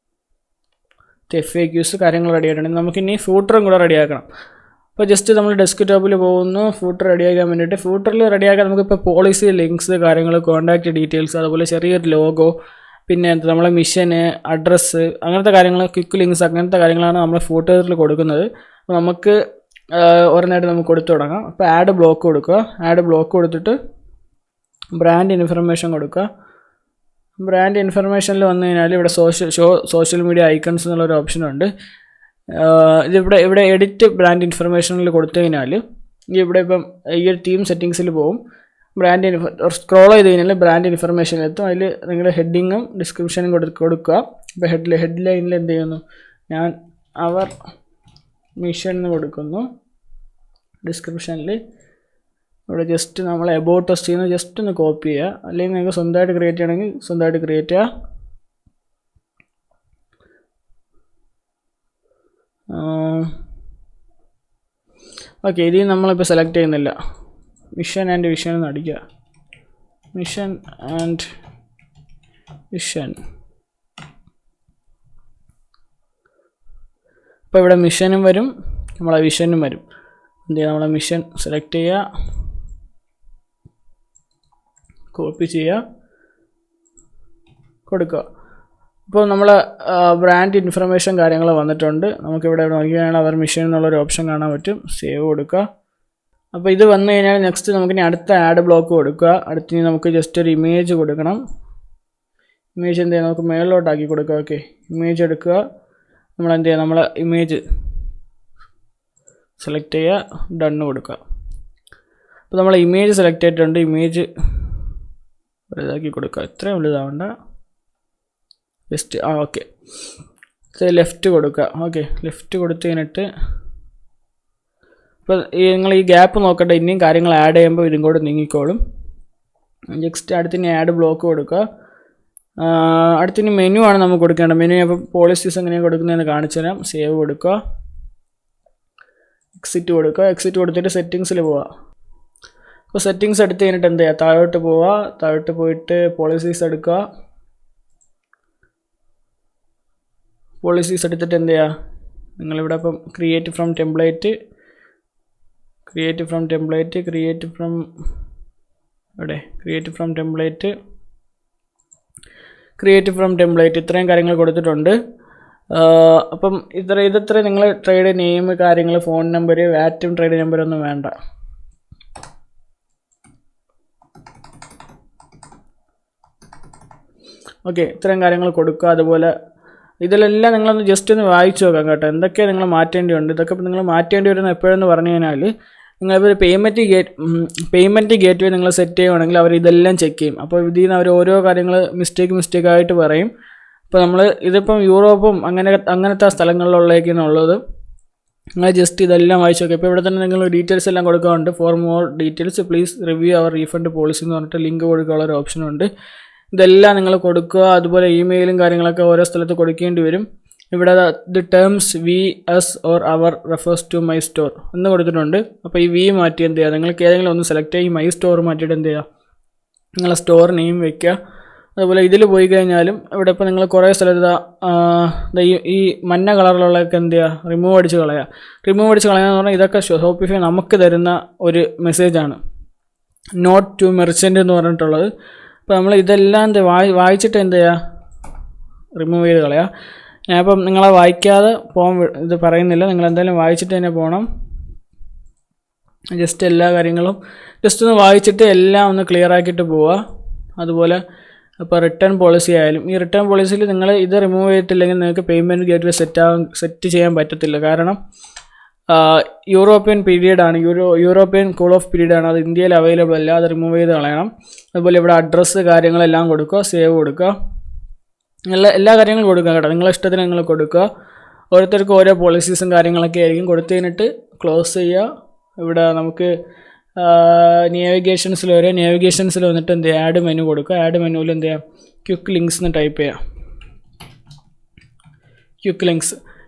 FAQs കാര്യങ്ങൾ റെഡി ആയിട്ടുണ്ട്. നമുക്കിനി ഫൂട്ടറും കൂടെ റെഡിയാക്കണം. അപ്പോൾ ജസ്റ്റ് നമ്മൾ ഡെസ്ക്ടോപ്പിൽ പോകുന്നു ഫൂട്ടർ റെഡിയാക്കാൻ വേണ്ടിയിട്ട്. ഫൂട്ടറിൽ റെഡിയാക്കാൻ നമുക്കിപ്പോൾ പോളിസി, ലിങ്ക്സ്, കാര്യങ്ങൾ, കോൺടാക്റ്റ് ഡീറ്റെയിൽസ്, അതുപോലെ ചെറിയൊരു ലോഗോ, പിന്നെ നമ്മളെ മിഷന്, അഡ്രസ്സ്, അങ്ങനത്തെ കാര്യങ്ങൾ, ക്വിക്ക് ലിങ്ക്സ്, അങ്ങനത്തെ കാര്യങ്ങളാണ് നമ്മൾ ഫൂട്ടറിൽ കൊടുക്കുന്നത്. അപ്പോൾ നമുക്ക് ഒരെണ്ണമായിട്ട് നമുക്ക് കൊടുത്തു തുടങ്ങാം. അപ്പോൾ ആഡ് ബ്ലോക്ക് കൊടുക്കുക. ആഡ് ബ്ലോക്ക് കൊടുത്തിട്ട് ബ്രാൻഡ് ഇൻഫർമേഷൻ കൊടുക്കുക. ബ്രാൻഡ് ഇൻഫർമേഷനിൽ വന്നു കഴിഞ്ഞാൽ ഇവിടെ സോഷ്യൽ മീഡിയ ഐക്കൺസ് എന്നുള്ളൊരു ഓപ്ഷനുണ്ട്. ഇവിടെ എഡിറ്റ് ബ്രാൻഡ് ഇൻഫർമേഷനിൽ കൊടുത്തു കഴിഞ്ഞാൽ ഇവിടെ ഇപ്പം ഈ ഒരു ടീം സെറ്റിങ്സിൽ പോകും. സ്ക്രോൾ ചെയ്ത് കഴിഞ്ഞാൽ ബ്രാൻഡ് ഇൻഫർമേഷൻ എത്തും. അതിൽ നിങ്ങൾ ഹെഡിങ്ങും ഡിസ്ക്രിപ്ഷനും കൊടുക്കുക. ഇപ്പോൾ ഹെഡ്ലൈനിൽ എന്ത് ചെയ്യുന്നു, ഞാൻ അവർ മിഷൻ എന്ന് കൊടുക്കുന്നു. ഡിസ്ക്രിപ്ഷനിൽ ഇവിടെ ജസ്റ്റ് നമ്മൾ എബൌട്ട് ടെസ്റ്റ് ചെയ്യുന്നത് ജസ്റ്റ് ഒന്ന് കോപ്പി ചെയ്യുക. അല്ലെങ്കിൽ നിങ്ങൾക്ക് സ്വന്തമായിട്ട് ക്രിയേറ്റ് ചെയ്യണമെങ്കിൽ സ്വന്തമായിട്ട് ക്രിയേറ്റ് ചെയ്യുക. ഓക്കെ, ഇതിൽ നമ്മളിപ്പോൾ സെലക്ട് ചെയ്യുന്നില്ല. മിഷൻ ആൻഡ് വിഷൻ എന്ന് അടിക്കുക. Mission and vision. അപ്പോൾ ഇവിടെ മിഷനും വരും, നമ്മളെ വിഷനും വരും. എന്ത് ചെയ്യുക, നമ്മളെ മിഷൻ സെലക്ട് ചെയ്യുക, കോപ്പി ചെയ്യുക, കൊടുക്കുക. ഇപ്പോൾ നമ്മൾ ബ്രാൻഡ് ഇൻഫർമേഷൻ കാര്യങ്ങൾ വന്നിട്ടുണ്ട്. നമുക്കിവിടെ നോക്കിയാൽ അവർ മിഷൻ എന്നുള്ളൊരു ഓപ്ഷൻ കാണാൻ പറ്റും. സേവ് കൊടുക്കുക. അപ്പോൾ ഇത് വന്നു കഴിഞ്ഞാൽ നെക്സ്റ്റ് നമുക്കിനി അടുത്ത ആഡ് ബ്ലോക്ക് കൊടുക്കുക. അടുത്തിനി നമുക്ക് ജസ്റ്റ് ഒരു ഇമേജ് കൊടുക്കണം. ഇമേജ് എന്ത് ചെയ്യുക, നമുക്ക് മേളിലോട്ടാക്കി കൊടുക്കുക. ഓക്കെ, ഇമേജ് എടുക്കുക. നമ്മൾ എന്ത് ചെയ്യുക, നമ്മളെ ഇമേജ് സെലക്ട് ചെയ്യുക, ഡണ്ണ് കൊടുക്കുക. അപ്പോൾ നമ്മൾ ഇമേജ് സെലക്ട് ചെയ്തിട്ടുണ്ട്. ഇമേജ് വലുതാക്കി കൊടുക്കുക, ഇത്രയും വലുതാവണ്ട, ജസ്റ്റ് ഓക്കെ. ലെഫ്റ്റ് കൊടുക്കുക. ഓക്കെ, ലെഫ്റ്റ് കൊടുത്ത് കഴിഞ്ഞിട്ട് ഇപ്പോൾ നിങ്ങൾ ഈ ഗ്യാപ്പ് നോക്കട്ടെ, ഇനിയും കാര്യങ്ങൾ ആഡ് ചെയ്യുമ്പോൾ ഇതും കൂടെ നീങ്ങിക്കോളും. നെക്സ്റ്റ് അടുത്തിനി ആഡ് ബ്ലോക്ക് കൊടുക്കുക. അടുത്തിനി മെനു ആണ് നമുക്ക് കൊടുക്കേണ്ടത്. മെനു അപ്പോൾ പോളിസീസ് എങ്ങനെയാണ് കൊടുക്കുന്നതെന്ന് കാണിച്ചു തരാം. സേവ് കൊടുക്കുക, എക്സിറ്റ് കൊടുക്കുക. എക്സിറ്റ് കൊടുത്തിട്ട് സെറ്റിങ്സിൽ പോവുക. അപ്പോൾ സെറ്റിങ്സ് എടുത്ത് കഴിഞ്ഞിട്ട് എന്ത് ചെയ്യുക, താഴോട്ട് പോവുക. താഴോട്ട് പോയിട്ട് പോളിസീസ് എടുക്കുക. പോളിസീസ് എടുത്തിട്ട് എന്ത് ചെയ്യുക, നിങ്ങളിവിടെ ഇപ്പം ക്രിയേറ്റ് ഫ്രം ടെംപ്ലേറ്റ് ഇത്രയും കാര്യങ്ങൾ കൊടുത്തിട്ടുണ്ട്. അപ്പം ഇത്ര നിങ്ങൾ ട്രേഡ് നെയിം, കാര്യങ്ങൾ, ഫോൺ നമ്പർ, വാറ്റും ട്രേഡ് നമ്പറൊന്നും വേണ്ട. ഓക്കെ, ഇത്രയും കാര്യങ്ങൾ കൊടുക്കുക. അതുപോലെ ഇതിലെല്ലാം നിങ്ങളൊന്ന് ജസ്റ്റ് ഒന്ന് വായിച്ചു നോക്കാം കേട്ടോ, എന്തൊക്കെ നിങ്ങൾ മാറ്റേണ്ടിയുണ്ട്. ഇതൊക്കെ നിങ്ങൾ മാറ്റേണ്ടി വരുന്ന എപ്പോഴെന്ന് പറഞ്ഞു കഴിഞ്ഞാൽ നിങ്ങളിപ്പോൾ പേയ്മെൻറ്റ് ഗേറ്റ് വേ നിങ്ങൾ സെറ്റ് ചെയ്യുകയാണെങ്കിൽ അവർ ഇതെല്ലാം ചെക്ക് ചെയ്യും. അപ്പോൾ ഇതിൽ നിന്ന് അവർ ഓരോ കാര്യങ്ങൾ മിസ്റ്റേക്കായിട്ട് പറയും. ഇപ്പോൾ നമ്മൾ ഇതിപ്പം യൂറോപ്പും അങ്ങനത്തെ സ്ഥലങ്ങളിലുള്ളേക്കെന്നുള്ളത് നിങ്ങൾ ജസ്റ്റ് ഇതെല്ലാം വായിച്ചു നോക്കുക. ഇപ്പോൾ ഇവിടെ തന്നെ നിങ്ങൾ ഡീറ്റെയിൽസ് എല്ലാം കൊടുക്കാറുണ്ട്. For more details please review our refund policy എന്ന് പറഞ്ഞിട്ട് ലിങ്ക് കൊടുക്കാനുള്ളൊരു ഓപ്ഷനുണ്ട്. ഇതെല്ലാം നിങ്ങൾ കൊടുക്കുക. അതുപോലെ ഇമെയിലും കാര്യങ്ങളൊക്കെ ഓരോ സ്ഥലത്ത് കൊടുക്കേണ്ടി വരും. ഇവിടെ the terms V S or our refers to my store എന്ന് കൊടുത്തിട്ടുണ്ട്. അപ്പോൾ ഈ വി മാറ്റി എന്ത് ചെയ്യുക, നിങ്ങൾക്ക് ഏതെങ്കിലും ഒന്ന് സെലക്ട് ചെയ്യുക. മൈ സ്റ്റോർ മാറ്റിയിട്ട് എന്ത് ചെയ്യുക, നിങ്ങളെ സ്റ്റോർ നെയിം വയ്ക്കുക. അതുപോലെ ഇതിൽ പോയി കഴിഞ്ഞാലും ഇവിടെ ഇപ്പോൾ നിങ്ങൾ കുറേ സ്ഥലത്ത് ഈ മഞ്ഞ കളറിലുള്ളതൊക്കെ എന്ത് ചെയ്യുക, റിമൂവ് അടിച്ച് കളയുക. റിമൂവ് അടിച്ച് കളയുക എന്ന് പറഞ്ഞാൽ ഇതൊക്കെ ഷോപ്പിഫൈ നമുക്ക് തരുന്ന ഒരു മെസ്സേജാണ്, നോട്ട് ടു മെർച്ചൻ്റ് എന്ന് പറഞ്ഞിട്ടുള്ളത്. അപ്പോൾ നമ്മൾ ഇതെല്ലാം വായിച്ചിട്ട് എന്ത് ചെയ്യുക, റിമൂവ് ചെയ്ത് കളയുക. ഞാനിപ്പം നിങ്ങളെ വായിക്കാതെ ഇത് പറയുന്നില്ല, നിങ്ങളെന്തായാലും വായിച്ചിട്ട് തന്നെ പോകണം. ജസ്റ്റ് എല്ലാ കാര്യങ്ങളും ജസ്റ്റ് ഒന്ന് വായിച്ചിട്ട് എല്ലാം ഒന്ന് ക്ലിയർ ആക്കിയിട്ട് പോവുക. അതുപോലെ ഇപ്പോൾ റിട്ടേൺ പോളിസി ആയാലും ഈ റിട്ടേൺ പോളിസിയിൽ നിങ്ങൾ ഇത് റിമൂവ് ചെയ്തിട്ടില്ലെങ്കിൽ നിങ്ങൾക്ക് പേയ്മെൻറ്റ് ഗേറ്റ്വേ സെറ്റ് ചെയ്യാൻ പറ്റത്തില്ല. കാരണം യൂറോപ്യൻ പീരീഡാണ്, യൂറോപ്യൻ കൂൾ ഓഫ് പീരീഡാണ്. അത് ഇന്ത്യയിൽ അവൈലബിൾ അല്ല, അത് റിമൂവ് ചെയ്ത് കളയണം. അതുപോലെ ഇവിടെ അഡ്രസ്സ് കാര്യങ്ങളെല്ലാം കൊടുക്കുക, സേവ് കൊടുക്കുക, എല്ലാ കാര്യങ്ങളും കൊടുക്കുക കേട്ടോ. നിങ്ങളെ ഇഷ്ടത്തിന് നിങ്ങൾ കൊടുക്കുക. ഓരോരുത്തർക്കും ഓരോ പോളിസീസും കാര്യങ്ങളൊക്കെ ആയിരിക്കും. കൊടുത്തു കഴിഞ്ഞിട്ട് ക്ലോസ് ചെയ്യുക. ഇവിടെ നമുക്ക് നേവിഗേഷൻസിൽ വന്നിട്ട് എന്ത് ചെയ്യുക, ആഡ് മെനു കൊടുക്കുക. ആഡ് മെനുവിൽ എന്ത് ചെയ്യുക, ക്വിക്ക് ലിങ്ക്സ് എന്ന് ടൈപ്പ് ചെയ്യുക.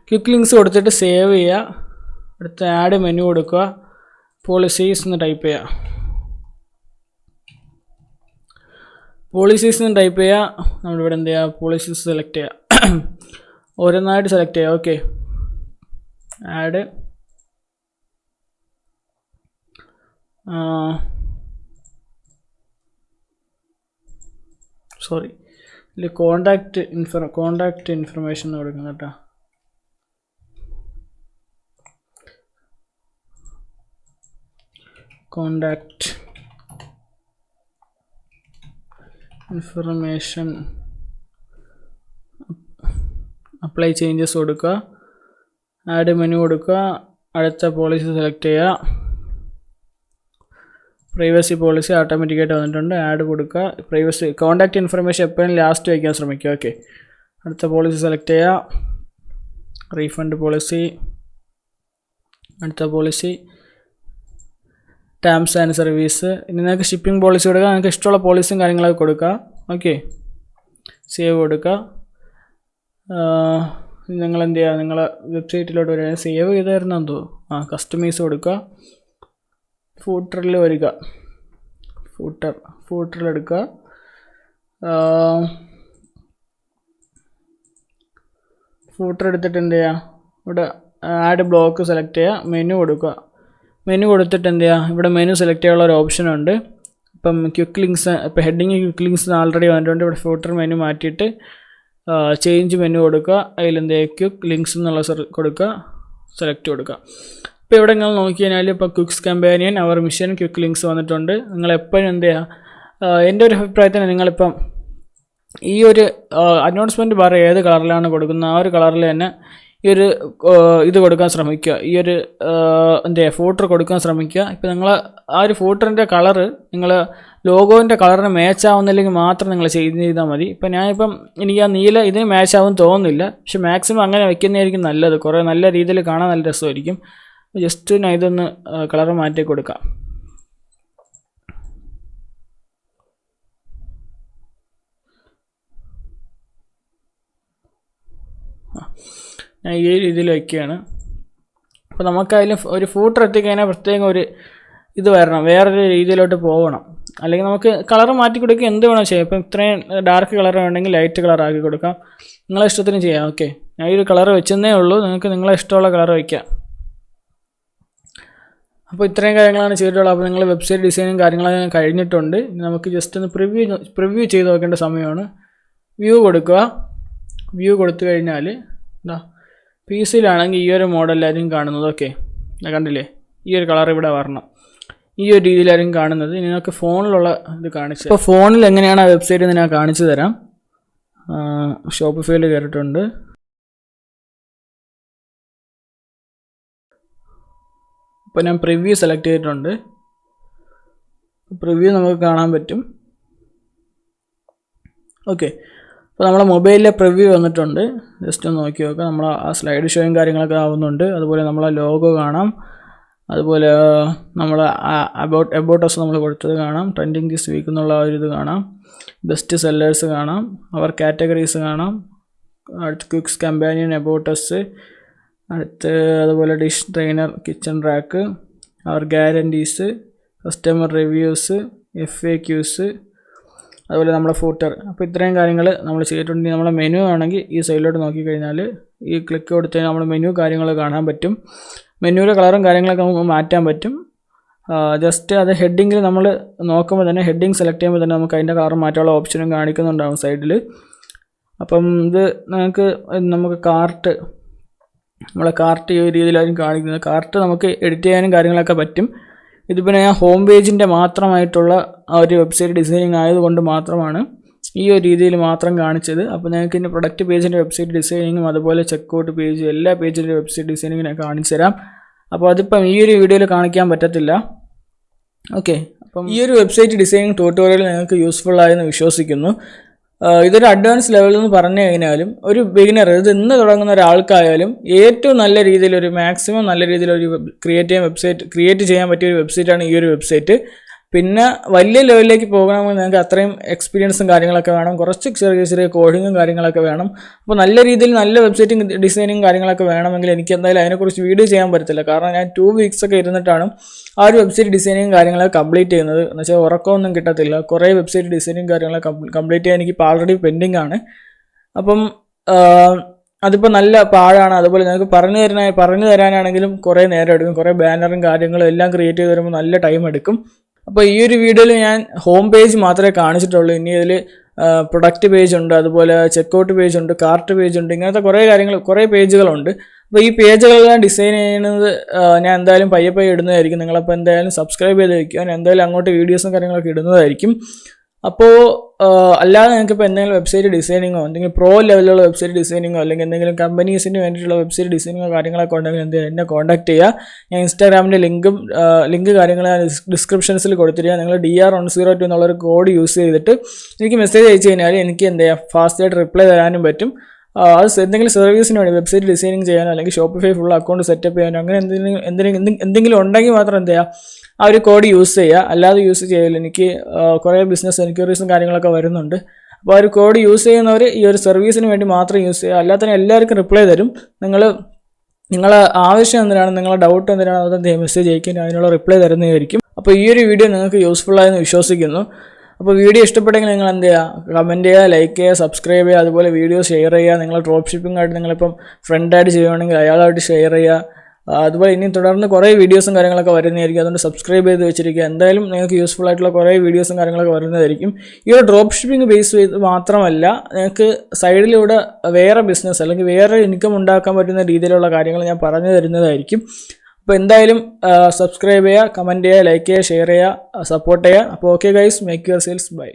ക്വിക്ക് ലിങ്ക്സ് കൊടുത്തിട്ട് സേവ് ചെയ്യുക. അടുത്ത ആഡ് മെനു കൊടുക്കുക, പോളിസീസ് എന്ന് ടൈപ്പ് ചെയ്യുക. പോളിസീസ് എന്ന് ടൈപ്പ് ചെയ്യുക. നമ്മളിവിടെ എന്ത് ചെയ്യുക, പോളിസീസ് സെലക്ട് ചെയ്യുക. ഓരോന്നായിട്ട് സെലക്ട് ചെയ്യുക. ഓക്കെ, ആഡ് ഇതിൽ കോണ്ടാക്റ്റ് ഇൻഫർമേഷൻ എന്ന് കൊടുക്കണം കേട്ടോ. കോണ്ടാക്റ്റ് ഇൻഫർമേഷൻ അപ്ലൈ ചേഞ്ചസ് കൊടുക്കുക, ആഡ് മെനു കൊടുക്കുക, അടുത്ത പോളിസി സെലക്ട് ചെയ്യുക. പ്രൈവസി പോളിസി ഓട്ടോമാറ്റിക്കായിട്ട് വന്നിട്ടുണ്ട്. ആഡ് കൊടുക്കുക. പ്രൈവസി കോൺടാക്റ്റ് ഇൻഫർമേഷൻ എപ്പോഴും ലാസ്റ്റ് വയ്ക്കാൻ ശ്രമിക്കുക. ഓക്കെ, അടുത്ത പോളിസി സെലക്ട് ചെയ്യുക. റീഫണ്ട് പോളിസി, അടുത്ത പോളിസി ടേംസ് ആൻഡ് സർവീസ്. ഇനി നിങ്ങൾക്ക് ഷിപ്പിംഗ് പോളിസി കൊടുക്കുക, നിങ്ങൾക്ക് ഇഷ്ടമുള്ള പോളിസിയും കാര്യങ്ങളൊക്കെ കൊടുക്കുക. ഓക്കെ, സേവ് കൊടുക്കുക. നിങ്ങൾ എന്ത് ചെയ്യുക, നിങ്ങളെ വെബ്സൈറ്റിലോട്ട് വരിക. സേവ് ചെയ്തായിരുന്നു എന്തോ, കസ്റ്റമൈസ് കൊടുക്കുക. ഫൂട്ടറിൽ വരിക, ഫൂട്ടറിലെടുക്കുക. ഫൂട്ടർ എടുത്തിട്ട് എന്ത് ചെയ്യുക, ഇവിടെ ആഡ് ബ്ലോക്ക് സെലക്ട് ചെയ്യുക, മെനു കൊടുക്കുക. മെനു കൊടുത്തിട്ട് എന്ത് ചെയ്യുക, ഇവിടെ മെനു സെലക്ട് ചെയ്യാനുള്ള ഒരു ഓപ്ഷൻ ഉണ്ട്. ഇപ്പം ക്വിക്ക് ലിങ്ക്സ്, ഇപ്പോൾ ഹെഡിങ് ക്വിക്ക് ലിങ്ക്സ് ആൾറെഡി വന്നിട്ടുണ്ട്. ഇവിടെ ഫൂട്ടർ മെനു മാറ്റിയിട്ട് ചേഞ്ച് മെനു കൊടുക്കുക. അതിലെന്ത് ചെയ്യുക, ക്വിക്ക് ലിങ്ക്സ് എന്നുള്ള കൊടുക്കുക, സെലക്ട് കൊടുക്കുക. ഇപ്പോൾ ഇവിടെ നിങ്ങൾ നോക്കി കഴിഞ്ഞാൽ ഇപ്പോൾ ക്വിക്സ് കമ്പാനിയൻ അവർ മിഷൻ ക്വിക്ക് ലിങ്ക്സ് വന്നിട്ടുണ്ട്. നിങ്ങളെപ്പോഴും എന്ത് ചെയ്യുക, എൻ്റെ ഒരു അഭിപ്രായത്തിന് നിങ്ങളിപ്പം ഈ ഒരു അനൗൺസ്മെൻറ്റ് ബാർ ഏത് കളറിലാണ് കൊടുക്കുന്നത് ആ ഒരു കളറിൽ തന്നെ ഈ ഒരു ഇത് കൊടുക്കാൻ ശ്രമിക്കുക. ഈ ഒരു എന്ത് ചെയ്യുക, ഫൂട്ടർ കൊടുക്കാൻ ശ്രമിക്കുക. ഇപ്പോൾ നിങ്ങൾ ആ ഒരു ഫൂട്ടറിൻ്റെ കളറ് നിങ്ങൾ ലോഗോൻ്റെ കളറിന് മാച്ച് ആവുന്നില്ലെങ്കിൽ മാത്രം നിങ്ങൾ ചെയ്താൽ മതി. ഇപ്പം ഞാനിപ്പം എനിക്ക് ആ നീല ഇതിന് മാച്ച് ആവും തോന്നുന്നില്ല, പക്ഷെ മാക്സിമം അങ്ങനെ വയ്ക്കുന്നതായിരിക്കും നല്ലത്. കുറേ നല്ല രീതിയിൽ കാണാൻ നല്ല രസമായിരിക്കും. ജസ്റ്റ് ഞാൻ ഇതൊന്ന് കളറ് മാറ്റി കൊടുക്കാം. ഞാൻ ഈ രീതിയിൽ വയ്ക്കുകയാണ്. അപ്പോൾ നമുക്കതിൽ ഒരു ഫൂട്ടർ എത്തിക്കഴിഞ്ഞാൽ പ്രത്യേകം ഒരു ഇത് വരണം, വേറൊരു രീതിയിലോട്ട് പോകണം. അല്ലെങ്കിൽ നമുക്ക് കളറ് മാറ്റി കൊടുക്കുക, എന്ത് വേണം ചെയ്യാം. ഇപ്പം ഇത്രയും ഡാർക്ക് കളർ വേണമെങ്കിൽ ലൈറ്റ് കളർ ആക്കി കൊടുക്കാം, നിങ്ങളെ ഇഷ്ടത്തിന് ചെയ്യാം. ഓക്കെ, ഞാൻ ഈ ഒരു കളർ വെച്ചെന്നേ ഉള്ളൂ, നിങ്ങൾക്ക് നിങ്ങളെ ഇഷ്ടമുള്ള കളർ വയ്ക്കാം. അപ്പോൾ ഇത്രയും കാര്യങ്ങളാണ് ചെയ്തിട്ടുള്ളത്. അപ്പോൾ നിങ്ങൾ വെബ്സൈറ്റ് ഡിസൈനും കാര്യങ്ങളൊക്കെ കഴിഞ്ഞിട്ടുണ്ട്. ഇനി നമുക്ക് ജസ്റ്റ് ഒന്ന് പ്രിവ്യൂ ചെയ്ത് നോക്കേണ്ട സമയമാണ്. വ്യൂ കൊടുക്കുക. വ്യൂ കൊടുത്തു കഴിഞ്ഞാൽ എന്താ, പി സിയിലാണെങ്കിൽ ഈ ഒരു മോഡലായിരിക്കും കാണുന്നത്. ഓക്കെ, കണ്ടില്ലേ, ഈ ഒരു കളർ ഇവിടെ വരണം, ഈ ഒരു രീതിയിലായിരിക്കും കാണുന്നത്. ഇനി നിങ്ങൾക്ക് ഫോണിലുള്ള ഇത് കാണിച്ചു. അപ്പോൾ ഫോണിൽ എങ്ങനെയാണ് ആ വെബ്സൈറ്റ് എന്ന് ഞാൻ കാണിച്ചു തരാം. ഷോപ്പിഫൈയിൽ കയറിയിട്ടുണ്ട്. ഇപ്പോൾ ഞാൻ പ്രിവ്യൂ സെലക്ട് ചെയ്തിട്ടുണ്ട്. പ്രിവ്യൂ നമുക്ക് കാണാൻ പറ്റും. ഓക്കെ, അപ്പോൾ നമ്മളെ മൊബൈലിലെ പ്രിവ്യൂ വന്നിട്ടുണ്ട്. ജസ്റ്റ് ഒന്ന് നോക്കി നോക്കാം. നമ്മൾ ആ സ്ലൈഡ് ഷോയും കാര്യങ്ങളൊക്കെ ആവുന്നുണ്ട്. അതുപോലെ നമ്മളെ ലോഗോ കാണാം. അതുപോലെ നമ്മൾ അബൌട്ട് അസ് നമ്മൾ കൊടുത്തത് കാണാം. ട്രെൻഡിങ് ദിസ് വീക്ക് എന്നുള്ള ആ ഒരു ഇത് കാണാം. ബെസ്റ്റ് സെല്ലേഴ്സ് കാണാം. അവർ കാറ്റഗറീസ് കാണാം. അടുത്ത് ക്വിക്സ് കമ്പാനിയൻ, അബൌട്ട് അസ്, അടുത്ത് അതുപോലെ ഡിഷ് ട്രെയിനർ, കിച്ചൺ റാക്ക്, അവർ ഗ്യാരൻറ്റീസ്, കസ്റ്റമർ റിവ്യൂസ്, FAQs, അതുപോലെ നമ്മുടെ ഫൂട്ടർ. അപ്പോൾ ഇത്രയും കാര്യങ്ങൾ നമ്മൾ ചെയ്തിട്ടുണ്ടെങ്കിൽ നമ്മളെ മെനു ആണെങ്കിൽ ഈ സൈഡിലോട്ട് നോക്കിക്കഴിഞ്ഞാൽ ഈ ക്ലിക്ക് കൊടുത്ത് കഴിഞ്ഞാൽ നമ്മൾ മെനു കാര്യങ്ങൾ കാണാൻ പറ്റും. മെനുവിലെ കളറും കാര്യങ്ങളൊക്കെ നമുക്ക് മാറ്റാൻ പറ്റും. ജസ്റ്റ് അത് ഹെഡിങ്ങിൽ നമ്മൾ നോക്കുമ്പോൾ തന്നെ ഹെഡിങ് സെലക്ട് ചെയ്യുമ്പോൾ തന്നെ നമുക്ക് അതിൻ്റെ കളർ മാറ്റാനുള്ള ഓപ്ഷനും കാണിക്കുന്നുണ്ടാവും സൈഡിൽ. അപ്പം ഇത് നമുക്ക് കാർട്ട്, നമ്മളെ കാർട്ട് ഈ രീതിയിലായിരിക്കും കാണിക്കുന്നത്. കാർട്ട് നമുക്ക് എഡിറ്റ് ചെയ്യാനും കാര്യങ്ങളൊക്കെ പറ്റും. ഇതിപ്പോൾ ഞാൻ ഹോം പേജിൻ്റെ മാത്രമായിട്ടുള്ള ആ ഒരു വെബ്സൈറ്റ് ഡിസൈനിങ് ആയതുകൊണ്ട് മാത്രമാണ് ഈ ഒരു രീതിയിൽ മാത്രം കാണിച്ചത്. അപ്പോൾ നിങ്ങൾക്ക് ഇനി പ്രൊഡക്റ്റ് പേജിൻ്റെ വെബ്സൈറ്റ് ഡിസൈനിങ്ങും അതുപോലെ ചെക്കൗട്ട് പേജ് എല്ലാ പേജിൻ്റെ വെബ്സൈറ്റ് ഡിസൈനിങ്ങും ഞാൻ കാണിച്ചു തരാം. അപ്പോൾ അതിപ്പം ഈ ഒരു വീഡിയോയിൽ കാണിക്കാൻ പറ്റത്തില്ല. ഓക്കെ, അപ്പം ഈ ഒരു വെബ്സൈറ്റ് ഡിസൈനിങ് ട്യൂട്ടോറിയൽ നിങ്ങൾക്ക് യൂസ്ഫുൾ ആയെന്ന് വിശ്വസിക്കുന്നു. ഇതൊരു അഡ്വാൻസ് ലെവലിൽ എന്ന് പറഞ്ഞു കഴിഞ്ഞാലും ഒരു ബിഗിനർ, ഇത് ഇന്ന് തുടങ്ങുന്ന ഒരാൾക്കായാലും ഏറ്റവും നല്ല രീതിയിൽ മാക്സിമം നല്ല രീതിയിൽ ക്രിയേറ്റ് ചെയ്യാൻ പറ്റിയ ഒരു വെബ്സൈറ്റാണ് ഈ ഒരു വെബ്സൈറ്റ്. പിന്നെ വലിയ ലെവലിലേക്ക് പോകണമെങ്കിൽ നിങ്ങൾക്ക് അത്രയും എക്സ്പീരിയൻസും കാര്യങ്ങളൊക്കെ വേണം. കുറച്ച് ചെറിയ ചെറിയ കോഡിങ്ങും കാര്യങ്ങളൊക്കെ വേണം. അപ്പോൾ നല്ല രീതിയിൽ നല്ല വെബ്സൈറ്റിംഗ് ഡിസൈനിങ് കാര്യങ്ങളൊക്കെ വേണമെങ്കിൽ എനിക്ക് എന്തായാലും അതിനെക്കുറിച്ച് വീഡിയോ ചെയ്യാൻ പറ്റത്തില്ല. കാരണം ഞാൻ 2 weeks ഒക്കെ ഇരുന്നിട്ടാണ് ആ ഒരു വെബ്സൈറ്റ് ഡിസൈനിങ് കാര്യങ്ങളൊക്കെ കംപ്ലീറ്റ് ചെയ്യുന്നത്. എന്ന് വെച്ചാൽ ഉറക്കമൊന്നും കിട്ടത്തില്ല. കുറേ വെബ്സൈറ്റ് ഡിസൈനിങ് കാര്യങ്ങളൊക്കെ കംപ്ലീറ്റ് ചെയ്യാൻ എനിക്കിപ്പോൾ ആൾറെഡി പെൻഡിങ് ആണ്. അപ്പം അതിപ്പോൾ നല്ല പാടാണ്. അതുപോലെ നിങ്ങൾക്ക് പറഞ്ഞു തരാനാണെങ്കിലും കുറേ നേരം എടുക്കും. കുറേ ബാനറും കാര്യങ്ങളും എല്ലാം ക്രിയേറ്റ് ചെയ്ത് വരുമ്പോൾ നല്ല ടൈം എടുക്കും. അപ്പോൾ ഈ ഒരു വീഡിയോയിൽ ഞാൻ ഹോം പേജ് മാത്രമേ കാണിച്ചിട്ടുള്ളൂ. ഇനി ഇതിൽ പ്രൊഡക്റ്റ് പേജ് ഉണ്ട്, അതുപോലെ ചെക്കൗട്ട് പേജ് ഉണ്ട്, കാർട്ട് പേജ് ഉണ്ട്, ഇങ്ങനത്തെ കുറേ പേജുകളുണ്ട്. അപ്പോൾ ഈ പേജുകളെല്ലാം ഡിസൈൻ ചെയ്യുന്നത് ഞാൻ എന്തായാലും പയ്യെ ഇടുന്നതായിരിക്കും. നിങ്ങളപ്പോൾ എന്തായാലും സബ്സ്ക്രൈബ് ചെയ്ത് വയ്ക്കുക. ഞാൻ എന്തായാലും അങ്ങോട്ട് വീഡിയോസും കാര്യങ്ങളൊക്കെ ഇടുന്നതായിരിക്കും. അപ്പോൾ അല്ലാതെ നിങ്ങൾക്കിപ്പോൾ എന്തെങ്കിലും വെബ്സൈറ്റ് ഡിസൈനിങ്ങോ എന്തെങ്കിലും പ്രോ ലെവലിലുള്ള വെബ്സൈറ്റ് ഡിസൈനിങ്ങോ അല്ലെങ്കിൽ എന്തെങ്കിലും കമ്പനീസിന് വേണ്ടിയിട്ടുള്ള വെബ്സൈറ്റ് ഡിസൈനിങ്ങോ കാര്യങ്ങളൊക്കെ ഉണ്ടെങ്കിൽ എന്ത് എന്നെ കോൺടാക്ട് ചെയ്യുക. ഞാൻ ഇൻസ്റ്റാഗ്രാമിൻ്റെ ലിങ്ക് കാര്യങ്ങൾ ഞാൻ ഡിസ്ക്രിപ്ഷൻസിൽ കൊടുത്തിരിക്കുക. നിങ്ങൾ DR102 എന്നുള്ളൊരു കോഡ് യൂസ് ചെയ്തിട്ട് എനിക്ക് മെസ്സേജ് അയച്ചു കഴിഞ്ഞാൽ എനിക്ക് എന്ത് ചെയ്യാം, ഫാസ്റ്റായിട്ട് റിപ്ലൈ തരാനും പറ്റും. അത് എന്തെങ്കിലും സർവീസിന് വേണ്ടി വെബ്സൈറ്റ് ഡിസൈനിങ് ചെയ്യാനോ അല്ലെങ്കിൽ ഷോപ്പിഫൈ ഫുൾ അക്കൗണ്ട് സെറ്റപ്പ് ചെയ്യാനോ അങ്ങനെ എന്തെങ്കിലും ഉണ്ടെങ്കിൽ മാത്രം എന്ത് ചെയ്യുക, ആ ഒരു കോഡ് യൂസ് ചെയ്യുക. അല്ലാതെ യൂസ് ചെയ്യില്ല. എനിക്ക് കുറേ ബിസിനസ് എൻക്വയറീസും കാര്യങ്ങളൊക്കെ വരുന്നുണ്ട്. അപ്പോൾ ആ ഒരു കോഡ് യൂസ് ചെയ്യുന്നവർ ഈ ഒരു സർവീസിന് വേണ്ടി മാത്രം യൂസ് ചെയ്യുക. അല്ലാതെ എല്ലാവർക്കും റിപ്ലൈ തരും. നിങ്ങളെ ആവശ്യം എന്തിനാണ്, നിങ്ങളെ ഡൗട്ട് എന്തിനാണ്, അത് മെസ്സേജ് അയക്കാൻ അതിനുള്ള റിപ്ലൈ തരുന്നതായിരിക്കും. അപ്പോൾ ഈ ഒരു വീഡിയോ നിങ്ങൾക്ക് യൂസ്ഫുള്ളായെന്ന് വിശ്വസിക്കുന്നു. അപ്പോൾ വീഡിയോ ഇഷ്ടപ്പെട്ടെങ്കിൽ നിങ്ങൾ എന്ത് ചെയ്യുക, കമൻറ്റ് ചെയ്യുക, ലൈക്ക് ചെയ്യുക, സബ്സ്ക്രൈബ് ചെയ്യുക, അതുപോലെ വീഡിയോ ഷെയർ ചെയ്യുക. നിങ്ങൾ ഡ്രോപ്പ് ഷിപ്പിംഗ് ആയിട്ട് നിങ്ങളിപ്പം ഫ്രണ്ടായിട്ട് ചെയ്യുകയാണെങ്കിൽ അയാളായിട്ട് ഷെയർ ചെയ്യുക. അതുപോലെ ഇനി തുടർന്ന് കുറേ വീഡിയോസും കാര്യങ്ങളൊക്കെ വരുന്നതായിരിക്കും. അതുകൊണ്ട് സബ്സ്ക്രൈബ് ചെയ്ത് വെച്ചിരിക്കുക. എന്തായാലും നിങ്ങൾക്ക് യൂസ്ഫുൾ ആയിട്ടുള്ള കുറേ വീഡിയോസും കാര്യങ്ങളൊക്കെ വരുന്നതായിരിക്കും. ഈ ഒരു ഡ്രോപ്പ് ഷിപ്പിംഗ് ബേസ് ചെയ്ത് മാത്രമല്ല, നിങ്ങൾക്ക് സൈഡിലൂടെ വേറെ ബിസിനസ് അല്ലെങ്കിൽ വേറെ ഇൻകം ഉണ്ടാക്കാൻ പറ്റുന്ന രീതിയിലുള്ള കാര്യങ്ങൾ ഞാൻ പറഞ്ഞു തരുന്നതായിരിക്കും. അപ്പോൾ എന്തായാലും സബ്സ്ക്രൈബ് ചെയ്യുക, കമൻറ്റ് ചെയ്യുക, ലൈക്ക് ചെയ്യുക, ഷെയർ ചെയ്യുക, സപ്പോർട്ട് ചെയ്യുക. അപ്പോൾ okay guys, make your sales by.